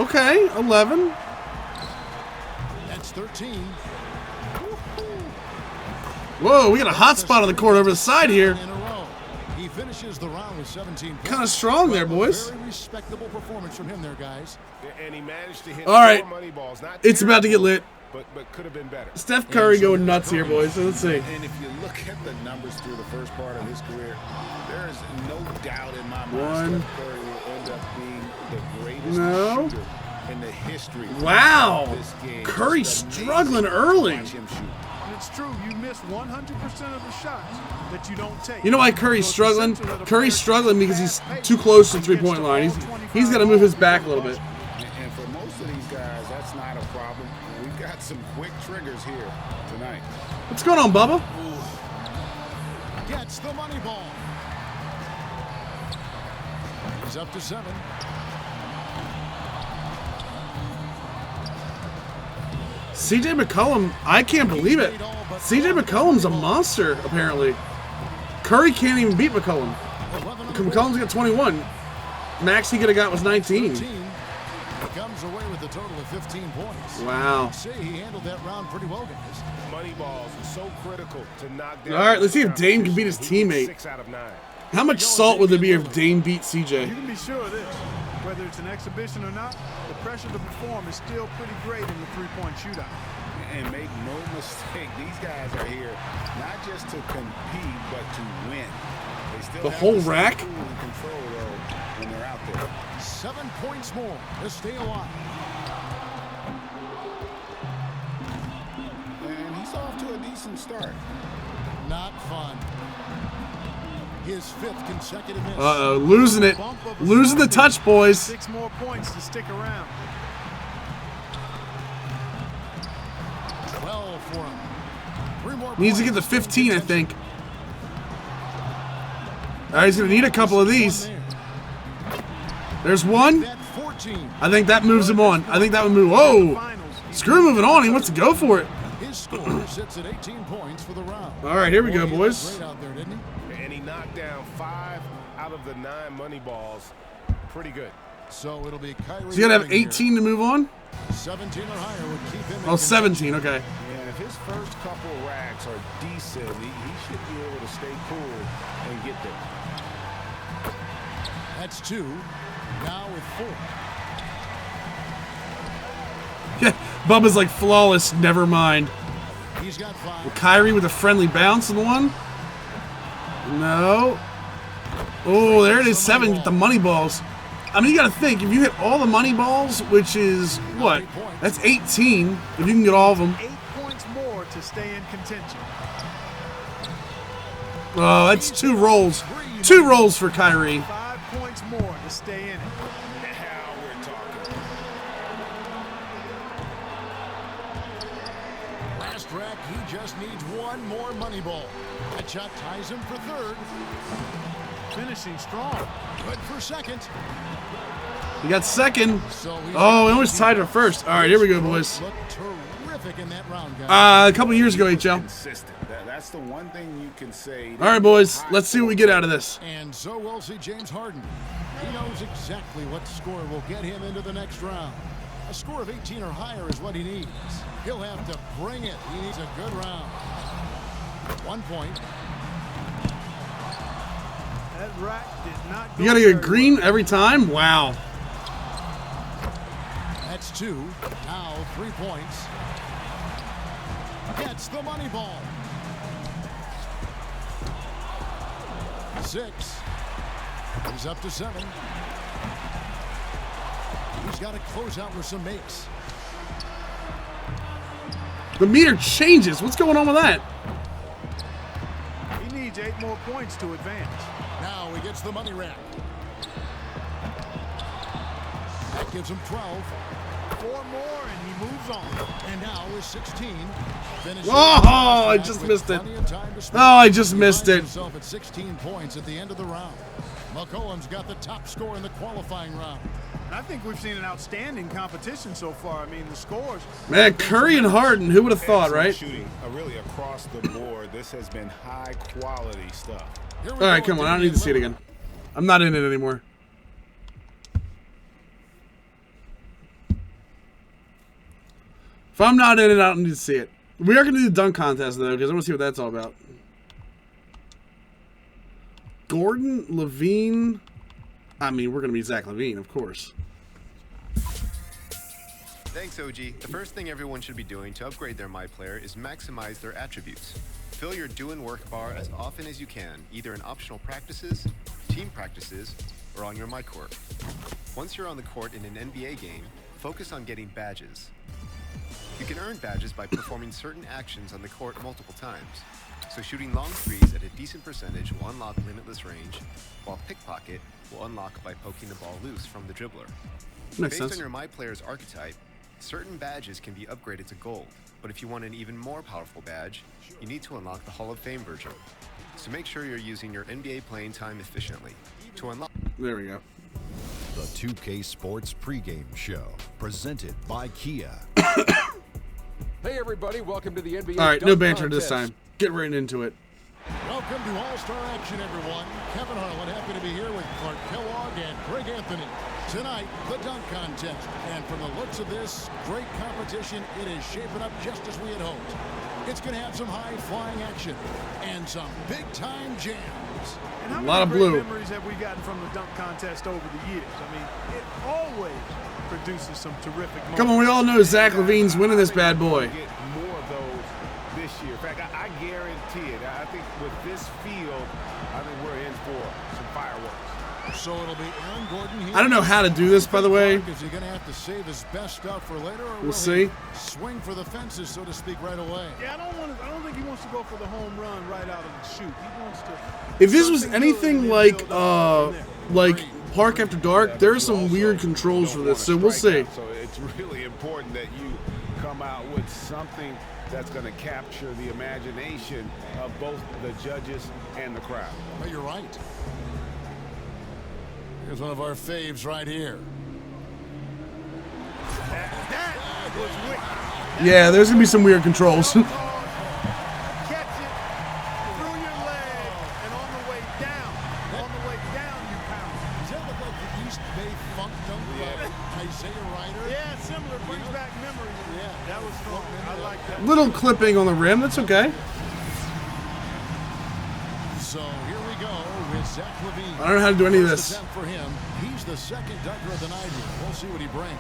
Okay, 11. That's 13. Whoa, we got a hot spot on the court over the side here. In a row. He finishes the round with 17 points. Kind of strong there, boys. Very respectable performance from him there, guys. And he managed to hit All right, 4 money balls. Not it's about to get lit. but could have been better. Steph Curry going nuts here, boys. So let's see. And if you look at the numbers through the first part of his career, there is no doubt in my mind Steph Curry will end up being the greatest shooter in the history Wow. of this game. Curry Just amazing struggling early. to watch him shoot. It's true. You miss 100% of the shots that you don't take. You know why Curry's struggling? Curry's struggling because he's too close to the three-point line. He's got to move his back a little bit. And for most of these guys, that's not a problem. We've got some quick triggers here tonight. What's going on, Bubba? Gets the money ball. He's up to 7. CJ McCollum, I can't believe it. CJ McCollum's a monster, apparently. Curry can't even beat McCollum. McCollum's got 21. Max he could have got was 19. He comes away with a total of 15 points. Wow. I'd say he handled that round pretty well, guys. Money balls are so critical to knock down. All right, let's see if Dame can beat his teammate. 6 out of 9. How much salt would there be if Dame beat CJ? You can be sure of this. Whether it's an exhibition or not, the pressure to perform is still pretty great in the three-point shootout. And make no mistake, these guys are here not just to compete, but to win. They still The have whole to stay rack? cool and control, though, when they're out there. 7 points more to stay alive. And he's off to a decent start. Not fun. His 5th consecutive miss. Uh-oh, losing it. Losing the touch, boys. 6 more points to stick around. 12 for him. 3 more Needs to get to 15, I think. All right, he's going to need a couple of these. There's one. I think that moves him on. I think that would move. Whoa. Screw moving on. He wants to go for it. His score sits at 18 points for the round. All right, here we go, boys. Great out there, didn't he? And he knocked down 5 out of the 9 money balls. Pretty good. So it'll be Kyrie. So you got to have 18 to move on? 17 or higher would keep him. Oh, 17, okay. And if his first couple racks are decent, he should be able to stay cool and get there. That's 2. Now with 4. Yeah, Bubba's like flawless, never mind. He's got 5. Well, Kyrie with a friendly bounce on the one. No. Oh, there it is, 7. Get the money balls. I mean, you got to think, if you hit all the money balls, which is, what? That's 18, if you can get all of them. 8 points more to stay in contention. Oh, that's 2 rolls. 2 rolls for Kyrie. 5 points more to stay in it. Now we're talking. Last rack, he just needs 1 more money ball. That shot ties him for 3rd. Finishing strong. Good for 2nd. He got 2nd. Oh, he almost tied for 1st. All right, here we go, boys. Looked terrific in that round, guys. A couple years ago, HL. Consistent. That's the one thing you can say. All right, boys. Let's see what we get out of this. And so we'll see James Harden. He knows exactly what score will get him into the next round. A score of 18 or higher is what he needs. He'll have to bring it. He needs a good round. 1 point. That rack did not go You gotta get green every time? Wow. That's 2. Now 3 points. Gets the money ball. 6. He's up to 7. He's got to close out with some makes. The meter changes. What's going on with that? He needs 8 more points to advance. Now he gets the money rack. That gives him 12. 4 more and he moves on. And now is 16. Oh, I just missed it. Oh, I just missed it. Himself at 16 points at the end of the round. McCollum's got the top score in the qualifying round. And I think we've seen an outstanding competition so far. I mean, the scores. Man, Curry and Harden, who would have thought, right? Shooting really across the board. This has been high quality stuff. All right, come on. I don't need to see it again. I'm not in it anymore. If I'm not in it, I don't need to see it. We are going to do the dunk contest, though, because I want to see what that's all about. Gordon, Levine. I mean, we're going to be Zach Levine, of course. Thanks, OG. The first thing everyone should be doing to upgrade their My Player is maximize their attributes. Fill your doing work bar as often as you can, either in optional practices, team practices, or on your My Court. Once you're on the court in an NBA game, focus on getting badges. You can earn badges by performing certain actions on the court multiple times. So shooting long threes at a decent percentage will unlock limitless range, while pickpocket will unlock by poking the ball loose from the dribbler. Makes Based sense. on your My Player's archetype, certain badges can be upgraded to gold, but if you want an even more powerful badge, you need to unlock the Hall of Fame version. So make sure you're using your NBA playing time efficiently. To unlock... There we go. The 2K Sports pregame show, presented by Kia. Hey everybody, welcome to the NBA. All right, no Dunk banter Contest. this time. Get right into it. Welcome to All-Star Action, everyone. Kevin Harlan, happy to be here with Clark Kellogg and Greg Anthony. Tonight, the dunk contest. And from the looks of this great competition, it is shaping up just as we had hoped. It's going to have some high-flying action and some big-time jams. And how A lot many of great blue. memories have we gotten from the dunk contest over the years? I mean, it always produces some terrific moments. Come on, we all know Zach Levine's winning this bad boy. Get more of those this year. In fact, I guarantee it. I think with this field, I think we're in for some fireworks. So it'll be Aaron Gordon here. I don't know how to do this, by the way. Is he going to have to save his best stuff for later, or We'll will see. he swing for the fences, so to speak, right away? Yeah, I don't think he wants to go for the home run right out of the shoot. He wants to. If this was anything like Park After Dark, there's some weird controls for this, so we'll see. So it's really important that you come out with something that's going to capture the imagination of both the judges and the crowd. Well, you're right. Here's one of our faves right here. That was wicked. Yeah, there's going to be some weird controls. Catch it through your leg, and on the way down, you pound. Does that look like the East Bay Funk dunk by Isaiah Ryder? Yeah, similar. Brings back memories. Yeah. That was strong. I like that. Little clipping on the rim, that's okay. So here we go with Zach Levine. I don't know how to do any of First this. attempt for him. He's the second dunker of the night here. We'll see what he brings.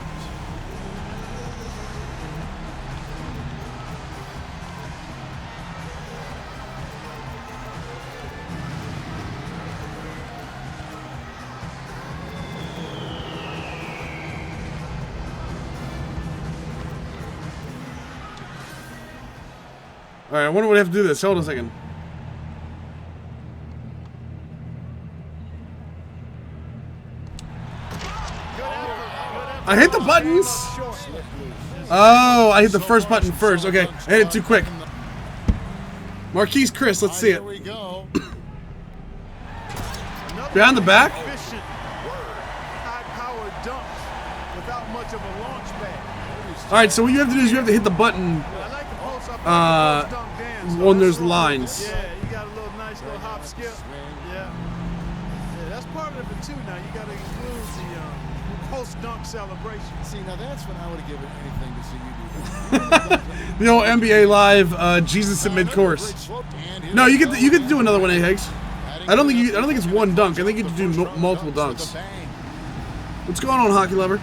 All right, I wonder what I have to do this. Hold on a second. I hit the buttons. Oh, I hit the first button first. Okay, I hit it too quick. Marquise Chris, let's see it. Here we go. Behind the back? Efficient, high-powered dunks without much of a launch pad. All right, so what you have to do is you have to hit the button I like the post-up dunk dance. when there's lines. Yeah, you got a little nice little hop skip. Yeah. Yeah, that's part of it too. Now you got to include the post-dunk celebration. See, now that's when I would have given anything to see you do that. The old NBA Live Jesus in mid-course. No, you get to do another one, Higgs. I don't think it's one dunk. I think you get to do multiple dunks. What's going on, hockey lover?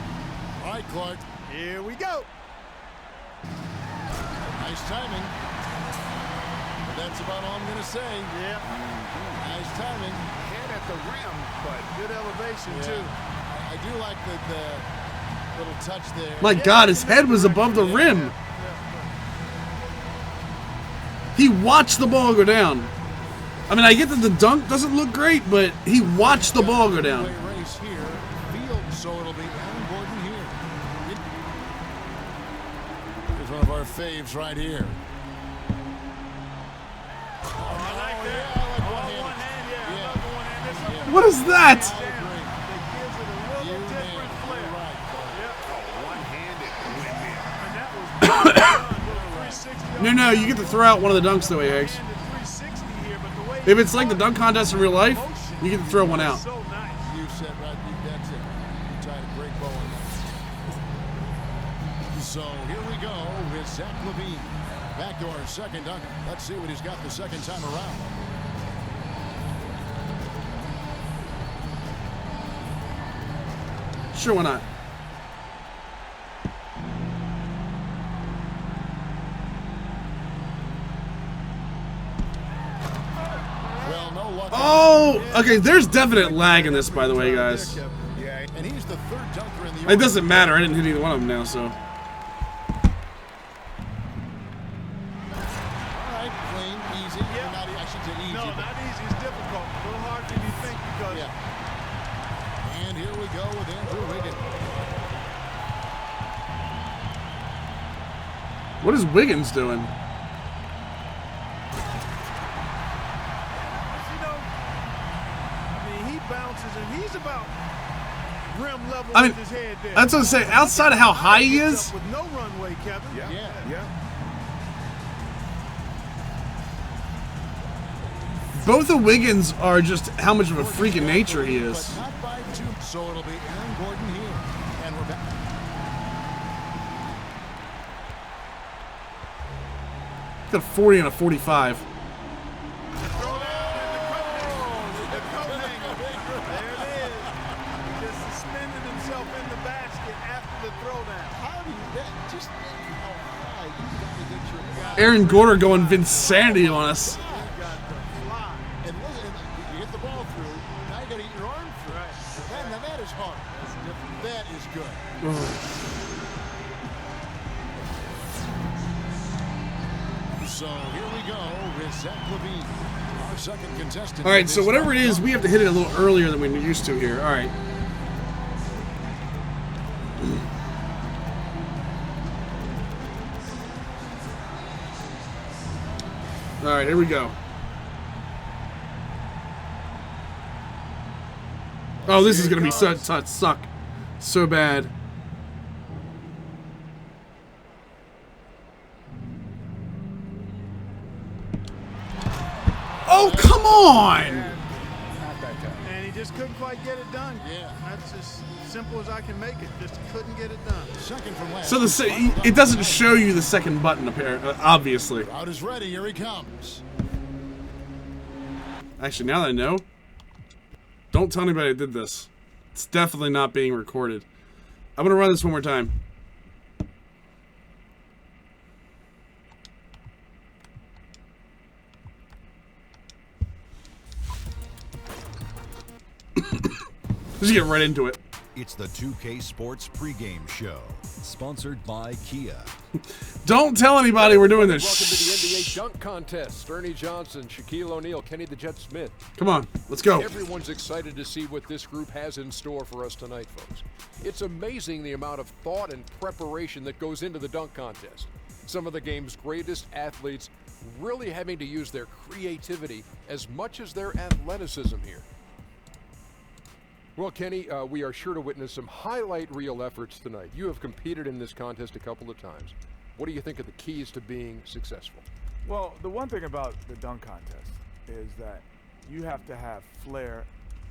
All right, Clark. Here we go. Nice timing. But that's about all I'm going to say. Yeah. Nice timing. Head at the rim, but good elevation, too. I do like the little touch there. My God, his head was above the rim. He watched the ball go down. I mean, I get that the dunk doesn't look great, but he watched the ball go down. Race here. Field, so it'll be Aaron Gordon here. Here's one of our faves right here. What is that? No, you get to throw out one of the dunks though, Eggs. If it's like the dunk contest in real life, you get to throw one out. You said right, that's it. You tied a great bow on that. So here we go with Zach LaVine. Back to our second dunk. Let's see what he's got the second time around. Sure, why not? Oh, okay, there's definite lag in this, by the way, guys. And he's the third dunker in the It doesn't matter. I didn't hit either one of them now, so. All right, clean, easy. Yeah. Not, I should say easy. No, not easy. It's difficult. A little harder than you think because. Yeah. And here we go with Andrew Wiggins. What is Wiggins doing? And he's about rim level I mean, with his head there. that's what I'm saying. Outside of how high he is, with no runway, Kevin. Yeah. both of Wiggins are just how much of a freak in nature he is. But not by two. So it'll be Aaron Gordon here. And we're back. Got a 40 and a 45. Aaron Gorder going Vinsanity on us. And listen, you get the ball through, now you got to get your arm through. Right. Now that is hard. That is good. So here we go with Zach LaVine, our second contestant. All right, so whatever it is, we have to hit it a little earlier than we're used to here. All right. All right, here we go. Oh, this is going to be suck so bad. Oh, come on! And he just couldn't quite get it done. Yeah. That's as simple as I can make it. Just couldn't get it done. Second from last. So it doesn't show you the second button, apparently, obviously. Crowd is ready. Here he comes. Actually, now that I know, don't tell anybody I did this. It's definitely not being recorded. I'm going to run this one more time. Just get right into it. It's the 2K Sports pregame show, sponsored by Kia. Don't tell anybody we're doing this. Welcome to the NBA dunk contest. Ernie Johnson, Shaquille O'Neal, Kenny the Jet Smith. Come on, let's go. Everyone's excited to see what this group has in store for us tonight, folks. It's amazing the amount of thought and preparation that goes into the dunk contest. Some of the game's greatest athletes really having to use their creativity as much as their athleticism here. Well, Kenny, we are sure to witness some highlight reel efforts tonight. You have competed in this contest a couple of times. What do you think are the keys to being successful? Well, the one thing about the dunk contest is that you have to have flair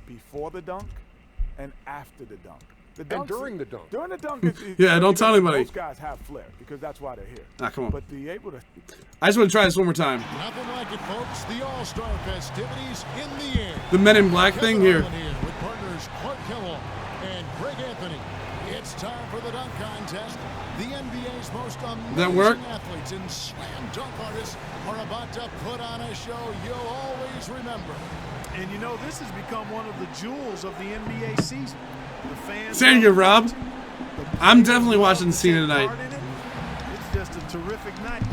before the dunk and after the dunk. dunks, and during the dunk. During the dunk, yeah, don't tell anybody. Those guys have flair because that's why they're here. Ah, come on. But be able to. I just want to try this one more time. Nothing like it, folks. The All-Star festivities in the air. The Men in Black thing here. With partners Clark Kellogg and Greg Anthony. It's time for the dunk contest. The NBA's most amazing athletes and slam dunk artists are about to put on a show you'll always remember. And you know, this has become one of the jewels of the NBA season. The fans. Thank you, Rob. I'm definitely watching the scene tonight. It's just a terrific night.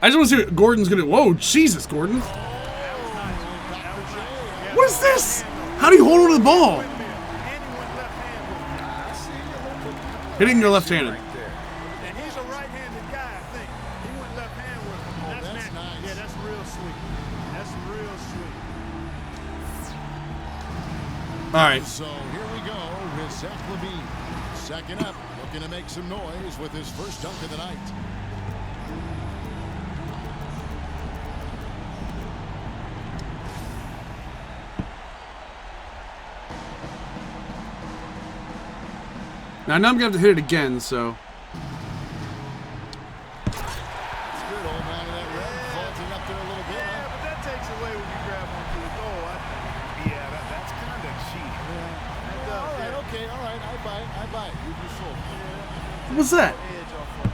I just want to see what Gordon's going to... Whoa, Jesus, Gordon. What is this? How do you hold on to the ball? Hitting your left-handed. And he's a right-handed guy, I think. He went left-hand with him. Oh, that's nice. Yeah, that's real sweet. That's real sweet. All right. So here we go with Zach LaVine. Second up, looking to make some noise with his first dunk of the night. Now I'm going to have to hit it again, so... It's good, old man of that rim, vaulting up there a little bit. Yeah, but that takes away when you grab onto the goal. Yeah, that's kind of cheating. Yeah, All right, okay, all right, I buy it. You sold it. What's that? Edge off of it.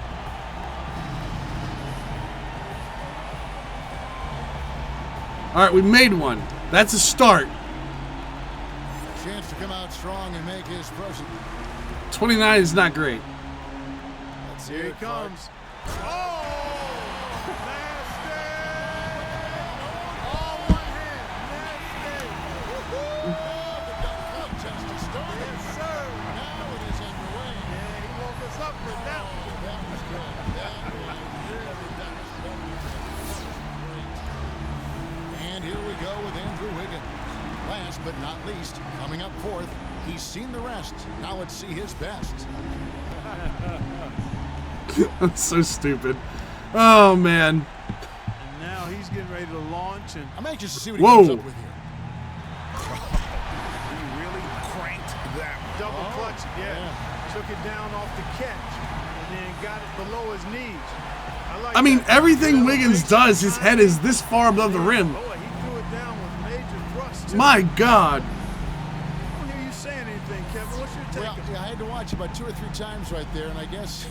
All right, we made one. That's a start. Chance to come out strong and make his first. 29 is not great. Let's see. Here he comes. Oh! Nasty! All one hand. Nasty! The dunk contest is started. Yes, sir. Now it is underway. Yeah, he woke us up with that one. That was good. That was really great. And here we go with Andrew Wiggins. Last but not least, coming up fourth, he's seen the rest. Now let's see his best. That's so stupid. Oh, man. And now he's getting ready to launch. And I'm anxious to see what he comes up with here. He really cranked that double clutch, yeah. Took it down off the catch and then got it below his knees. I mean, everything Wiggins does, his head is this far above the rim. Oh, he threw it down with major thrust, too. My God. I don't hear you saying anything, Kevin. What's your take? Well, yeah, I had to watch about 2 or 3 times right there, and I guess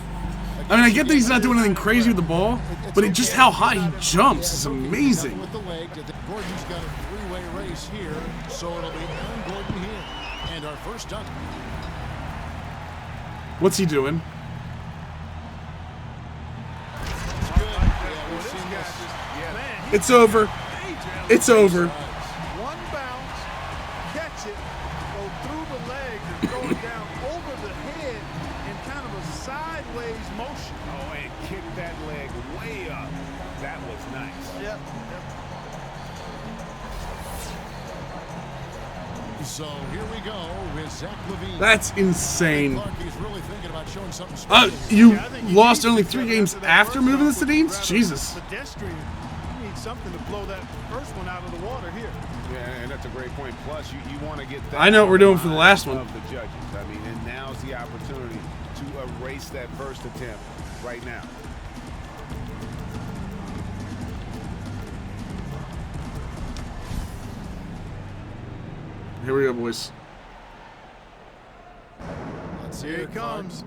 I get that he's not doing anything crazy with the ball, but it just how high he jumps is amazing. With the leg, Gordon's got a 3-way race here, so it'll be Aaron Gordon here. And our first dunk. What's he doing? It's over. It's over. One bounce, catch it, go through the legs and throw it down over the head in kind of a sideways motion. Oh, and kick that leg way up. That was nice. Yep. So here we go with Zach LaVine. That's insane. He's really thinking about showing something special. You lost only 3 games after moving the Sedines? Jesus. Pedestrian. You need something to blow that first one out of the water here. Yeah, and that's a great point. Plus, you want to get that. I know what we're doing for the last one. Of the judges. I mean, and now's the opportunity to erase that first attempt right now. Here we go, boys. Let's see. Here it comes.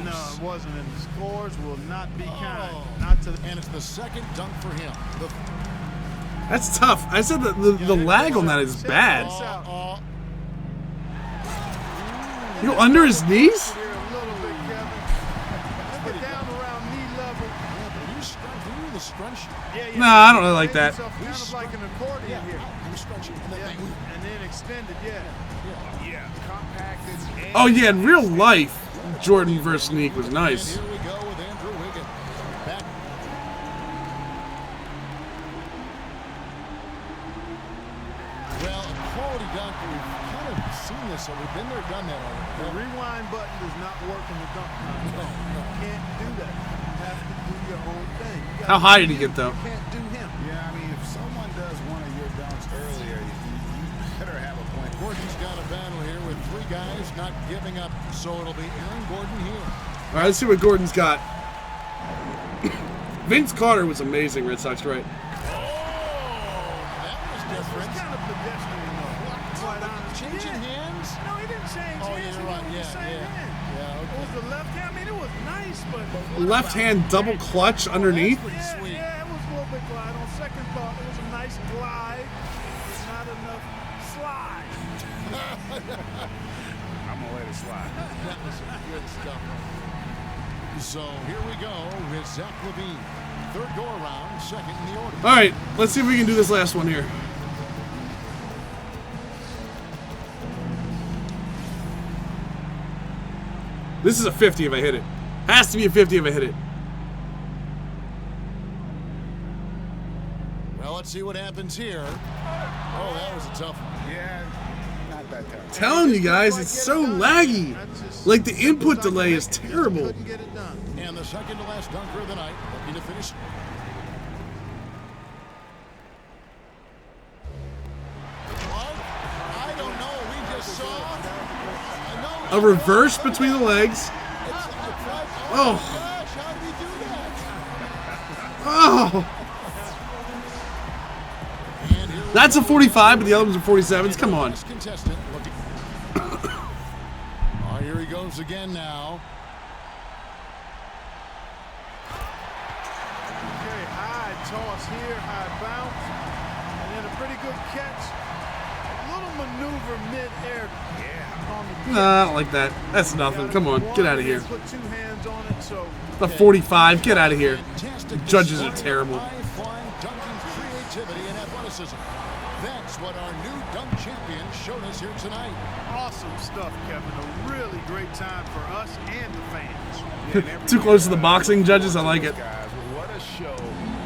No, it wasn't, and the scores will not be kind. Not to and it's the second dunk for him. That's tough. I said that the lag on that is bad. You go under his knees? Nah, I don't really like that. Kind of like an accordion here. And then extended, Yeah, compacted. Oh, yeah, in real life, Jordan versus Neek was nice. Here we go with Andrew Wiggins. Back. Well, a quality dunk. We've kind of seen this, so we've been there, done that already. The rewind button does not work in the dunk contest. You can't do that. You have to do your own thing. How high did he get, though? You can't do giving up, so it'll be Aaron Gordon here. All right, let's see what Gordon's got. Vince Carter was amazing, Red Sox, right? That was different. Kind of pedestrian, though. Quite honest. Changing hands? No, he didn't change Oh, hands. you're He right. went with the same hand. Yeah, It was the left hand. I mean, it was nice, but Left hand double clutch underneath. Yeah, it was a little bit glide. On second thought, it was a nice glide. It's not enough slide. I'm gonna let it slide. That was some good stuff. So here we go with Zach Levine. Third go around, second in the order. All right, let's see if we can do this last one here. This is a 50 if I hit it. Has to be a 50 if I hit it. Well, let's see what happens here. Oh, that was a tough one. Yeah, not that tough. Telling you guys, it's so laggy. Like the input delay is terrible. And the second to last dunker of the night, looking to finish. I don't know. We just saw A reverse between the legs. Oh. Oh. That's a 45, but the other one's a 47s. Come on. Contestant looking. Oh, here he goes again now. Okay, high toss here, high bounce, and then a pretty good catch. A little maneuver mid-air. Yeah. Nah, I don't like that. That's nothing. Come on, get out of here. Put two hands on it, so The 45, get out of here. Judges are terrible. High-flying dunking creativity and athleticism. That's what our new dunk champion showed us here tonight. awesome stuff, Kevin. A really great time for us and the fans. Too close to the boxing judges. I like it. Guys, what a show.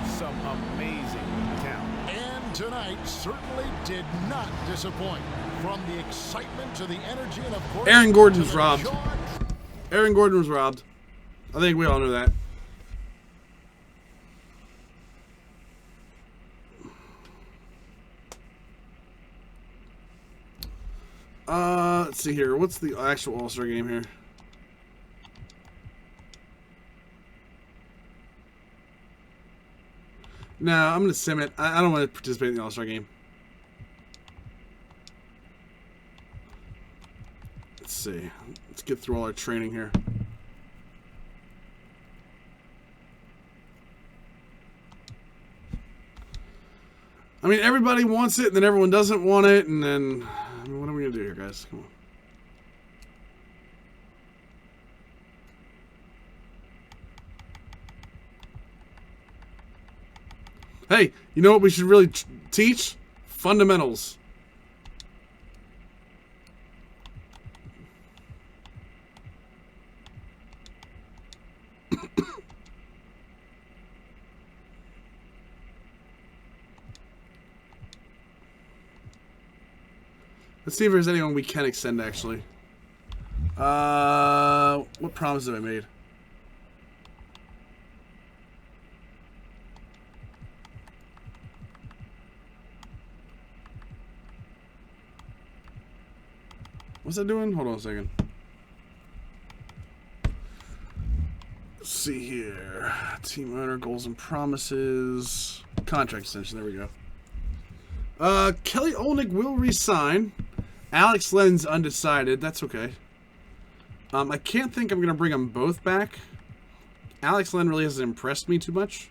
Some amazing talent. And tonight certainly did not disappoint. From the excitement to the energy and of course Aaron Gordon was robbed. Aaron Gordon was robbed. I think we all know that. Let's see here. What's the actual All-Star game here? No, I'm going to sim it. I don't want to participate in the All-Star game. Let's see. Let's get through all our training here. I mean, everybody wants it, and then everyone doesn't want it, and then... I mean, what are we going to do here, guys? Come on. Hey, you know what we should really teach? Fundamentals. Let's see if there's anyone we can extend, actually. What promises have I made? What's that doing? Hold on a second. Let's see here. Team owner, goals and promises. Contract extension, there we go. Kelly Olynyk will resign. Alex Len's undecided. That's okay. I can't think I'm going to bring them both back. Alex Len really hasn't impressed me too much.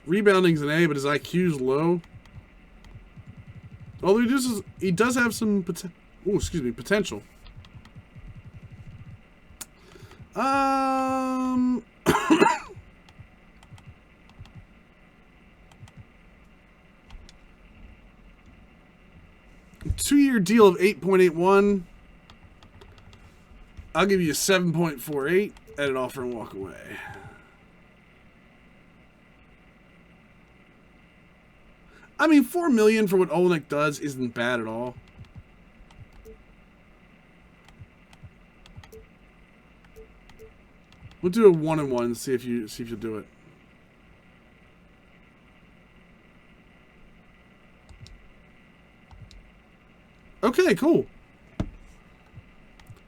Rebounding's an A, but his IQ's low. Although he does have some potential. 2-year deal of 8.81. I'll give you a 7.48 at an offer and walk away. I mean, $4 million for what Olynyk does isn't bad at all. We'll do a 1-and-1. See if you'll do it. Okay, cool.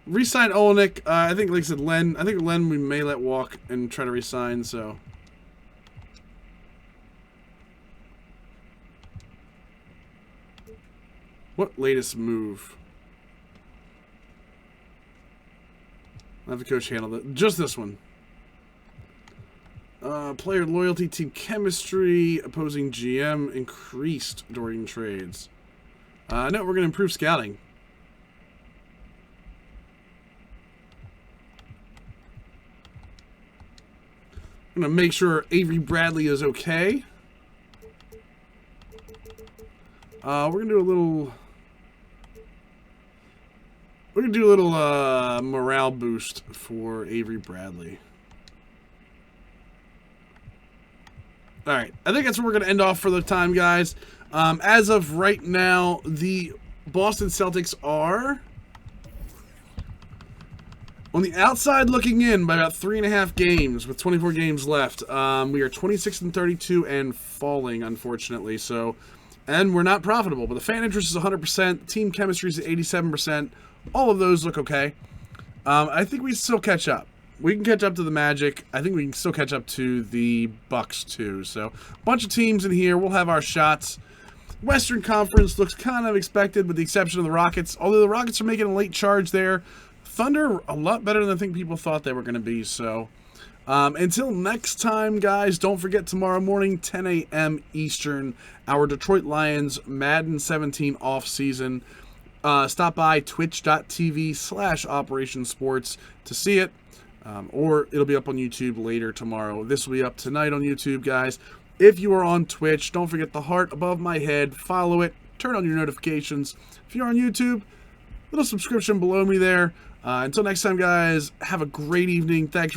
Resign Olenek. I think, like I said, Len. I think Len we may let walk and try to resign. So. What latest move? I'll have the coach handle that. Just this one. Player loyalty, team chemistry, opposing GM increased during trades. No, we're going to improve scouting. I'm going to make sure Avery Bradley is okay. We're going to do a little... We're going to do a little morale boost for Avery Bradley. All right, I think that's where we're going to end off for the time, guys. As of right now, the Boston Celtics are on the outside looking in by about 3.5 games with 24 games left. We are 26-32 and falling, unfortunately. So, and we're not profitable, but the fan interest is 100%. Team chemistry is at 87%. All of those look okay. I think we still catch up. We can catch up to the Magic. I think we can still catch up to the Bucks too. So, a bunch of teams in here. We'll have our shots. Western Conference looks kind of expected with the exception of the Rockets. Although the Rockets are making a late charge there. Thunder, a lot better than I think people thought they were going to be. So, until next time, guys, don't forget tomorrow morning, 10 a.m. Eastern, our Detroit Lions Madden 17 off-season. Stop by twitch.tv/Operation Sports to see it. Or it'll be up on YouTube later tomorrow. This will be up tonight on YouTube, guys. If you are on Twitch, don't forget the heart above my head. Follow it. Turn on your notifications. If you're on YouTube, little subscription below me there. Until next time, guys, have a great evening. Thanks.